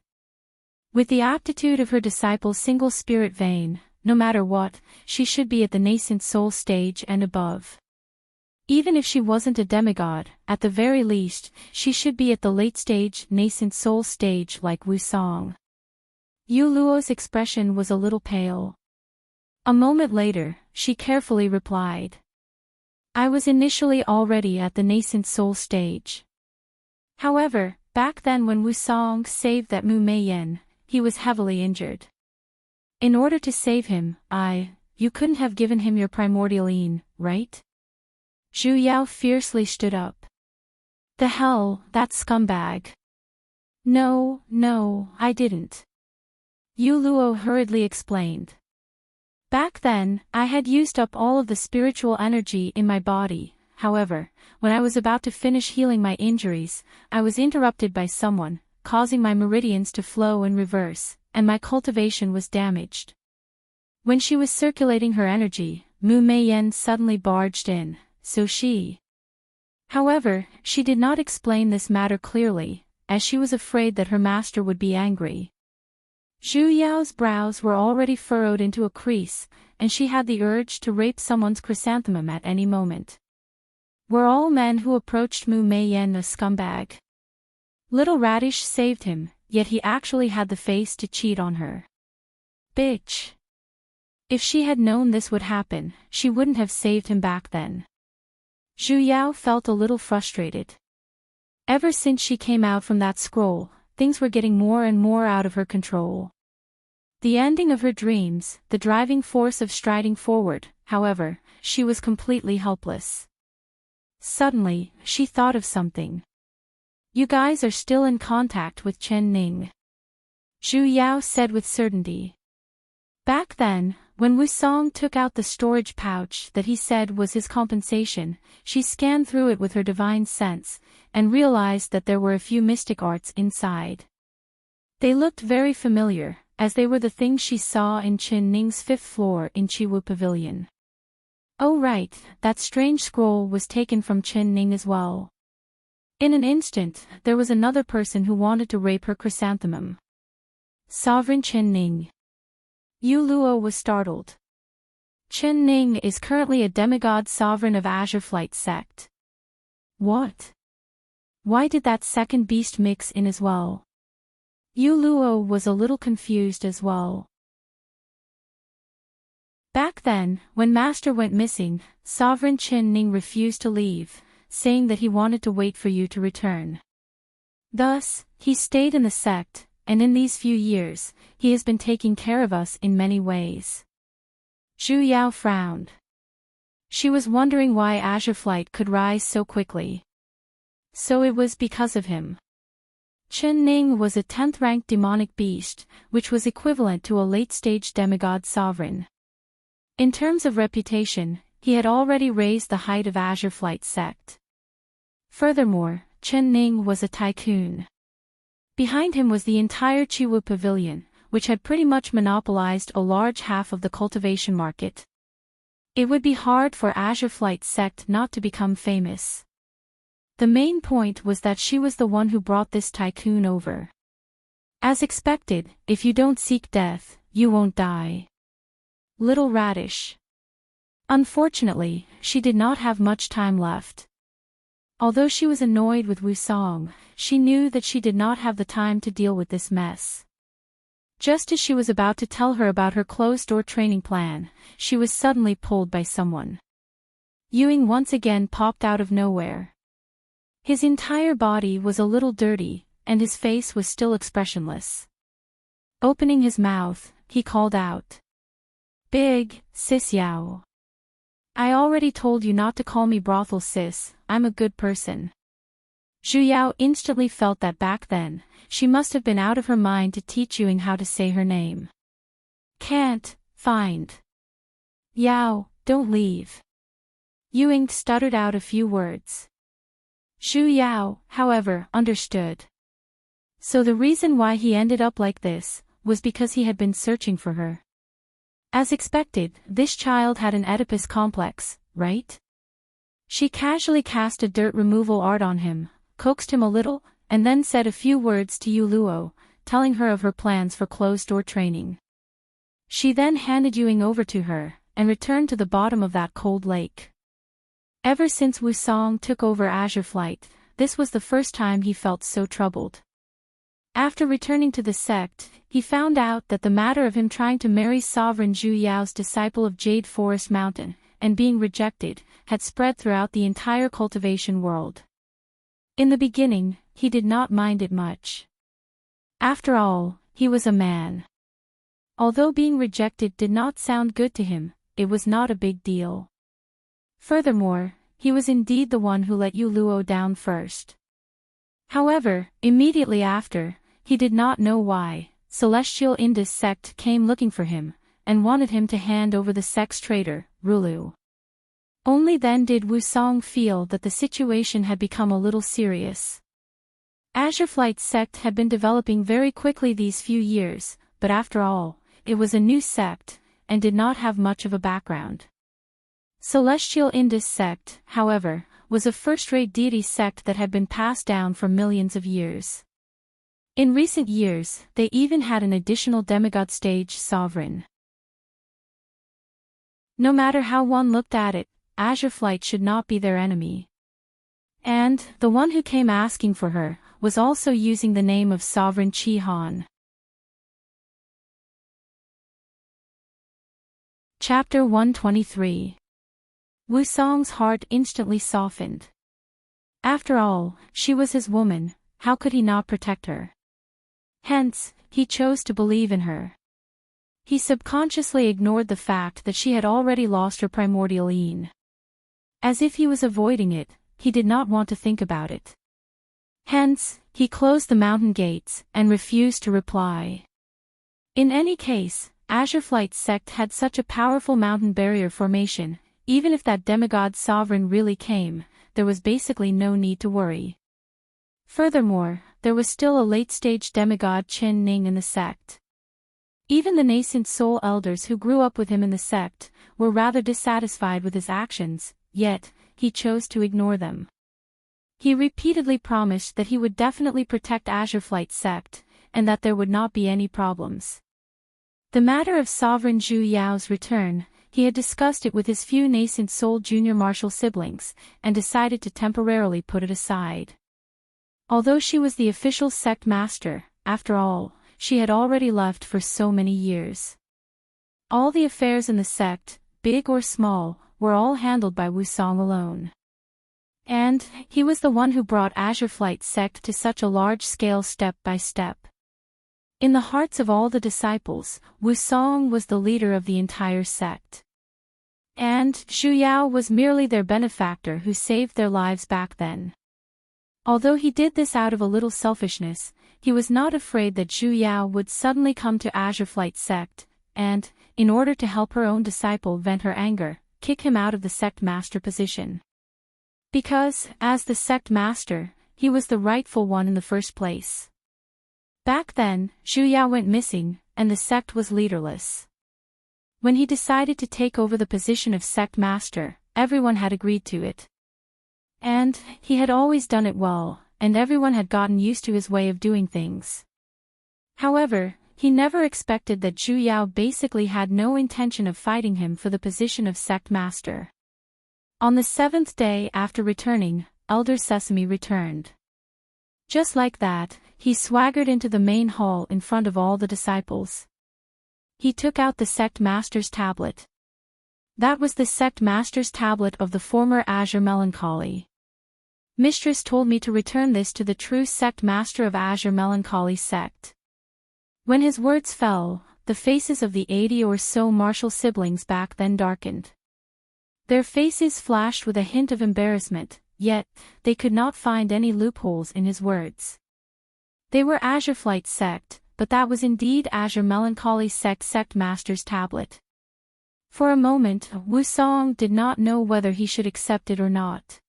With the aptitude of her disciple's single spirit vein, no matter what, she should be at the nascent soul stage and above. Even if she wasn't a demigod, at the very least, she should be at the late stage nascent soul stage like Wu Song. Yu Luo's expression was a little pale. A moment later, she carefully replied. I was initially already at the nascent soul stage. However, back then when Wu Song saved that Mu Mei Yen, he was heavily injured. In order to save him, you couldn't have given him your primordial yin, right? Zhu Yao fiercely stood up. The hell, that scumbag. No, I didn't. Yu Luo hurriedly explained. Back then, I had used up all of the spiritual energy in my body. However, when I was about to finish healing my injuries, I was interrupted by someone, causing my meridians to flow in reverse, and my cultivation was damaged. When she was circulating her energy, Mu Mei Yen suddenly barged in, so she. However, she did not explain this matter clearly, as she was afraid that her master would be angry. Zhu Yao's brows were already furrowed into a crease, and she had the urge to rape someone's chrysanthemum at any moment. Were all men who approached Mu Mei Yen a scumbag? Little Radish saved him, yet he actually had the face to cheat on her. Bitch. If she had known this would happen, she wouldn't have saved him back then. Zhu Yao felt a little frustrated. Ever since she came out from that scroll, things were getting more and more out of her control. The ending of her dreams, the driving force of striding forward, however, she was completely helpless. Suddenly, she thought of something. You guys are still in contact with Chen Ning. Zhu Yao said with certainty. Back then, when Wu Song took out the storage pouch that he said was his compensation, she scanned through it with her divine sense, and realized that there were a few mystic arts inside. They looked very familiar, as they were the things she saw in Chen Ning's 5th floor in Chiwu Pavilion. Oh right, that strange scroll was taken from Chen Ning as well. In an instant, there was another person who wanted to rape her chrysanthemum. Sovereign Chen Ning. Yu Luo was startled. Chen Ning is currently a demigod sovereign of Azure Flight sect. What? Why did that second beast mix in as well? Yu Luo was a little confused as well. Back then, when Master went missing, Sovereign Chen Ning refused to leave, saying that he wanted to wait for you to return. Thus, he stayed in the sect, and in these few years, he has been taking care of us in many ways. Zhu Yao frowned. She was wondering why Azure Flight could rise so quickly. So it was because of him. Chen Ning was a 10th-ranked demonic beast, which was equivalent to a late-stage demigod sovereign. In terms of reputation, he had already raised the height of Azure Flight sect. Furthermore, Chen Ning was a tycoon. Behind him was the entire Chiwu Pavilion, which had pretty much monopolized a large half of the cultivation market. It would be hard for Azure Flight sect not to become famous. The main point was that she was the one who brought this tycoon over. As expected, if you don't seek death, you won't die. Little Radish. Unfortunately, she did not have much time left. Although she was annoyed with Wu Song, she knew that she did not have the time to deal with this mess. Just as she was about to tell her about her closed-door training plan, she was suddenly pulled by someone. Ewing once again popped out of nowhere. His entire body was a little dirty, and his face was still expressionless. Opening his mouth, he called out. Big, Sis Yao. I already told you not to call me brothel sis, I'm a good person. Zhu Yao instantly felt that back then, she must have been out of her mind to teach Ewing how to say her name. Can't, find. Yao, don't leave. Ewing stuttered out a few words. Zhu Yao, however, understood. So the reason why he ended up like this, was because he had been searching for her. As expected, this child had an Oedipus complex, right? She casually cast a dirt removal art on him, coaxed him a little, and then said a few words to Yu Luo, telling her of her plans for closed-door training. She then handed Ewing over to her, and returned to the bottom of that cold lake. Ever since Wu Song took over Azure Flight, this was the first time he felt so troubled. After returning to the sect, he found out that the matter of him trying to marry Sovereign Zhu Yao's disciple of Jade Forest Mountain, and being rejected, had spread throughout the entire cultivation world. In the beginning, he did not mind it much. After all, he was a man. Although being rejected did not sound good to him, it was not a big deal. Furthermore, he was indeed the one who let Yu Luo down first. However, immediately after, he did not know why, Celestial Indus sect came looking for him, and wanted him to hand over the sect's traitor, Rulu. Only then did Wu Song feel that the situation had become a little serious. Azure Flight sect had been developing very quickly these few years, but after all, it was a new sect, and did not have much of a background. Celestial Indus sect, however, was a first-rate deity sect that had been passed down for millions of years. In recent years, they even had an additional demigod stage sovereign. No matter how one looked at it, Azure Flight should not be their enemy. And, the one who came asking for her, was also using the name of Sovereign Chi Han. Chapter 123. Wu Song's heart instantly softened. After all, she was his woman, how could he not protect her? Hence, he chose to believe in her. He subconsciously ignored the fact that she had already lost her primordial Yin. As if he was avoiding it, he did not want to think about it. Hence, he closed the mountain gates, and refused to reply. In any case, Azure Flight sect had such a powerful mountain barrier formation, even if that demigod sovereign really came, there was basically no need to worry. Furthermore, there was still a late-stage demigod Chen Ning in the sect. Even the nascent soul elders who grew up with him in the sect, were rather dissatisfied with his actions, yet, he chose to ignore them. He repeatedly promised that he would definitely protect Azure Flight sect, and that there would not be any problems. The matter of Sovereign Zhu Yao's return, he had discussed it with his few nascent soul junior martial siblings, and decided to temporarily put it aside. Although she was the official sect master, after all, she had already left for so many years. All the affairs in the sect, big or small, were all handled by Wusong alone. And he was the one who brought Azure Flight sect to such a large scale step by step. In the hearts of all the disciples, Wusong was the leader of the entire sect. And Zhu Yao was merely their benefactor who saved their lives back then. Although he did this out of a little selfishness, he was not afraid that Zhu Yao would suddenly come to Azure Flight sect, and, in order to help her own disciple vent her anger, kick him out of the sect master position. Because, as the sect master, he was the rightful one in the first place. Back then, Zhu Yao went missing, and the sect was leaderless. When he decided to take over the position of sect master, everyone had agreed to it. And he had always done it well, and everyone had gotten used to his way of doing things. However, he never expected that Zhu Yao basically had no intention of fighting him for the position of sect master. On the 7th day after returning, Elder Sesame returned. Just like that, he swaggered into the main hall in front of all the disciples. He took out the sect master's tablet. That was the sect master's tablet of the former Azure Melancholy. Mistress told me to return this to the true sect master of Azure Melancholy sect. When his words fell, the faces of the 80 or so martial siblings back then darkened. Their faces flashed with a hint of embarrassment, yet, they could not find any loopholes in his words. They were Azure Flight sect, but that was indeed Azure Melancholy sect master's tablet. For a moment, Wusong did not know whether he should accept it or not.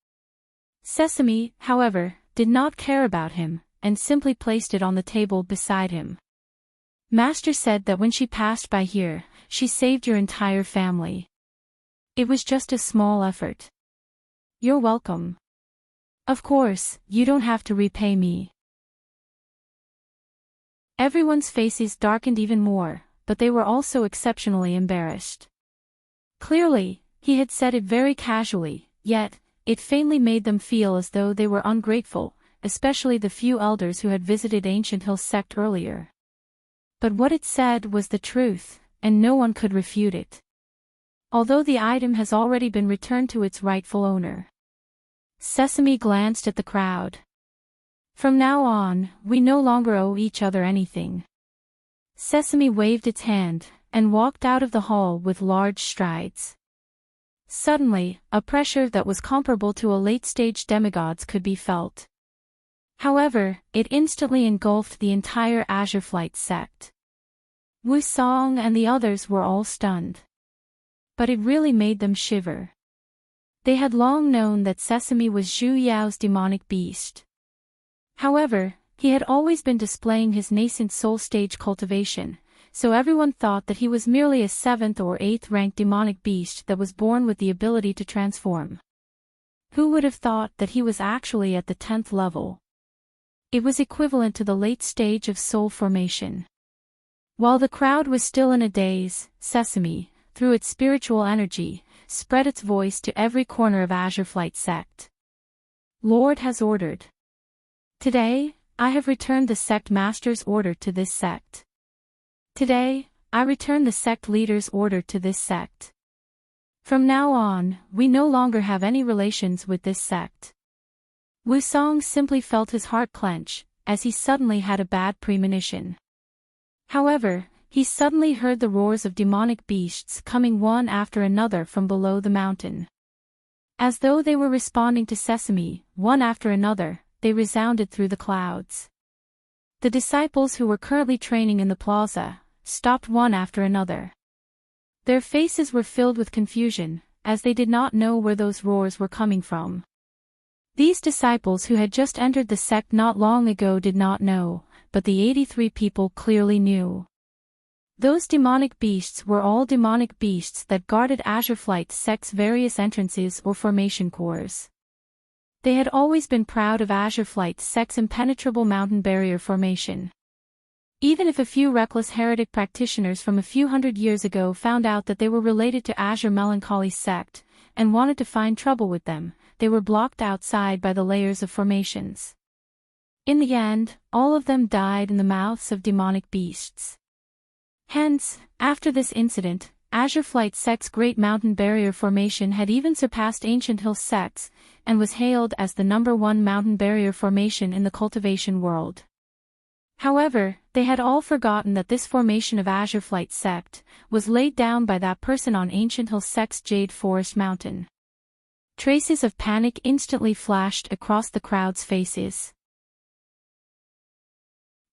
Sesame, however, did not care about him, and simply placed it on the table beside him. Master said that when she passed by here, she saved your entire family. It was just a small effort. You're welcome. Of course, you don't have to repay me. Everyone's faces darkened even more, but they were also exceptionally embarrassed. Clearly, he had said it very casually, yet, it faintly made them feel as though they were ungrateful, especially the few elders who had visited Ancient Hill sect earlier. But what it said was the truth, and no one could refute it. Although the item has already been returned to its rightful owner. Sesame glanced at the crowd. From now on, we no longer owe each other anything. Sesame waved its hand, and walked out of the hall with large strides. Suddenly, a pressure that was comparable to a late-stage demigod's could be felt. However, it instantly engulfed the entire Azure Flight sect. Wusong and the others were all stunned. But it really made them shiver. They had long known that Sesame was Zhu Yao's demonic beast. However, he had always been displaying his nascent soul stage cultivation, so everyone thought that he was merely a 7th or 8th ranked demonic beast that was born with the ability to transform. Who would have thought that he was actually at the 10th level? It was equivalent to the late stage of soul formation. While the crowd was still in a daze, Sesame, through its spiritual energy, spread its voice to every corner of Azure Flight sect. Lord has ordered. Today, I have returned the sect master's order to this sect. Today, I return the sect leader's order to this sect. From now on, we no longer have any relations with this sect. Wusong simply felt his heart clench, as he suddenly had a bad premonition. However, he suddenly heard the roars of demonic beasts coming one after another from below the mountain. As though they were responding to Sesame, one after another, they resounded through the clouds. The disciples who were currently training in the plaza stopped one after another. Their faces were filled with confusion, as they did not know where those roars were coming from. These disciples who had just entered the sect not long ago did not know, but the 83 people clearly knew. Those demonic beasts were all demonic beasts that guarded Azure Flight sect's various entrances or formation cores. They had always been proud of Azure Flight sect's impenetrable mountain barrier formation. Even if a few reckless heretic practitioners from a few hundred years ago found out that they were related to Azure Melancholy's sect, and wanted to find trouble with them, they were blocked outside by the layers of formations. In the end, all of them died in the mouths of demonic beasts. Hence, after this incident, Azure Flight sect's Great Mountain Barrier Formation had even surpassed Ancient Hill sects, and was hailed as the #1 mountain barrier formation in the cultivation world. However, they had all forgotten that this formation of Azure Flight sect was laid down by that person on Ancient Hill sect's Jade Forest Mountain. Traces of panic instantly flashed across the crowd's faces.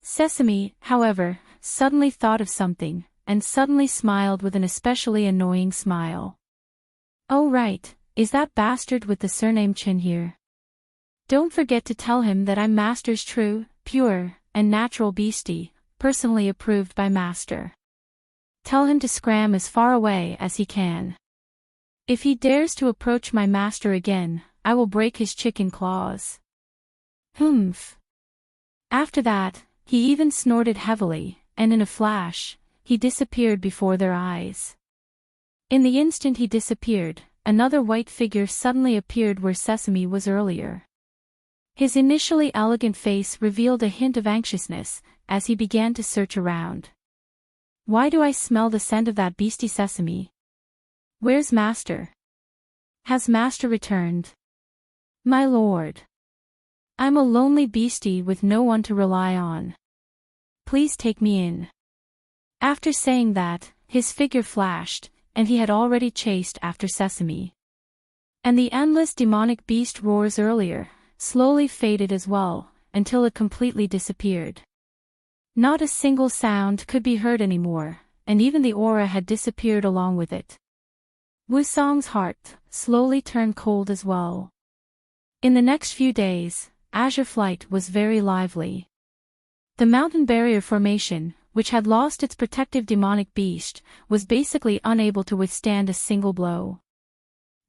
Sesame, however, suddenly thought of something, and suddenly smiled with an especially annoying smile. "Oh right, is that bastard with the surname Chin here? Don't forget to tell him that I'm Master's true, pure, and natural beastie, personally approved by Master. Tell him to scram as far away as he can. If he dares to approach my master again, I will break his chicken claws." Humph. After that, he even snorted heavily, and in a flash, he disappeared before their eyes. In the instant he disappeared, another white figure suddenly appeared where Sesame was earlier. His initially elegant face revealed a hint of anxiousness, as he began to search around. "Why do I smell the scent of that beastie Sesame? Where's Master? Has Master returned? My lord. I'm a lonely beastie with no one to rely on. Please take me in." After saying that, his figure flashed, and he had already chased after Sesame. And the endless demonic beast roars earlier slowly faded as well, until it completely disappeared. Not a single sound could be heard anymore, and even the aura had disappeared along with it. Wusong's heart slowly turned cold as well. In the next few days, Azure Flight was very lively. The mountain barrier formation, which had lost its protective demonic beast, was basically unable to withstand a single blow.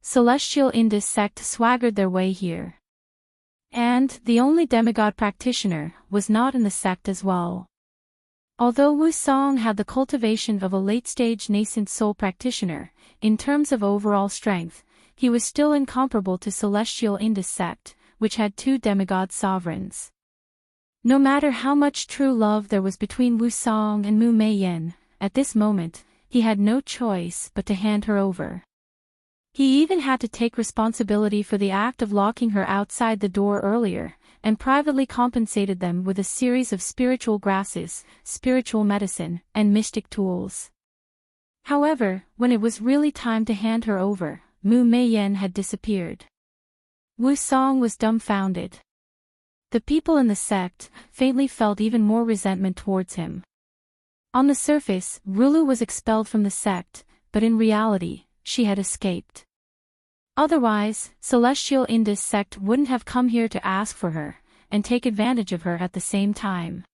Celestial Indus sect swaggered their way here. And the only demigod practitioner was not in the sect as well. Although Wusong had the cultivation of a late-stage nascent soul practitioner, in terms of overall strength, he was still incomparable to Celestial Indus sect, which had 2 demigod sovereigns. No matter how much true love there was between Wusong and Mu Meiyan, at this moment, he had no choice but to hand her over. He even had to take responsibility for the act of locking her outside the door earlier, and privately compensated them with a series of spiritual grasses, spiritual medicine, and mystic tools. However, when it was really time to hand her over, Mu Meiyan had disappeared. Wusong was dumbfounded. The people in the sect faintly felt even more resentment towards him. On the surface, Rulu was expelled from the sect, but in reality, she had escaped. Otherwise, Celestial Indus sect wouldn't have come here to ask for her, and take advantage of her at the same time.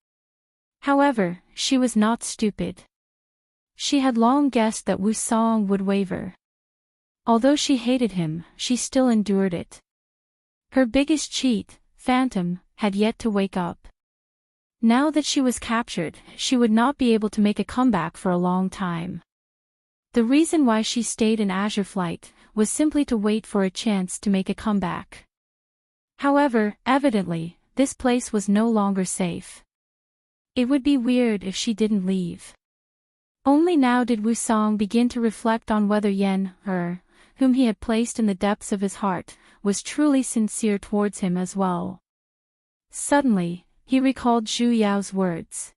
However, she was not stupid. She had long guessed that Wusong would waver. Although she hated him, she still endured it. Her biggest cheat, Phantom, had yet to wake up. Now that she was captured, she would not be able to make a comeback for a long time. The reason why she stayed in Azure Flight was simply to wait for a chance to make a comeback. However, evidently, this place was no longer safe. It would be weird if she didn't leave. Only now did Wusong begin to reflect on whether Yen, her, whom he had placed in the depths of his heart, was truly sincere towards him as well. Suddenly, he recalled Zhu Yao's words.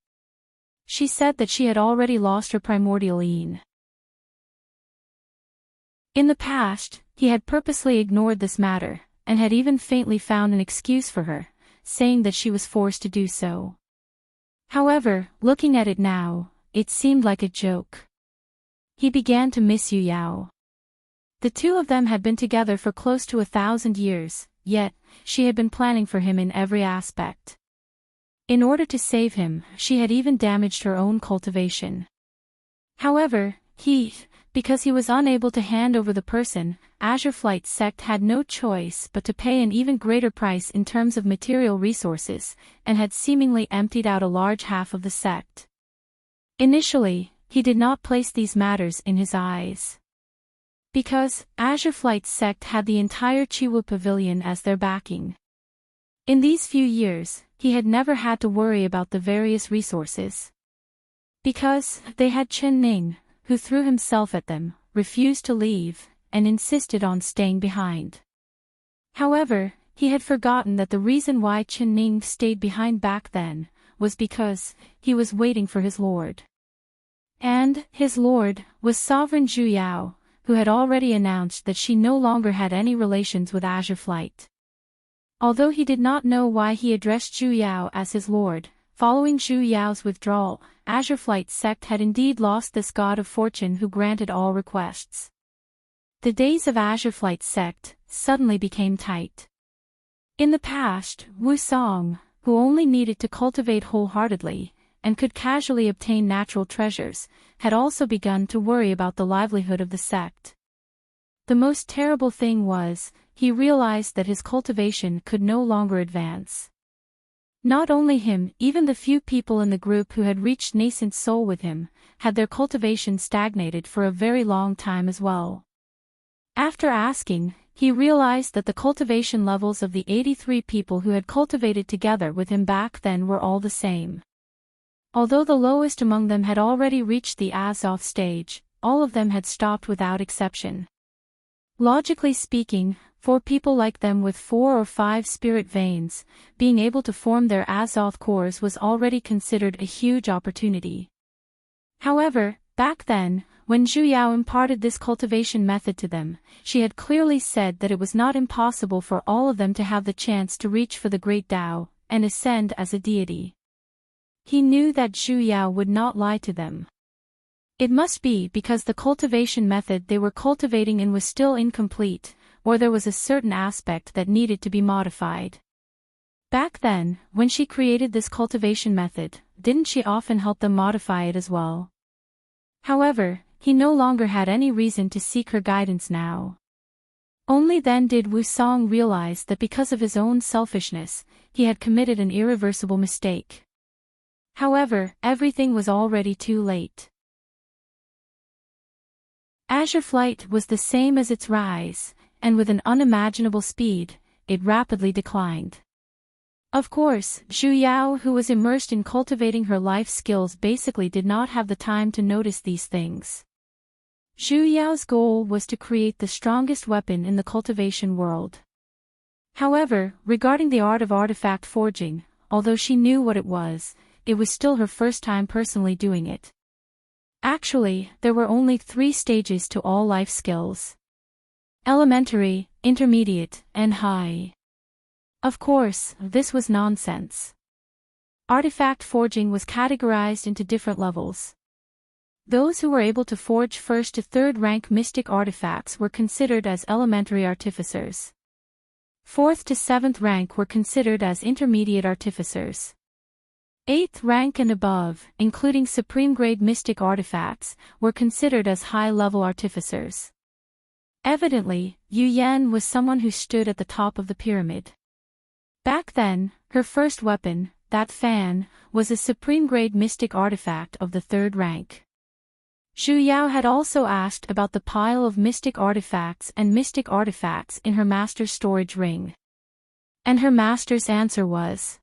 She said that she had already lost her primordial Yin. In the past, he had purposely ignored this matter, and had even faintly found an excuse for her, saying that she was forced to do so. However, looking at it now, it seemed like a joke. He began to miss Yu Yao. The two of them had been together for close to 1,000 years, yet, she had been planning for him in every aspect. In order to save him, she had even damaged her own cultivation. However, he, Because he was unable to hand over the person, Azure Flight's sect had no choice but to pay an even greater price in terms of material resources, and had seemingly emptied out a large half of the sect. Initially, he did not place these matters in his eyes. Because Azure Flight's sect had the entire Chiwu Pavilion as their backing. In these few years, he had never had to worry about the various resources. Because they had Chen Ning, who threw himself at them, refused to leave, and insisted on staying behind. However, he had forgotten that the reason why Chen Ning stayed behind back then was because he was waiting for his lord. And his lord was Sovereign Zhu Yao, who had already announced that she no longer had any relations with Azure Flight. Although he did not know why he addressed Zhu Yao as his lord, following Zhu Yao's withdrawal, Azure Flight's sect had indeed lost this god of fortune who granted all requests. The days of Azure Flight's sect suddenly became tight. In the past, Wu Song, who only needed to cultivate wholeheartedly, and could casually obtain natural treasures, had also begun to worry about the livelihood of the sect. The most terrible thing was, he realized that his cultivation could no longer advance. Not only him, even the few people in the group who had reached nascent soul with him, had their cultivation stagnated for a very long time as well. After asking, he realized that the cultivation levels of the 83 people who had cultivated together with him back then were all the same. Although the lowest among them had already reached the Azoth stage, all of them had stopped without exception. Logically speaking, for people like them with 4 or 5 spirit veins, being able to form their Azoth cores was already considered a huge opportunity. However, back then, when Zhu Yao imparted this cultivation method to them, she had clearly said that it was not impossible for all of them to have the chance to reach for the Great Tao, and ascend as a deity. He knew that Zhu Yao would not lie to them. It must be because the cultivation method they were cultivating in was still incomplete, or there was a certain aspect that needed to be modified. Back then, when she created this cultivation method, didn't she often help them modify it as well? However, he no longer had any reason to seek her guidance now. Only then did Wu Song realize that because of his own selfishness, he had committed an irreversible mistake. However, everything was already too late. Azure Flight was the same as its rise, and with an unimaginable speed, it rapidly declined. Of course, Zhu Yao, who was immersed in cultivating her life skills, basically did not have the time to notice these things. Zhu Yao's goal was to create the strongest weapon in the cultivation world. However, regarding the art of artifact forging, although she knew what it was still her first time personally doing it. Actually, there were only 3 stages to all life skills: elementary, intermediate, and high. Of course, this was nonsense. Artifact forging was categorized into different levels. Those who were able to forge 1st to 3rd rank mystic artifacts were considered as elementary artificers. 4th to 7th rank were considered as intermediate artificers. 8th rank and above, including supreme-grade mystic artifacts, were considered as high-level artificers. Evidently, Yu Yan was someone who stood at the top of the pyramid. Back then, her first weapon, that fan, was a supreme-grade mystic artifact of the 3rd rank. Zhu Yao had also asked about the pile of mystic artifacts in her master's storage ring. And her master's answer was,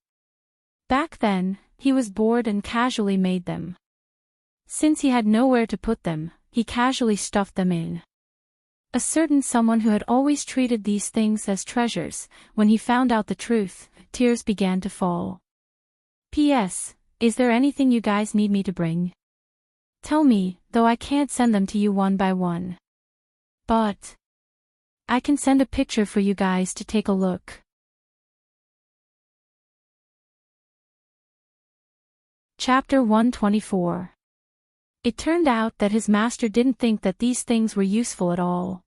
back then, he was bored and casually made them. Since he had nowhere to put them, he casually stuffed them in. A certain someone who had always treated these things as treasures, when he found out the truth, tears began to fall. P.S. Is there anything you guys need me to bring? Tell me, though I can't send them to you one by one. But I can send a picture for you guys to take a look. Chapter 124. It turned out that his master didn't think that these things were useful at all.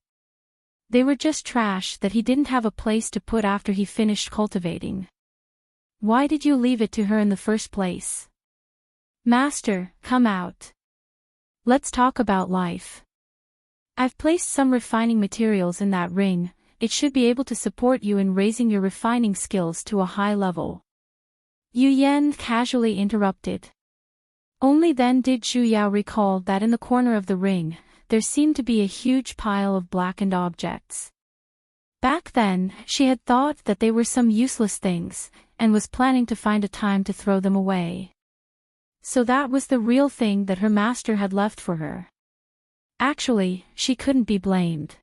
They were just trash that he didn't have a place to put after he finished cultivating. Why did you leave it to her in the first place? Master, come out. Let's talk about life. I've placed some refining materials in that ring. It should be able to support you in raising your refining skills to a high level. Yu Yan casually interrupted. Only then did Zhu Yao recall that in the corner of the ring, there seemed to be a huge pile of blackened objects. Back then, she had thought that they were some useless things, and was planning to find a time to throw them away. So that was the real thing that her master had left for her. Actually, she couldn't be blamed.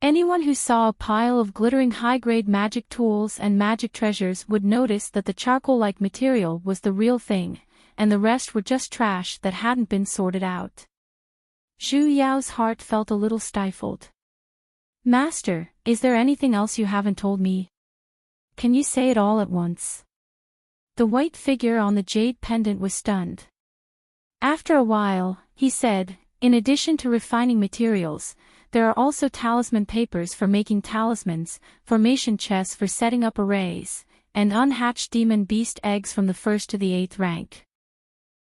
Anyone who saw a pile of glittering high-grade magic tools and magic treasures would notice that the charcoal-like material was the real thing, and the rest were just trash that hadn't been sorted out. Zhu Yao's heart felt a little stifled. Master, is there anything else you haven't told me? Can you say it all at once? The white figure on the jade pendant was stunned. After a while, he said, in addition to refining materials, there are also talisman papers for making talismans, formation chests for setting up arrays, and unhatched demon beast eggs from the 1st to the 8th rank.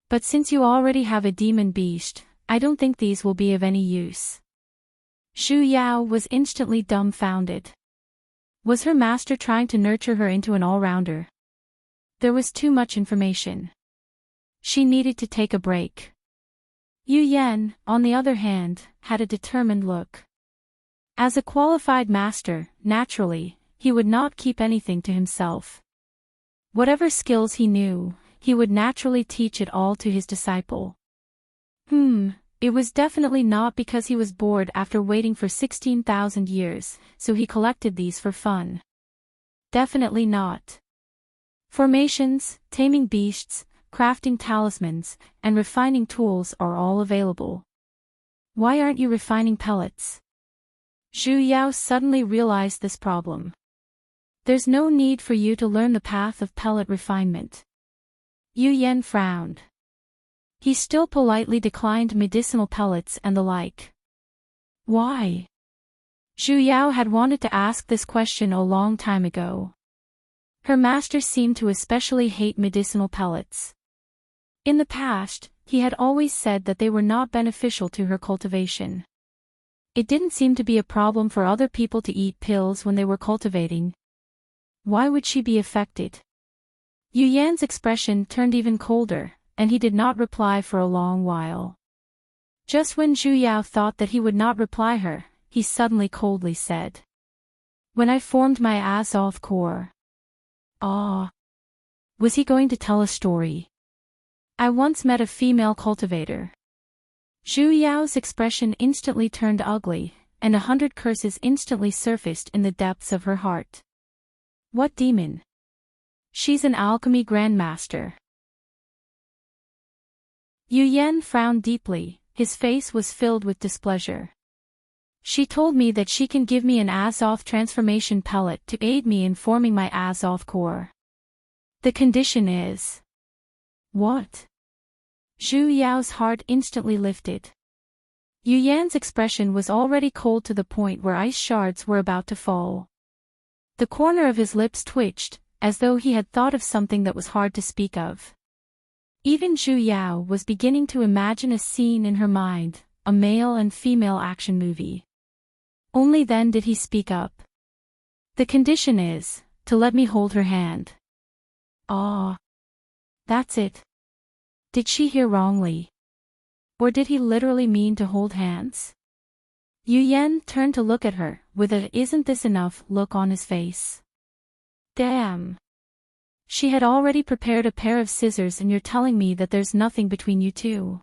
But since you already have a demon beast, I don't think these will be of any use. Zhu Yao was instantly dumbfounded. Was her master trying to nurture her into an all-rounder? There was too much information. She needed to take a break. Yu Yan, on the other hand, had a determined look. As a qualified master, naturally, he would not keep anything to himself. Whatever skills he knew, he would naturally teach it all to his disciple. It was definitely not because he was bored after waiting for 16,000 years, so he collected these for fun. Definitely not. Formations, taming beasts, crafting talismans, and refining tools are all available. Why aren't you refining pellets? Zhu Yao suddenly realized this problem. There's no need for you to learn the path of pellet refinement. Yu Yan frowned. He still politely declined medicinal pellets and the like. Why? Zhu Yao had wanted to ask this question a long time ago. Her master seemed to especially hate medicinal pellets. In the past, he had always said that they were not beneficial to her cultivation. It didn't seem to be a problem for other people to eat pills when they were cultivating. Why would she be affected? Yu Yan's expression turned even colder, and he did not reply for a long while. Just when Zhu Yao thought that he would not reply her, he suddenly coldly said. When I formed my Azoth core. Was he going to tell a story? I once met a female cultivator. Zhu Yao's expression instantly turned ugly, and 100 curses instantly surfaced in the depths of her heart. What demon? She's an alchemy grandmaster. Yu Yan frowned deeply, his face was filled with displeasure. She told me that she can give me an Azoth transformation pellet to aid me in forming my Azoth core. The condition is... What? Zhu Yao's heart instantly lifted. Yu Yan's expression was already cold to the point where ice shards were about to fall. The corner of his lips twitched, as though he had thought of something that was hard to speak of. Even Zhu Yao was beginning to imagine a scene in her mind, a male and female action movie. Only then did he speak up. The condition is, to let me hold her hand. That's it. Did she hear wrongly? Or did he literally mean to hold hands? Yu Yan turned to look at her, with a "isn't this enough" look on his face. Damn. She had already prepared a pair of scissors and you're telling me that there's nothing between you two.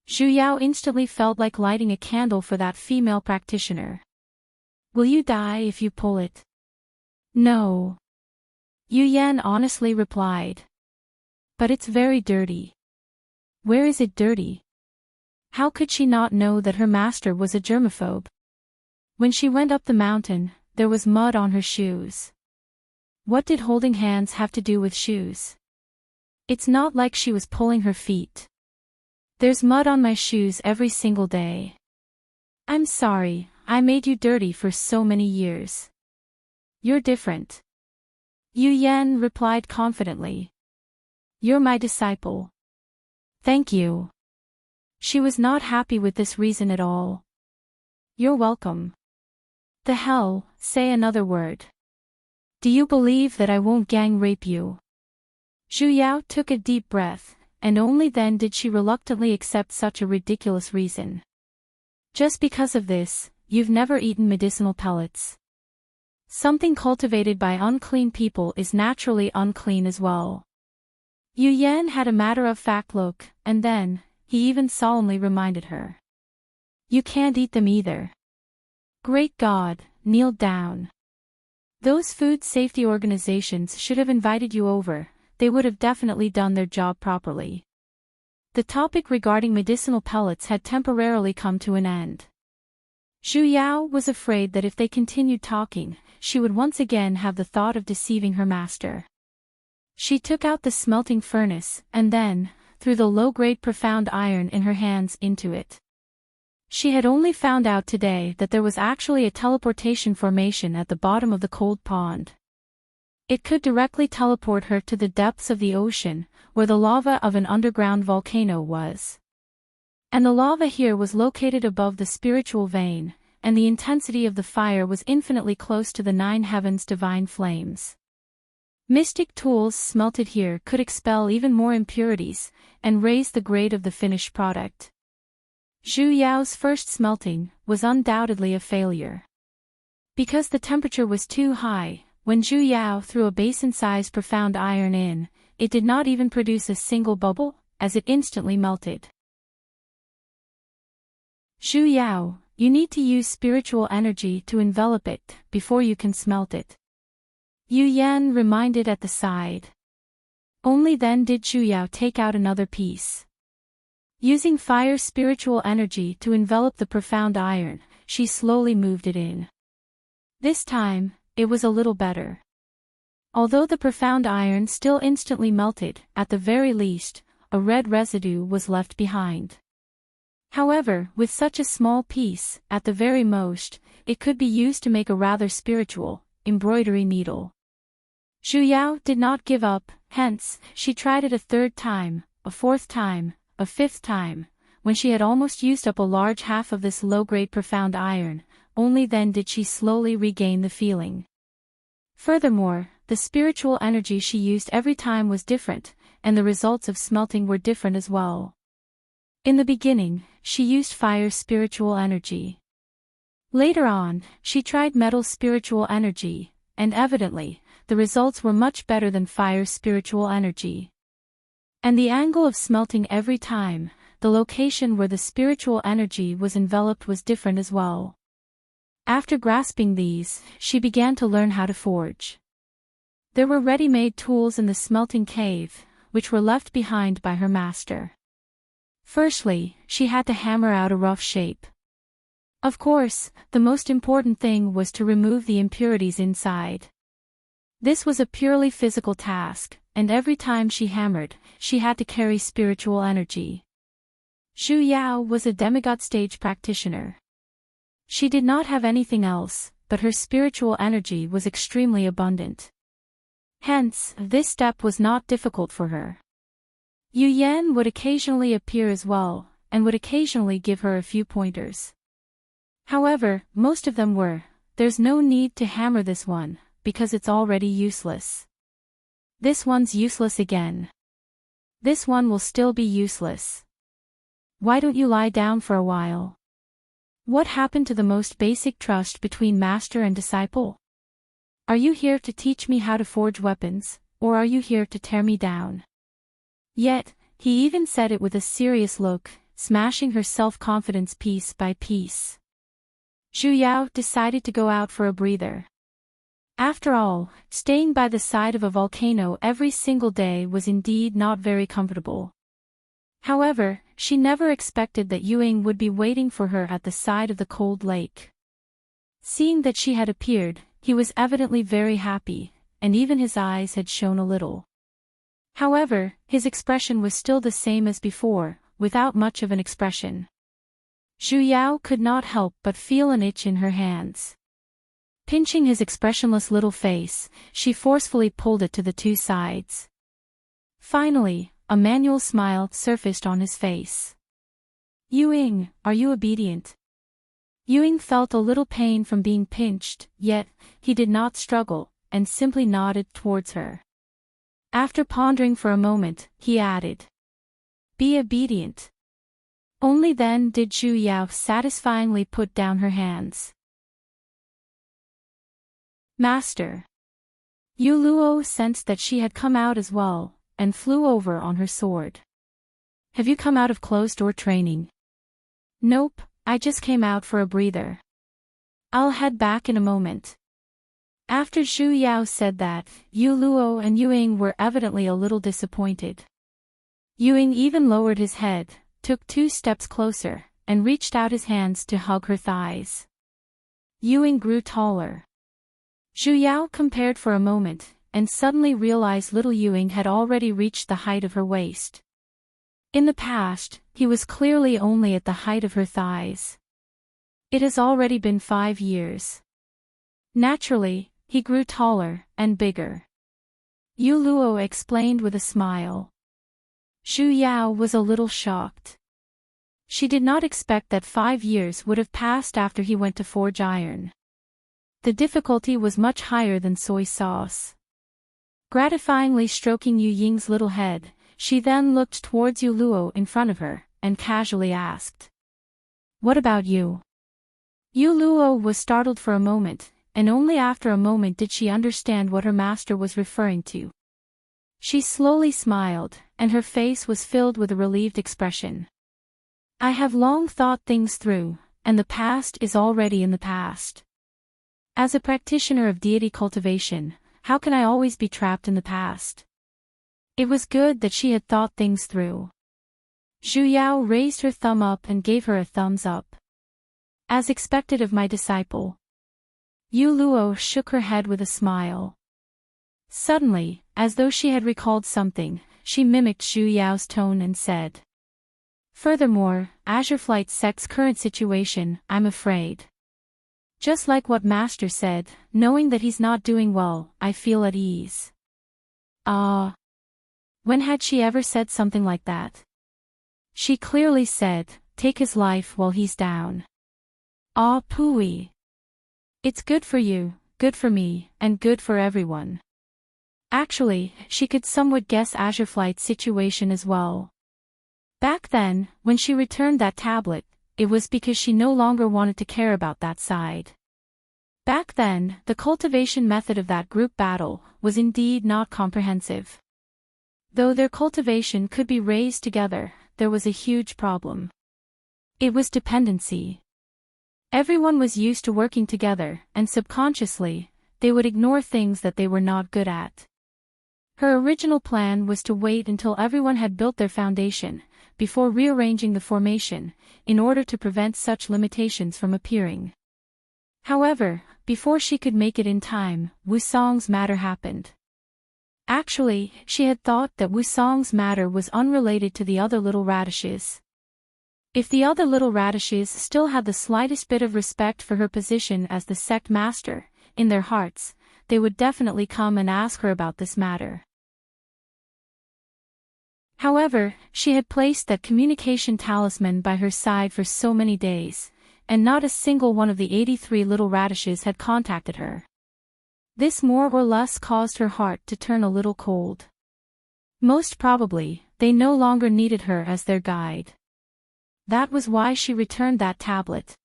Zhu Yao instantly felt like lighting a candle for that female practitioner. Will you die if you pull it? No. Yu Yan honestly replied. But it's very dirty. Where is it dirty? How could she not know that her master was a germaphobe? When she went up the mountain, there was mud on her shoes. What did holding hands have to do with shoes? It's not like she was pulling her feet. There's mud on my shoes every single day. I'm sorry, I made you dirty for so many years. You're different. Yu Yan replied confidently. You're my disciple. Thank you. She was not happy with this reason at all. You're welcome. The hell, say another word. Do you believe that I won't gang rape you? Zhu Yao took a deep breath, and only then did she reluctantly accept such a ridiculous reason. Just because of this, you've never eaten medicinal pellets. Something cultivated by unclean people is naturally unclean as well. Yu Yan had a matter-of-fact look, and then, he even solemnly reminded her. You can't eat them either. Great God, kneel down. Those food safety organizations should have invited you over, they would have definitely done their job properly. The topic regarding medicinal pellets had temporarily come to an end. Zhu Yao was afraid that if they continued talking, she would once again have the thought of deceiving her master. She took out the smelting furnace, and then, threw the low-grade profound iron in her hands into it. She had only found out today that there was actually a teleportation formation at the bottom of the cold pond. It could directly teleport her to the depths of the ocean, where the lava of an underground volcano was. And the lava here was located above the spiritual vein, and the intensity of the fire was infinitely close to the 9 heavens' divine flames. Mystic tools smelted here could expel even more impurities, and raise the grade of the finished product. Zhu Yao's first smelting was undoubtedly a failure. Because the temperature was too high, when Zhu Yao threw a basin-sized profound iron in, it did not even produce a single bubble, as it instantly melted. Zhu Yao, you need to use spiritual energy to envelop it, before you can smelt it. Yu Yan reminded at the side. Only then did Zhu Yao take out another piece. Using fire spiritual energy to envelop the profound iron, she slowly moved it in. This time, it was a little better. Although the profound iron still instantly melted, at the very least, a red residue was left behind. However, with such a small piece, at the very most, it could be used to make a rather spiritual embroidery needle. Zhu Yao did not give up, hence, she tried it a third time, a fourth time, a fifth time, when she had almost used up a large half of this low-grade profound iron, only then did she slowly regain the feeling. Furthermore, the spiritual energy she used every time was different, and the results of smelting were different as well. In the beginning, she used fire spiritual energy. Later on, she tried metal spiritual energy, and evidently, the results were much better than fire spiritual energy. And the angle of smelting every time, the location where the spiritual energy was enveloped was different as well. After grasping these, she began to learn how to forge. There were ready-made tools in the smelting cave, which were left behind by her master. Firstly, she had to hammer out a rough shape. Of course, the most important thing was to remove the impurities inside. This was a purely physical task, and every time she hammered, she had to carry spiritual energy. Zhu Yao was a demigod stage practitioner. She did not have anything else, but her spiritual energy was extremely abundant. Hence, this step was not difficult for her. Yu Yan would occasionally appear as well, and would occasionally give her a few pointers. However, most of them were, there's no need to hammer this one, because it's already useless. This one's useless again. This one will still be useless. Why don't you lie down for a while? What happened to the most basic trust between master and disciple? Are you here to teach me how to forge weapons, or are you here to tear me down? Yet, he even said it with a serious look, smashing her self-confidence piece by piece. Zhu Yao decided to go out for a breather. After all, staying by the side of a volcano every single day was indeed not very comfortable. However, she never expected that Yuing would be waiting for her at the side of the cold lake. Seeing that she had appeared, he was evidently very happy, and even his eyes had shone a little. However, his expression was still the same as before, without much of an expression. Zhu Yao could not help but feel an itch in her hands. Pinching his expressionless little face, she forcefully pulled it to the two sides. Finally, a manual smile surfaced on his face. Yuing, are you obedient? Ewing felt a little pain from being pinched, yet, he did not struggle, and simply nodded towards her. After pondering for a moment, he added, "Be obedient." Only then did Zhu Yao satisfyingly put down her hands. "Master." Yu Luo sensed that she had come out as well, and flew over on her sword. "Have you come out of closed-door training?" "Nope, I just came out for a breather. I'll head back in a moment." After Zhu Yao said that, Yu Luo and Ewing were evidently a little disappointed. Ewing even lowered his head, took 2 steps closer, and reached out his hands to hug her thighs. Ewing grew taller. Zhu Yao compared for a moment, and suddenly realized little Ewing had already reached the height of her waist. In the past, he was clearly only at the height of her thighs. It has already been 5 years. Naturally, he grew taller and bigger. Yu Luo explained with a smile. Zhu Yao was a little shocked. She did not expect that 5 years would have passed after he went to forge iron. The difficulty was much higher than soy sauce. Gratifyingly stroking Yu Ying's little head, she then looked towards Yu Luo in front of her, and casually asked, "What about you?" Yu Luo was startled for a moment, and only after a moment did she understand what her master was referring to. She slowly smiled, and her face was filled with a relieved expression. "I have long thought things through, and the past is already in the past. As a practitioner of deity cultivation, how can I always be trapped in the past?" It was good that she had thought things through. Zhu Yao raised her thumb up and gave her a thumbs up. "As expected of my disciple." Yu Luo shook her head with a smile. Suddenly, as though she had recalled something, she mimicked Zhu Yao's tone and said, "Furthermore, Azure Flight Sect's current situation, I'm afraid. Just like what Master said, knowing that he's not doing well, I feel at ease." Ah. When had she ever said something like that? She clearly said, "Take his life while he's down." Ah pooey. It's good for you, good for me, and good for everyone. Actually, she could somewhat guess Azure Flight's situation as well. Back then, when she returned that tablet, it was because she no longer wanted to care about that side. Back then, the cultivation method of that group battle was indeed not comprehensive. Though their cultivation could be raised together, there was a huge problem. It was dependency. Everyone was used to working together, and subconsciously, they would ignore things that they were not good at. Her original plan was to wait until everyone had built their foundation, before rearranging the formation, in order to prevent such limitations from appearing. However, before she could make it in time, Wusong's matter happened. Actually, she had thought that Wusong's matter was unrelated to the other little radishes. If the other little radishes still had the slightest bit of respect for her position as the sect master, in their hearts, they would definitely come and ask her about this matter. However, she had placed that communication talisman by her side for so many days, and not a single one of the 83 little radishes had contacted her. This more or less caused her heart to turn a little cold. Most probably, they no longer needed her as their guide. That was why she returned that tablet.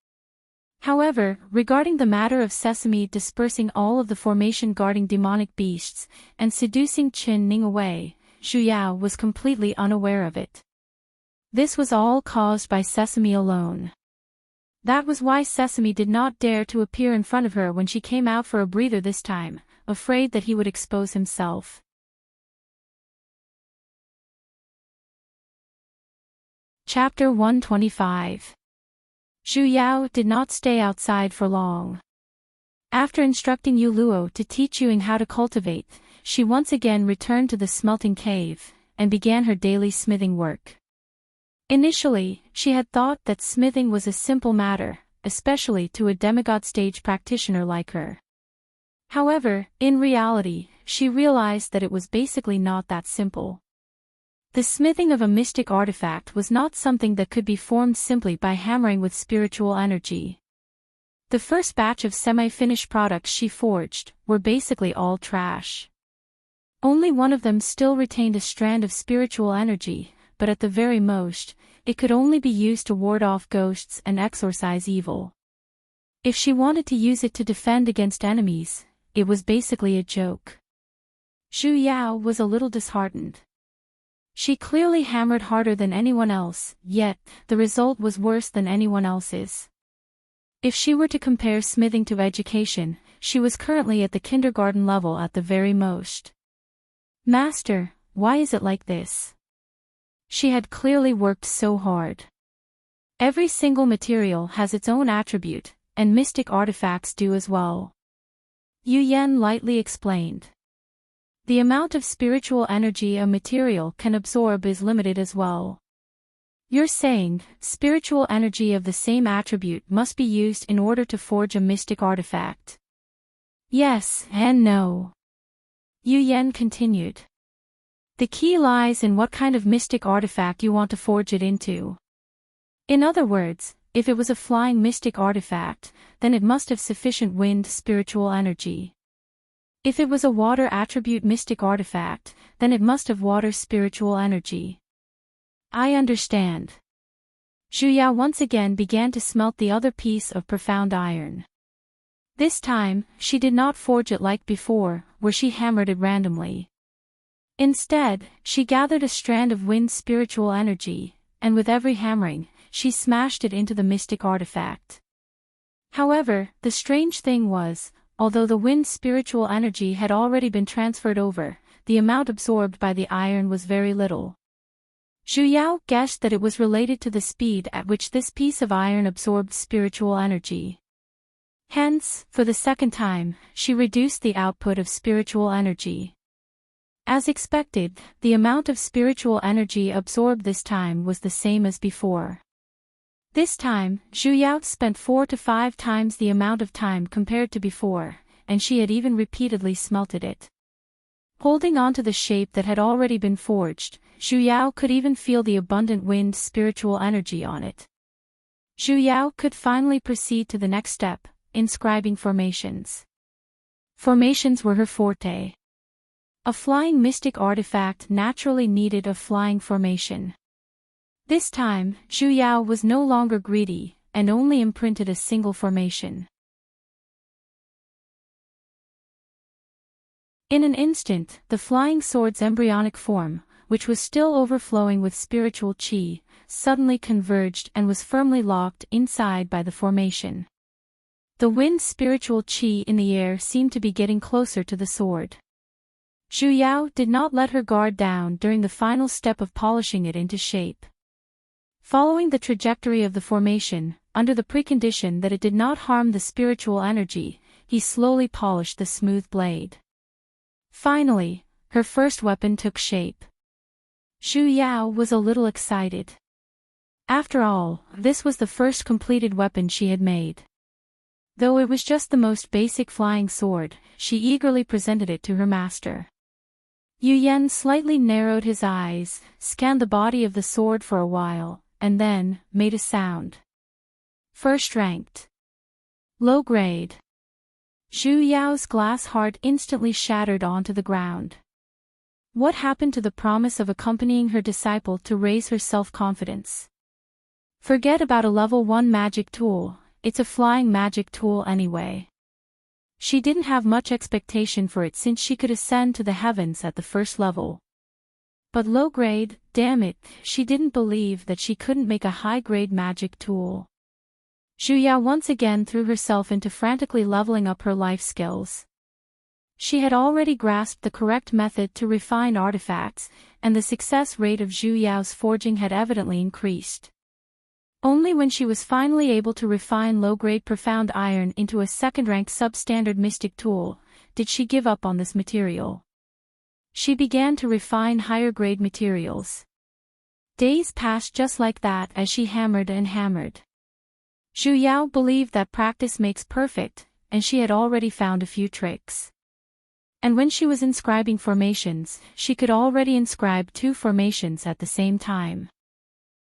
However, regarding the matter of Sesame dispersing all of the formation guarding demonic beasts, and seducing Qin Ning away, Zhu Yao was completely unaware of it. This was all caused by Sesame alone. That was why Sesame did not dare to appear in front of her when she came out for a breather this time, afraid that he would expose himself. Chapter 125. Zhu Yao did not stay outside for long. After instructing Yu Luo to teach Ewing how to cultivate, she once again returned to the smelting cave, and began her daily smithing work. Initially, she had thought that smithing was a simple matter, especially to a demigod stage practitioner like her. However, in reality, she realized that it was basically not that simple. The smithing of a mystic artifact was not something that could be formed simply by hammering with spiritual energy. The first batch of semi-finished products she forged were basically all trash. Only one of them still retained a strand of spiritual energy, but at the very most, it could only be used to ward off ghosts and exorcise evil. If she wanted to use it to defend against enemies, it was basically a joke. Zhu Yao was a little disheartened. She clearly hammered harder than anyone else, yet, the result was worse than anyone else's. If she were to compare smithing to education, she was currently at the kindergarten level at the very most. Master, why is it like this? She had clearly worked so hard. Every single material has its own attribute, and mystic artifacts do as well. Yu Yan lightly explained. The amount of spiritual energy a material can absorb is limited as well. You're saying, spiritual energy of the same attribute must be used in order to forge a mystic artifact. Yes and no. Yu Yan continued. The key lies in what kind of mystic artifact you want to forge it into. In other words, if it was a flying mystic artifact, then it must have sufficient wind spiritual energy. If it was a water attribute mystic artifact, then it must have water spiritual energy. I understand. Zhu Yao once again began to smelt the other piece of profound iron. This time, she did not forge it like before, where she hammered it randomly. Instead, she gathered a strand of wind spiritual energy, and with every hammering, she smashed it into the mystic artifact. However, the strange thing was, although the wind spiritual energy had already been transferred over, the amount absorbed by the iron was very little. Zhu Yao guessed that it was related to the speed at which this piece of iron absorbed spiritual energy. Hence, for the second time, she reduced the output of spiritual energy. As expected, the amount of spiritual energy absorbed this time was the same as before. This time, Zhu Yao spent 4 to 5 times the amount of time compared to before, and she had even repeatedly smelted it. Holding on to the shape that had already been forged, Zhu Yao could even feel the abundant wind spiritual energy on it. Zhu Yao could finally proceed to the next step, inscribing formations. Formations were her forte. A flying mystic artifact naturally needed a flying formation. This time, Zhu Yao was no longer greedy, and only imprinted a single formation. In an instant, the flying sword's embryonic form, which was still overflowing with spiritual qi, suddenly converged and was firmly locked inside by the formation. The wind spiritual qi in the air seemed to be getting closer to the sword. Zhu Yao did not let her guard down during the final step of polishing it into shape. Following the trajectory of the formation, under the precondition that it did not harm the spiritual energy, he slowly polished the smooth blade. Finally, her first weapon took shape. Zhu Yao was a little excited. After all, this was the first completed weapon she had made. Though it was just the most basic flying sword, she eagerly presented it to her master. Yu Yan slightly narrowed his eyes, scanned the body of the sword for a while, and then, made a sound. First ranked. Low grade. Zhu Yao's glass heart instantly shattered onto the ground. What happened to the promise of accompanying her disciple to raise her self-confidence? Forget about a level 1 magic tool, it's a flying magic tool anyway. She didn't have much expectation for it since she could ascend to the heavens at the first level. But low grade, damn it, she didn't believe that she couldn't make a high-grade magic tool. Zhu Yao once again threw herself into frantically leveling up her life skills. She had already grasped the correct method to refine artifacts, and the success rate of Zhu Yao's forging had evidently increased. Only when she was finally able to refine low-grade profound iron into a second-ranked substandard mystic tool, did she give up on this material. She began to refine higher-grade materials. Days passed just like that as she hammered and hammered. Zhu Yao believed that practice makes perfect, and she had already found a few tricks. And when she was inscribing formations, she could already inscribe 2 formations at the same time.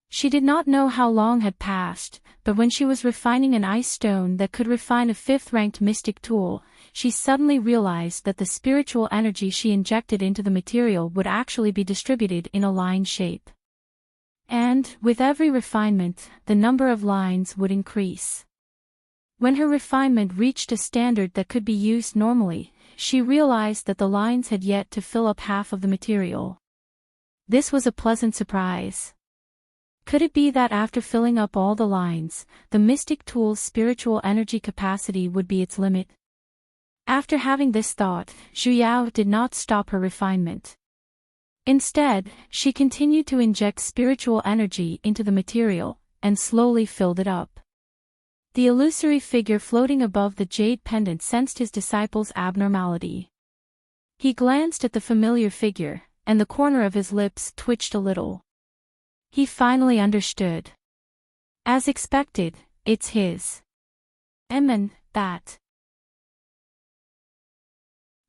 She did not know how long had passed, but when she was refining an ice stone that could refine a 5th-ranked mystic tool, she suddenly realized that the spiritual energy she injected into the material would actually be distributed in a line shape. And, with every refinement, the number of lines would increase. When her refinement reached a standard that could be used normally, she realized that the lines had yet to fill up half of the material. This was a pleasant surprise. Could it be that after filling up all the lines, the mystic tool's spiritual energy capacity would be its limit? After having this thought, Zhu Yao did not stop her refinement. Instead, she continued to inject spiritual energy into the material, and slowly filled it up. The illusory figure floating above the jade pendant sensed his disciple's abnormality. He glanced at the familiar figure, and the corner of his lips twitched a little. He finally understood. As expected, it's his. That.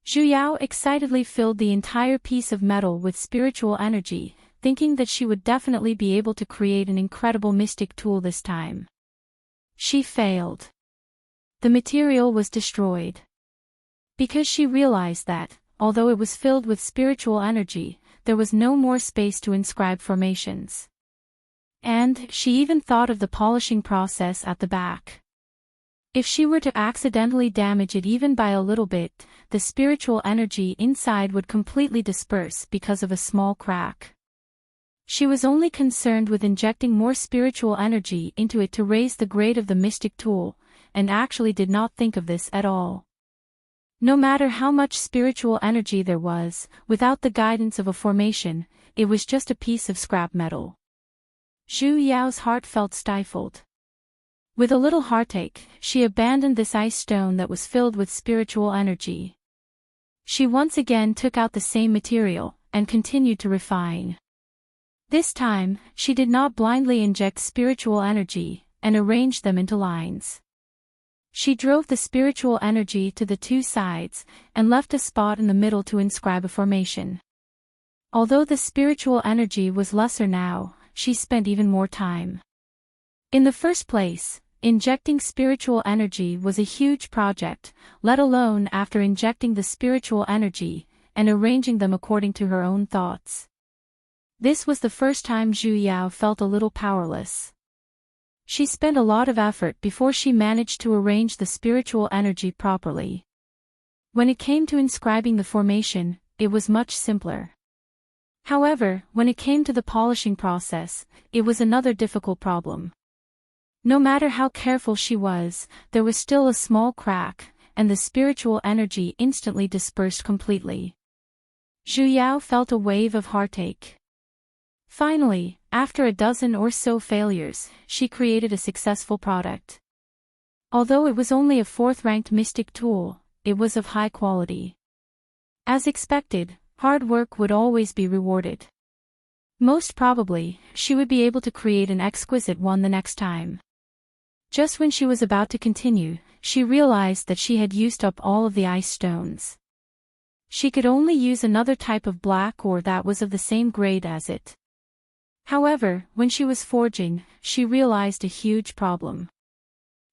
Zhu Yao excitedly filled the entire piece of metal with spiritual energy, thinking that she would definitely be able to create an incredible mystic tool this time. She failed. The material was destroyed. Because she realized that, although it was filled with spiritual energy, there was no more space to inscribe formations. And she even thought of the polishing process at the back. If she were to accidentally damage it even by a little bit, the spiritual energy inside would completely disperse because of a small crack. She was only concerned with injecting more spiritual energy into it to raise the grade of the mystic tool, and actually did not think of this at all. No matter how much spiritual energy there was, without the guidance of a formation, it was just a piece of scrap metal. Zhu Yao's heart felt stifled. With a little heartache, she abandoned this ice stone that was filled with spiritual energy. She once again took out the same material, and continued to refine. This time, she did not blindly inject spiritual energy, and arrange them into lines. She drove the spiritual energy to the two sides, and left a spot in the middle to inscribe a formation. Although the spiritual energy was lesser now, she spent even more time. In the first place, injecting spiritual energy was a huge project, let alone after injecting the spiritual energy, and arranging them according to her own thoughts. This was the first time Zhu Yao felt a little powerless. She spent a lot of effort before she managed to arrange the spiritual energy properly. When it came to inscribing the formation, it was much simpler. However, when it came to the polishing process, it was another difficult problem. No matter how careful she was, there was still a small crack, and the spiritual energy instantly dispersed completely. Zhu Yao felt a wave of heartache. Finally, after a dozen or so failures, she created a successful product. Although it was only a 4th-ranked mystic tool, it was of high quality. As expected, hard work would always be rewarded. Most probably, she would be able to create an exquisite one the next time. Just when she was about to continue, she realized that she had used up all of the ice stones. She could only use another type of black ore that was of the same grade as it. However, when she was forging, she realized a huge problem.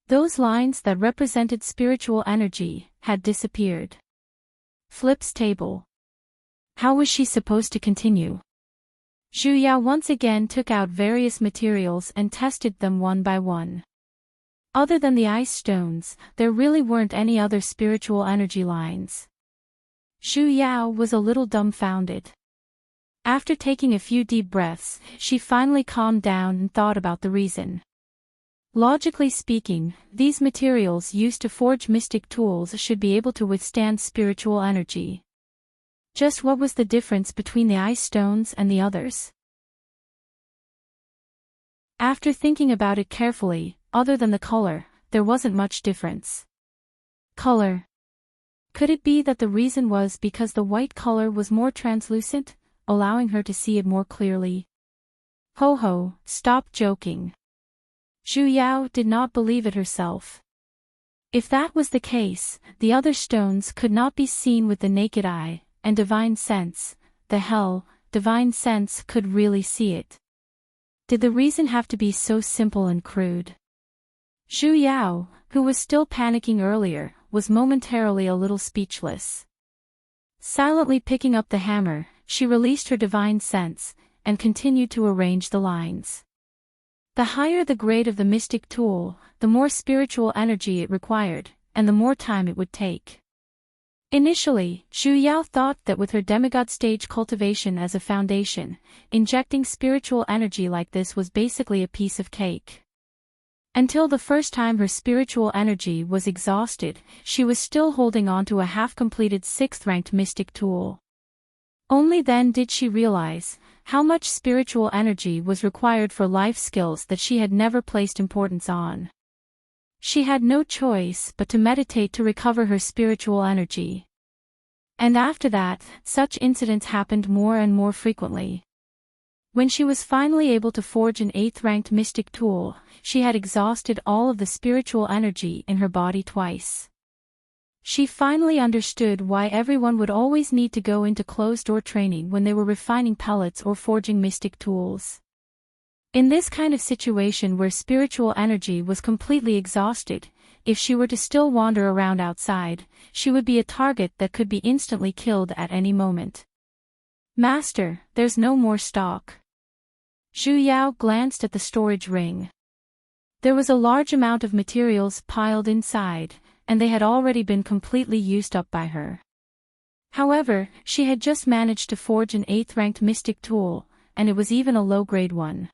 Those lines that represented spiritual energy had disappeared. Flip's table. How was she supposed to continue? Zhu Yao once again took out various materials and tested them one by one. Other than the ice stones, there really weren't any other spiritual energy lines. Zhu Yao was a little dumbfounded. After taking a few deep breaths, she finally calmed down and thought about the reason. Logically speaking, these materials used to forge mystic tools should be able to withstand spiritual energy. Just what was the difference between the ice stones and the others? After thinking about it carefully, other than the color, there wasn't much difference. Color. Could it be that the reason was because the white color was more translucent, allowing her to see it more clearly? Ho ho, stop joking. Zhu Yao did not believe it herself. If that was the case, the other stones could not be seen with the naked eye, and divine sense, divine sense could really see it. Did the reason have to be so simple and crude? Zhu Yao, who was still panicking earlier, was momentarily a little speechless. Silently picking up the hammer, she released her divine sense, and continued to arrange the lines. The higher the grade of the mystic tool, the more spiritual energy it required, and the more time it would take. Initially, Zhu Yao thought that with her demigod stage cultivation as a foundation, injecting spiritual energy like this was basically a piece of cake. Until the first time her spiritual energy was exhausted, she was still holding on to a half-completed 6th-ranked mystic tool. Only then did she realize how much spiritual energy was required for life skills that she had never placed importance on. She had no choice but to meditate to recover her spiritual energy. And after that, such incidents happened more and more frequently. When she was finally able to forge an 8th-ranked mystic tool, she had exhausted all of the spiritual energy in her body twice. She finally understood why everyone would always need to go into closed-door training when they were refining pellets or forging mystic tools. In this kind of situation where spiritual energy was completely exhausted, if she were to still wander around outside, she would be a target that could be instantly killed at any moment. Master, there's no more stock. Zhu Yao glanced at the storage ring. There was a large amount of materials piled inside, and they had already been completely used up by her. However, she had just managed to forge an 8th-ranked mystic tool, and it was even a low-grade one.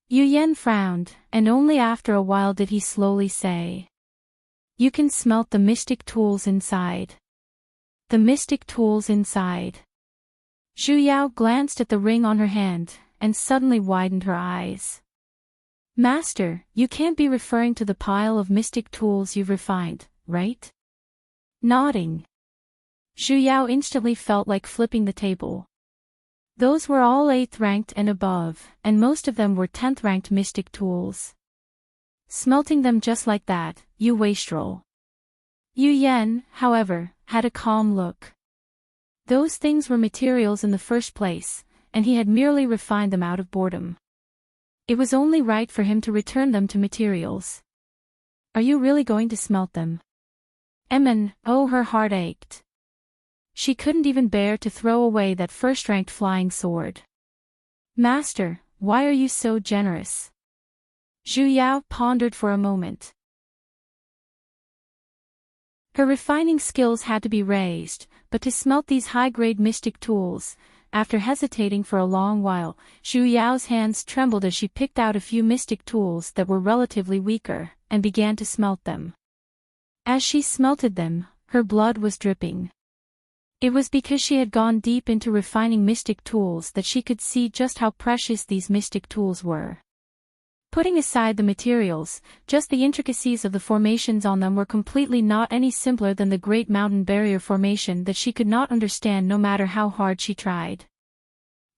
Yu Yan frowned, and only after a while did he slowly say, "You can smelt the mystic tools inside." The mystic tools inside. Zhu Yao glanced at the ring on her hand, and suddenly widened her eyes. Master, you can't be referring to the pile of mystic tools you've refined, right? Nodding. Zhu Yao instantly felt like flipping the table. Those were all 8th-ranked and above, and most of them were 10th-ranked mystic tools. Smelting them just like that, you wastrel. Yu Yan, however, had a calm look. Those things were materials in the first place, and he had merely refined them out of boredom. It was only right for him to return them to materials. Are you really going to smelt them? Oh, her heart ached. She couldn't even bear to throw away that 1st-ranked flying sword. Master, why are you so generous? Zhu Yao pondered for a moment. Her refining skills had to be raised, but to smelt these high-grade mystic tools, after hesitating for a long while, Zhu Yao's hands trembled as she picked out a few mystic tools that were relatively weaker, and began to smelt them. As she smelted them, her blood was dripping. It was because she had gone deep into refining mystic tools that she could see just how precious these mystic tools were. Putting aside the materials, just the intricacies of the formations on them were completely not any simpler than the Great Mountain Barrier formation that she could not understand no matter how hard she tried.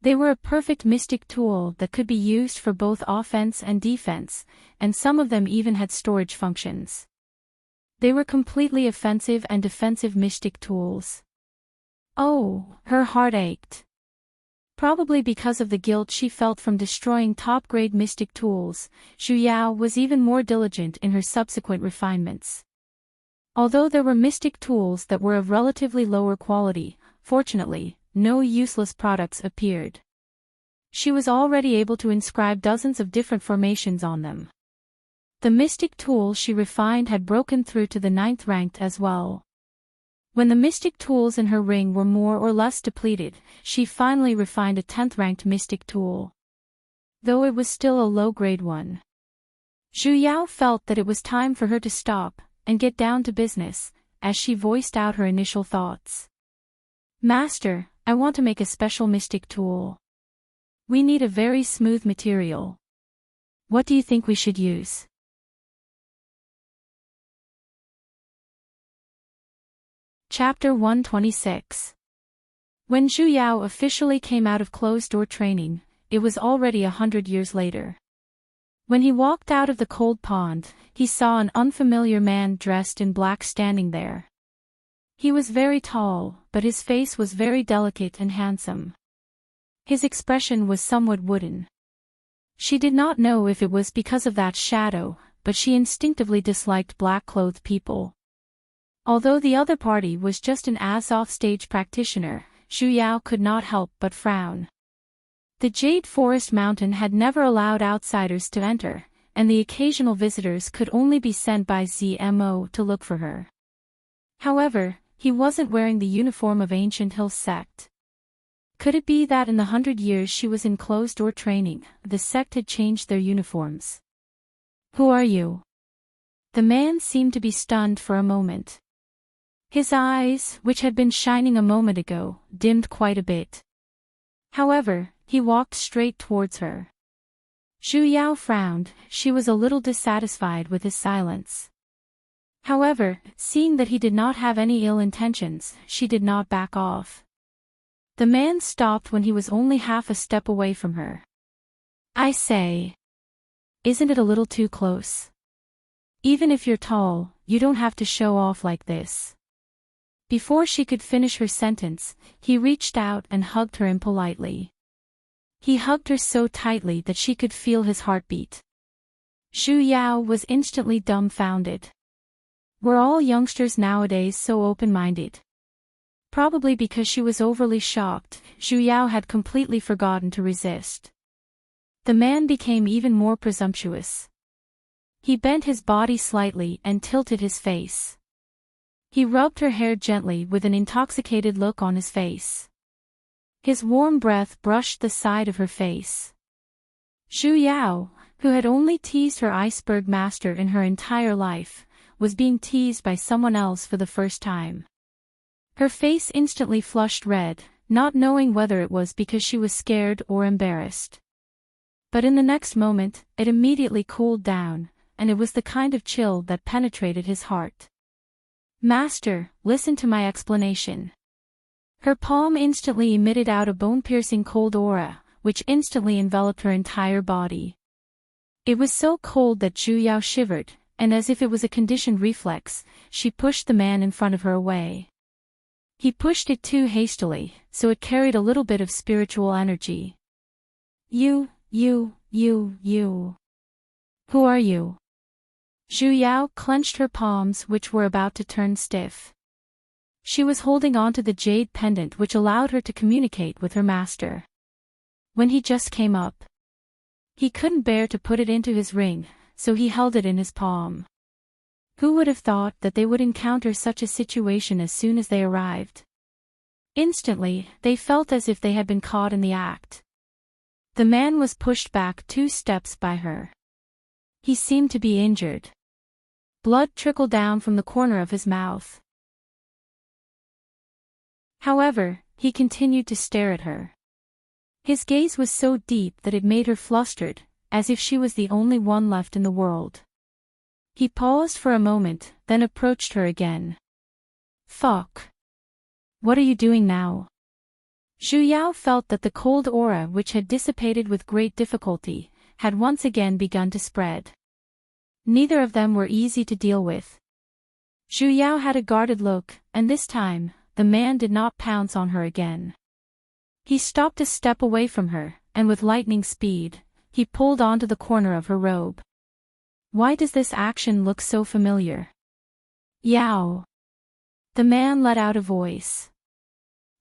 They were a perfect mystic tool that could be used for both offense and defense, and some of them even had storage functions. They were completely offensive and defensive mystic tools. Oh, her heart ached. Probably because of the guilt she felt from destroying top-grade mystic tools, Zhu Yao was even more diligent in her subsequent refinements. Although there were mystic tools that were of relatively lower quality, fortunately, no useless products appeared. She was already able to inscribe dozens of different formations on them. The mystic tool she refined had broken through to the 9th-ranked as well. When the mystic tools in her ring were more or less depleted, she finally refined a 10th-ranked mystic tool. Though it was still a low-grade one. Zhu Yao felt that it was time for her to stop and get down to business, as she voiced out her initial thoughts. Master, I want to make a special mystic tool. We need a very smooth material. What do you think we should use? Chapter 126. When Zhu Yao officially came out of closed-door training, it was already 100 years later. When he walked out of the cold pond, he saw an unfamiliar man dressed in black standing there. He was very tall, but his face was very delicate and handsome. His expression was somewhat wooden. She did not know if it was because of that shadow, but she instinctively disliked black-clothed people. Although the other party was just an as-off-stage practitioner, Zhu Yao could not help but frown. The Jade Forest Mountain had never allowed outsiders to enter, and the occasional visitors could only be sent by ZMO to look for her. However, he wasn't wearing the uniform of Ancient Hill sect. Could it be that in the 100 years she was in closed-door training, the sect had changed their uniforms? Who are you? The man seemed to be stunned for a moment. His eyes, which had been shining a moment ago, dimmed quite a bit. However, he walked straight towards her. Zhu Yao frowned. She was a little dissatisfied with his silence. However, seeing that he did not have any ill intentions, she did not back off. The man stopped when he was only half a step away from her. I say, isn't it a little too close? Even if you're tall, you don't have to show off like this. Before she could finish her sentence, he reached out and hugged her impolitely. He hugged her so tightly that she could feel his heartbeat. Zhu Yao was instantly dumbfounded. Were all youngsters nowadays so open-minded? Probably because she was overly shocked, Zhu Yao had completely forgotten to resist. The man became even more presumptuous. He bent his body slightly and tilted his face. He rubbed her hair gently with an intoxicated look on his face. His warm breath brushed the side of her face. Zhu Yao, who had only teased her iceberg master in her entire life, was being teased by someone else for the first time. Her face instantly flushed red, not knowing whether it was because she was scared or embarrassed. But in the next moment, it immediately cooled down, and it was the kind of chill that penetrated his heart. Master, listen to my explanation. Her palm instantly emitted out a bone-piercing cold aura, which instantly enveloped her entire body. It was so cold that Zhu Yao shivered, and as if it was a conditioned reflex, she pushed the man in front of her away. He pushed it too hastily, so it carried a little bit of spiritual energy. You. Who are you? Zhu Yao clenched her palms, which were about to turn stiff. She was holding on to the jade pendant which allowed her to communicate with her master. When he just came up, he couldn't bear to put it into his ring, so he held it in his palm. Who would have thought that they would encounter such a situation as soon as they arrived? Instantly, they felt as if they had been caught in the act. The man was pushed back 2 steps by her. He seemed to be injured. Blood trickled down from the corner of his mouth. However, he continued to stare at her. His gaze was so deep that it made her flustered, as if she was the only one left in the world. He paused for a moment, then approached her again. Fuck. What are you doing now? Zhu Yao felt that the cold aura which had dissipated with great difficulty, had once again begun to spread. Neither of them were easy to deal with. Zhu Yao had a guarded look, and this time, the man did not pounce on her again. He stopped a step away from her, and with lightning speed, he pulled onto the corner of her robe. Why does this action look so familiar? Yao. The man let out a voice.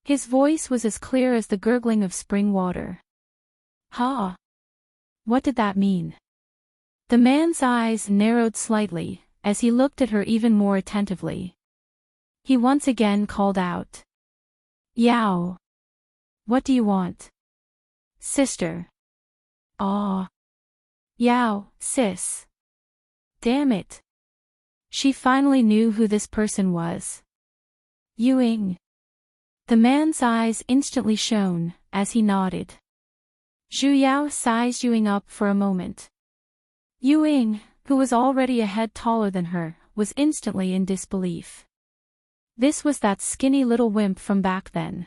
His voice was as clear as the gurgling of spring water. Ha! What did that mean? The man's eyes narrowed slightly, as he looked at her even more attentively. He once again called out. Yao. What do you want? Sister. Ah. Yao, sis. Damn it. She finally knew who this person was. Yuing. The man's eyes instantly shone, as he nodded. Zhu Yao sized Yuing up for a moment. Yuing, who was already a head taller than her, was instantly in disbelief. This was that skinny little wimp from back then.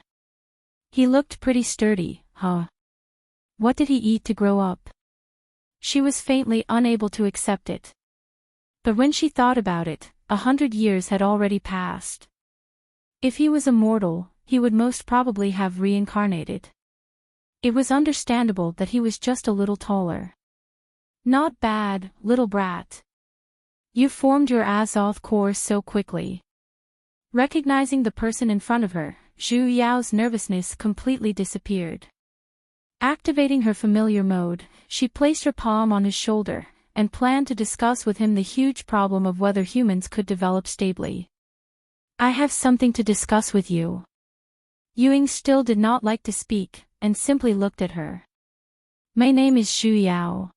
He looked pretty sturdy, huh? What did he eat to grow up? She was faintly unable to accept it. But when she thought about it, 100 years had already passed. If he was immortal, he would most probably have reincarnated. It was understandable that he was just a little taller. Not bad, little brat. You formed your Azoth core so quickly. Recognizing the person in front of her, Zhu Yao's nervousness completely disappeared. Activating her familiar mode, she placed her palm on his shoulder, and planned to discuss with him the huge problem of whether humans could develop stably. I have something to discuss with you. Ying still did not like to speak, and simply looked at her. My name is Zhu Yao.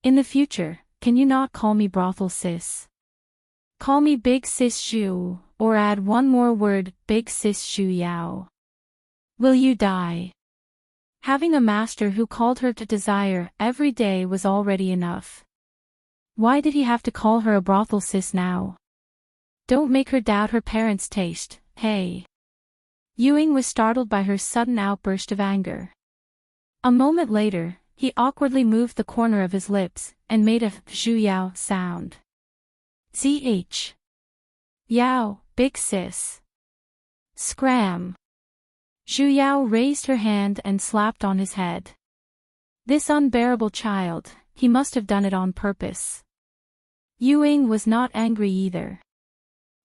In the future, can you not call me brothel sis? Call me Big Sis Zhu, or add one more word, Big Sis Zhu Yao. Will you die? Having a master who called her to desire every day was already enough. Why did he have to call her a brothel sis now? Don't make her doubt her parents' taste, hey. Ying was startled by her sudden outburst of anger. A moment later, he awkwardly moved the corner of his lips, and made a Zhu Yao sound. ZH. Yao, big sis. Scram. Zhu Yao raised her hand and slapped on his head. This unbearable child, he must have done it on purpose. Ying was not angry either.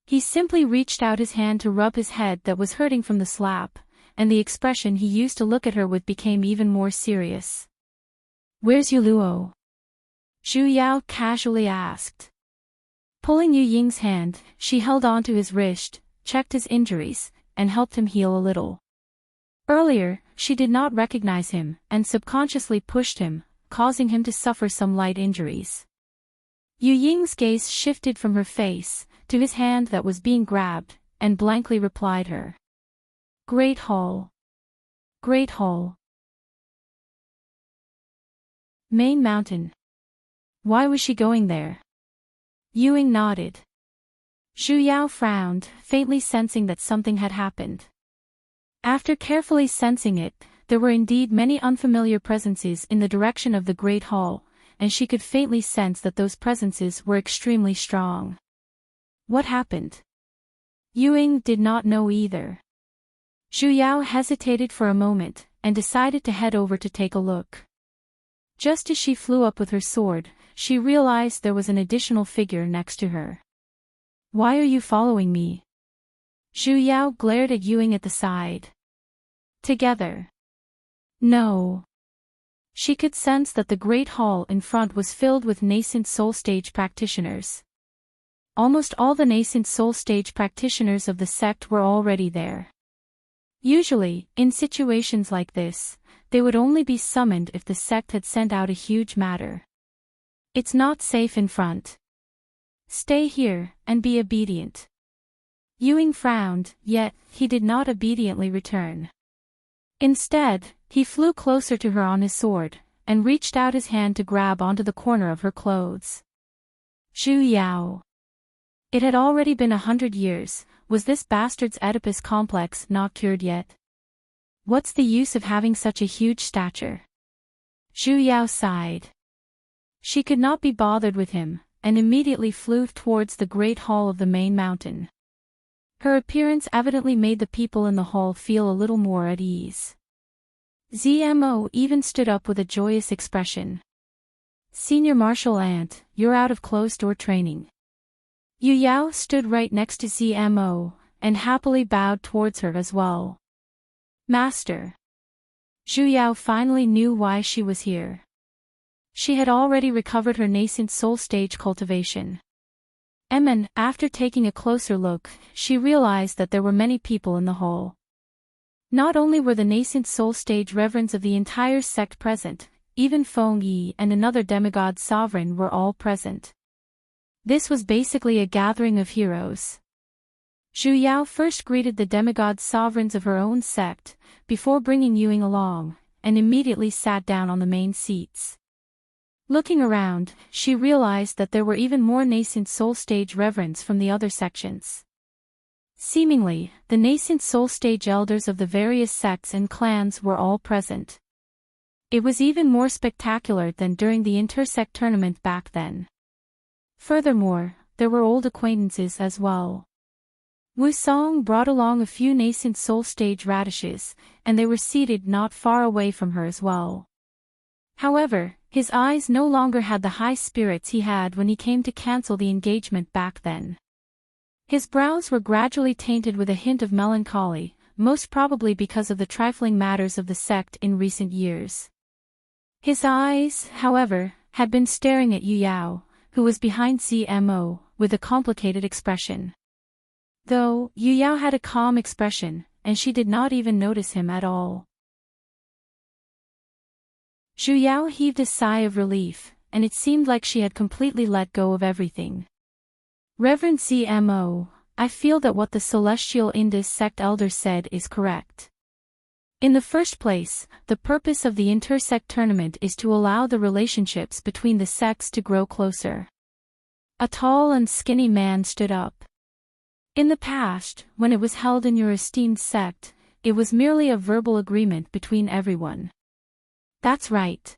He simply reached out his hand to rub his head that was hurting from the slap, and the expression he used to look at her with became even more serious. Where's Yuluo? Zhu Yao casually asked. Pulling Ying's hand, she held onto his wrist, checked his injuries, and helped him heal a little. Earlier, she did not recognize him, and subconsciously pushed him, causing him to suffer some light injuries. Ying's gaze shifted from her face, to his hand that was being grabbed, and blankly replied her. Great Hall. Great Hall. Main Mountain. Why was she going there? Ying nodded. Zhu Yao frowned, faintly sensing that something had happened. After carefully sensing it, there were indeed many unfamiliar presences in the direction of the Great Hall, and she could faintly sense that those presences were extremely strong. What happened? Ying did not know either. Zhu Yao hesitated for a moment, and decided to head over to take a look. Just as she flew up with her sword, she realized there was an additional figure next to her. Why are you following me? Zhu Yao glared at Ying at the side. Together. No. She could sense that the Great Hall in front was filled with nascent soul stage practitioners. Almost all the nascent soul stage practitioners of the sect were already there. Usually, in situations like this, they would only be summoned if the sect had sent out a huge matter. It's not safe in front. Stay here, and be obedient. Ying frowned, yet, he did not obediently return. Instead, he flew closer to her on his sword, and reached out his hand to grab onto the corner of her clothes. Zhu Yao. It had already been 100 years, was this bastard's Oedipus complex not cured yet? What's the use of having such a huge stature? Zhu Yao sighed. She could not be bothered with him, and immediately flew towards the Great Hall of the main mountain. Her appearance evidently made the people in the hall feel a little more at ease. Zmo even stood up with a joyous expression. Senior Martial Ant, you're out of closed-door training. Yu Yao stood right next to Zmo, and happily bowed towards her as well. Master. Zhu Yao finally knew why she was here. She had already recovered her nascent soul stage cultivation. After taking a closer look, she realized that there were many people in the hall. Not only were the nascent soul stage reverends of the entire sect present, even Feng Yi and another demigod sovereign were all present. This was basically a gathering of heroes. Zhu Yao first greeted the demigod sovereigns of her own sect, before bringing Ying along, and immediately sat down on the main seats. Looking around, she realized that there were even more nascent soul stage reverends from the other sections. Seemingly, the nascent soul stage elders of the various sects and clans were all present. It was even more spectacular than during the intersect tournament back then. Furthermore, there were old acquaintances as well. Wu Song brought along a few nascent soul stage radishes, and they were seated not far away from her as well. However, His eyes no longer had the high spirits he had when he came to cancel the engagement back then. His brows were gradually tainted with a hint of melancholy, most probably because of the trifling matters of the sect in recent years. His eyes, however, had been staring at Yu Yao, who was behind CMO, with a complicated expression. Though, Yu Yao had a calm expression, and she did not even notice him at all. Zhu Yao heaved a sigh of relief, and it seemed like she had completely let go of everything. Reverend CMO, I feel that what the Celestial Indus sect elder said is correct. In the first place, the purpose of the intersect tournament is to allow the relationships between the sects to grow closer. A tall and skinny man stood up. In the past, when it was held in your esteemed sect, it was merely a verbal agreement between everyone. That's right.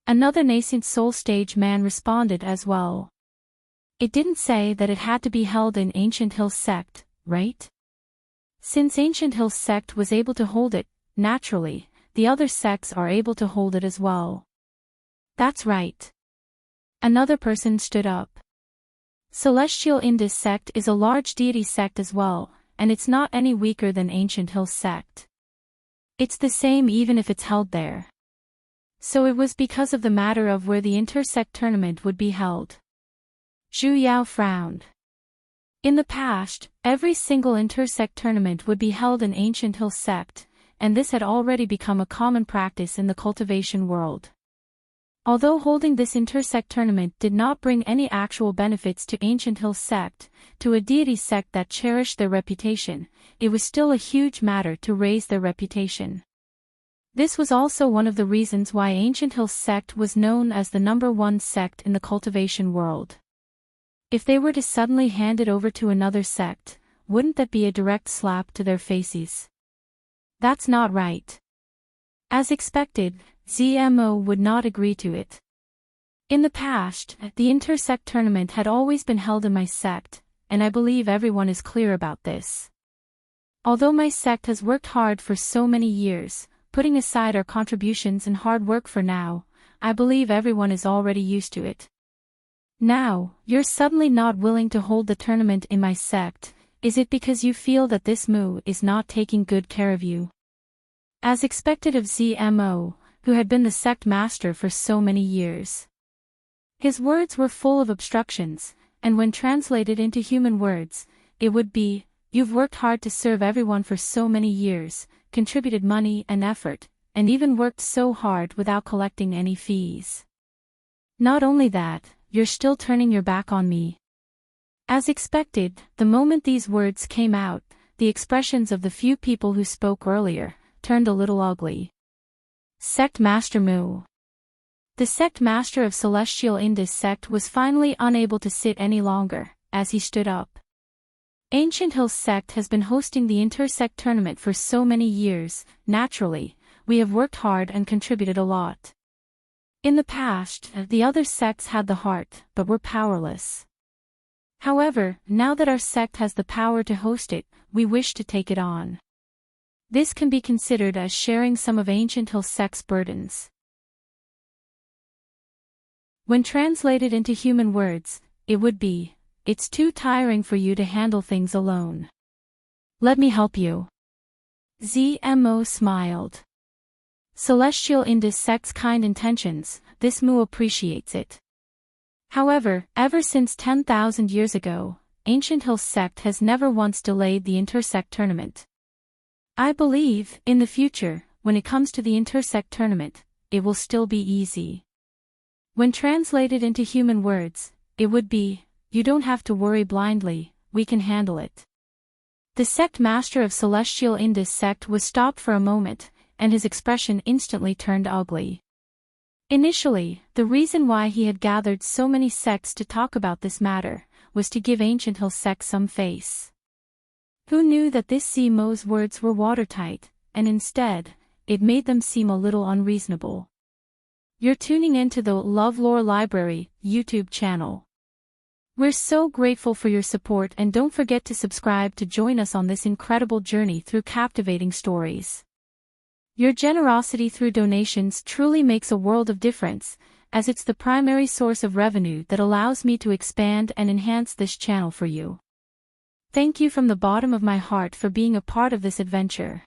Another nascent soul stage man responded as well. It didn't say that it had to be held in Ancient Hill sect, right? Since Ancient Hill sect was able to hold it, naturally, the other sects are able to hold it as well. That's right. Another person stood up. Celestial Indus sect is a large deity sect as well, and it's not any weaker than Ancient Hill sect. It's the same even if it's held there. So it was because of the matter of where the intersect tournament would be held. Zhu Yao frowned. In the past, every single intersect tournament would be held in Ancient Hill sect, and this had already become a common practice in the cultivation world. Although holding this intersect tournament did not bring any actual benefits to Ancient Hill sect, to a deity sect that cherished their reputation, it was still a huge matter to raise their reputation. This was also one of the reasons why Ancient Hill sect was known as the #1 sect in the cultivation world. If they were to suddenly hand it over to another sect, wouldn't that be a direct slap to their faces? That's not right. As expected, ZMO would not agree to it. In the past, the intersect tournament had always been held in my sect, and I believe everyone is clear about this. Although my sect has worked hard for so many years, putting aside our contributions and hard work for now, I believe everyone is already used to it. Now, you're suddenly not willing to hold the tournament in my sect. Is it because you feel that this Mu is not taking good care of you? As expected of ZMO, who had been the sect master for so many years. His words were full of obstructions, and when translated into human words, it would be, you've worked hard to serve everyone for so many years, contributed money and effort, and even worked so hard without collecting any fees. Not only that, you're still turning your back on me. As expected, the moment these words came out, the expressions of the few people who spoke earlier turned a little ugly. Sect Master Mu. The sect master of Celestial Indus sect was finally unable to sit any longer, as he stood up. Ancient Hill sect has been hosting the intersect tournament for so many years. Naturally, we have worked hard and contributed a lot. In the past, the other sects had the heart, but were powerless. However, now that our sect has the power to host it, we wish to take it on. This can be considered as sharing some of Ancient Hill sect's burdens. When translated into human words, it would be, it's too tiring for you to handle things alone. Let me help you. ZMO smiled. Celestial Indus sect's kind intentions, this Mu appreciates it. However, ever since 10,000 years ago, Ancient Hill sect has never once delayed the intersect tournament. I believe, in the future, when it comes to the intersect tournament, it will still be easy. When translated into human words, it would be, you don't have to worry blindly, we can handle it. The sect master of Celestial Indus sect was stopped for a moment, and his expression instantly turned ugly. Initially, the reason why he had gathered so many sects to talk about this matter, was to give Ancient Hill sect some face. Who knew that this CMO's words were watertight, and instead, it made them seem a little unreasonable. You're tuning into the LoveLore Library YouTube channel. We're so grateful for your support, and don't forget to subscribe to join us on this incredible journey through captivating stories. Your generosity through donations truly makes a world of difference, as it's the primary source of revenue that allows me to expand and enhance this channel for you. Thank you from the bottom of my heart for being a part of this adventure.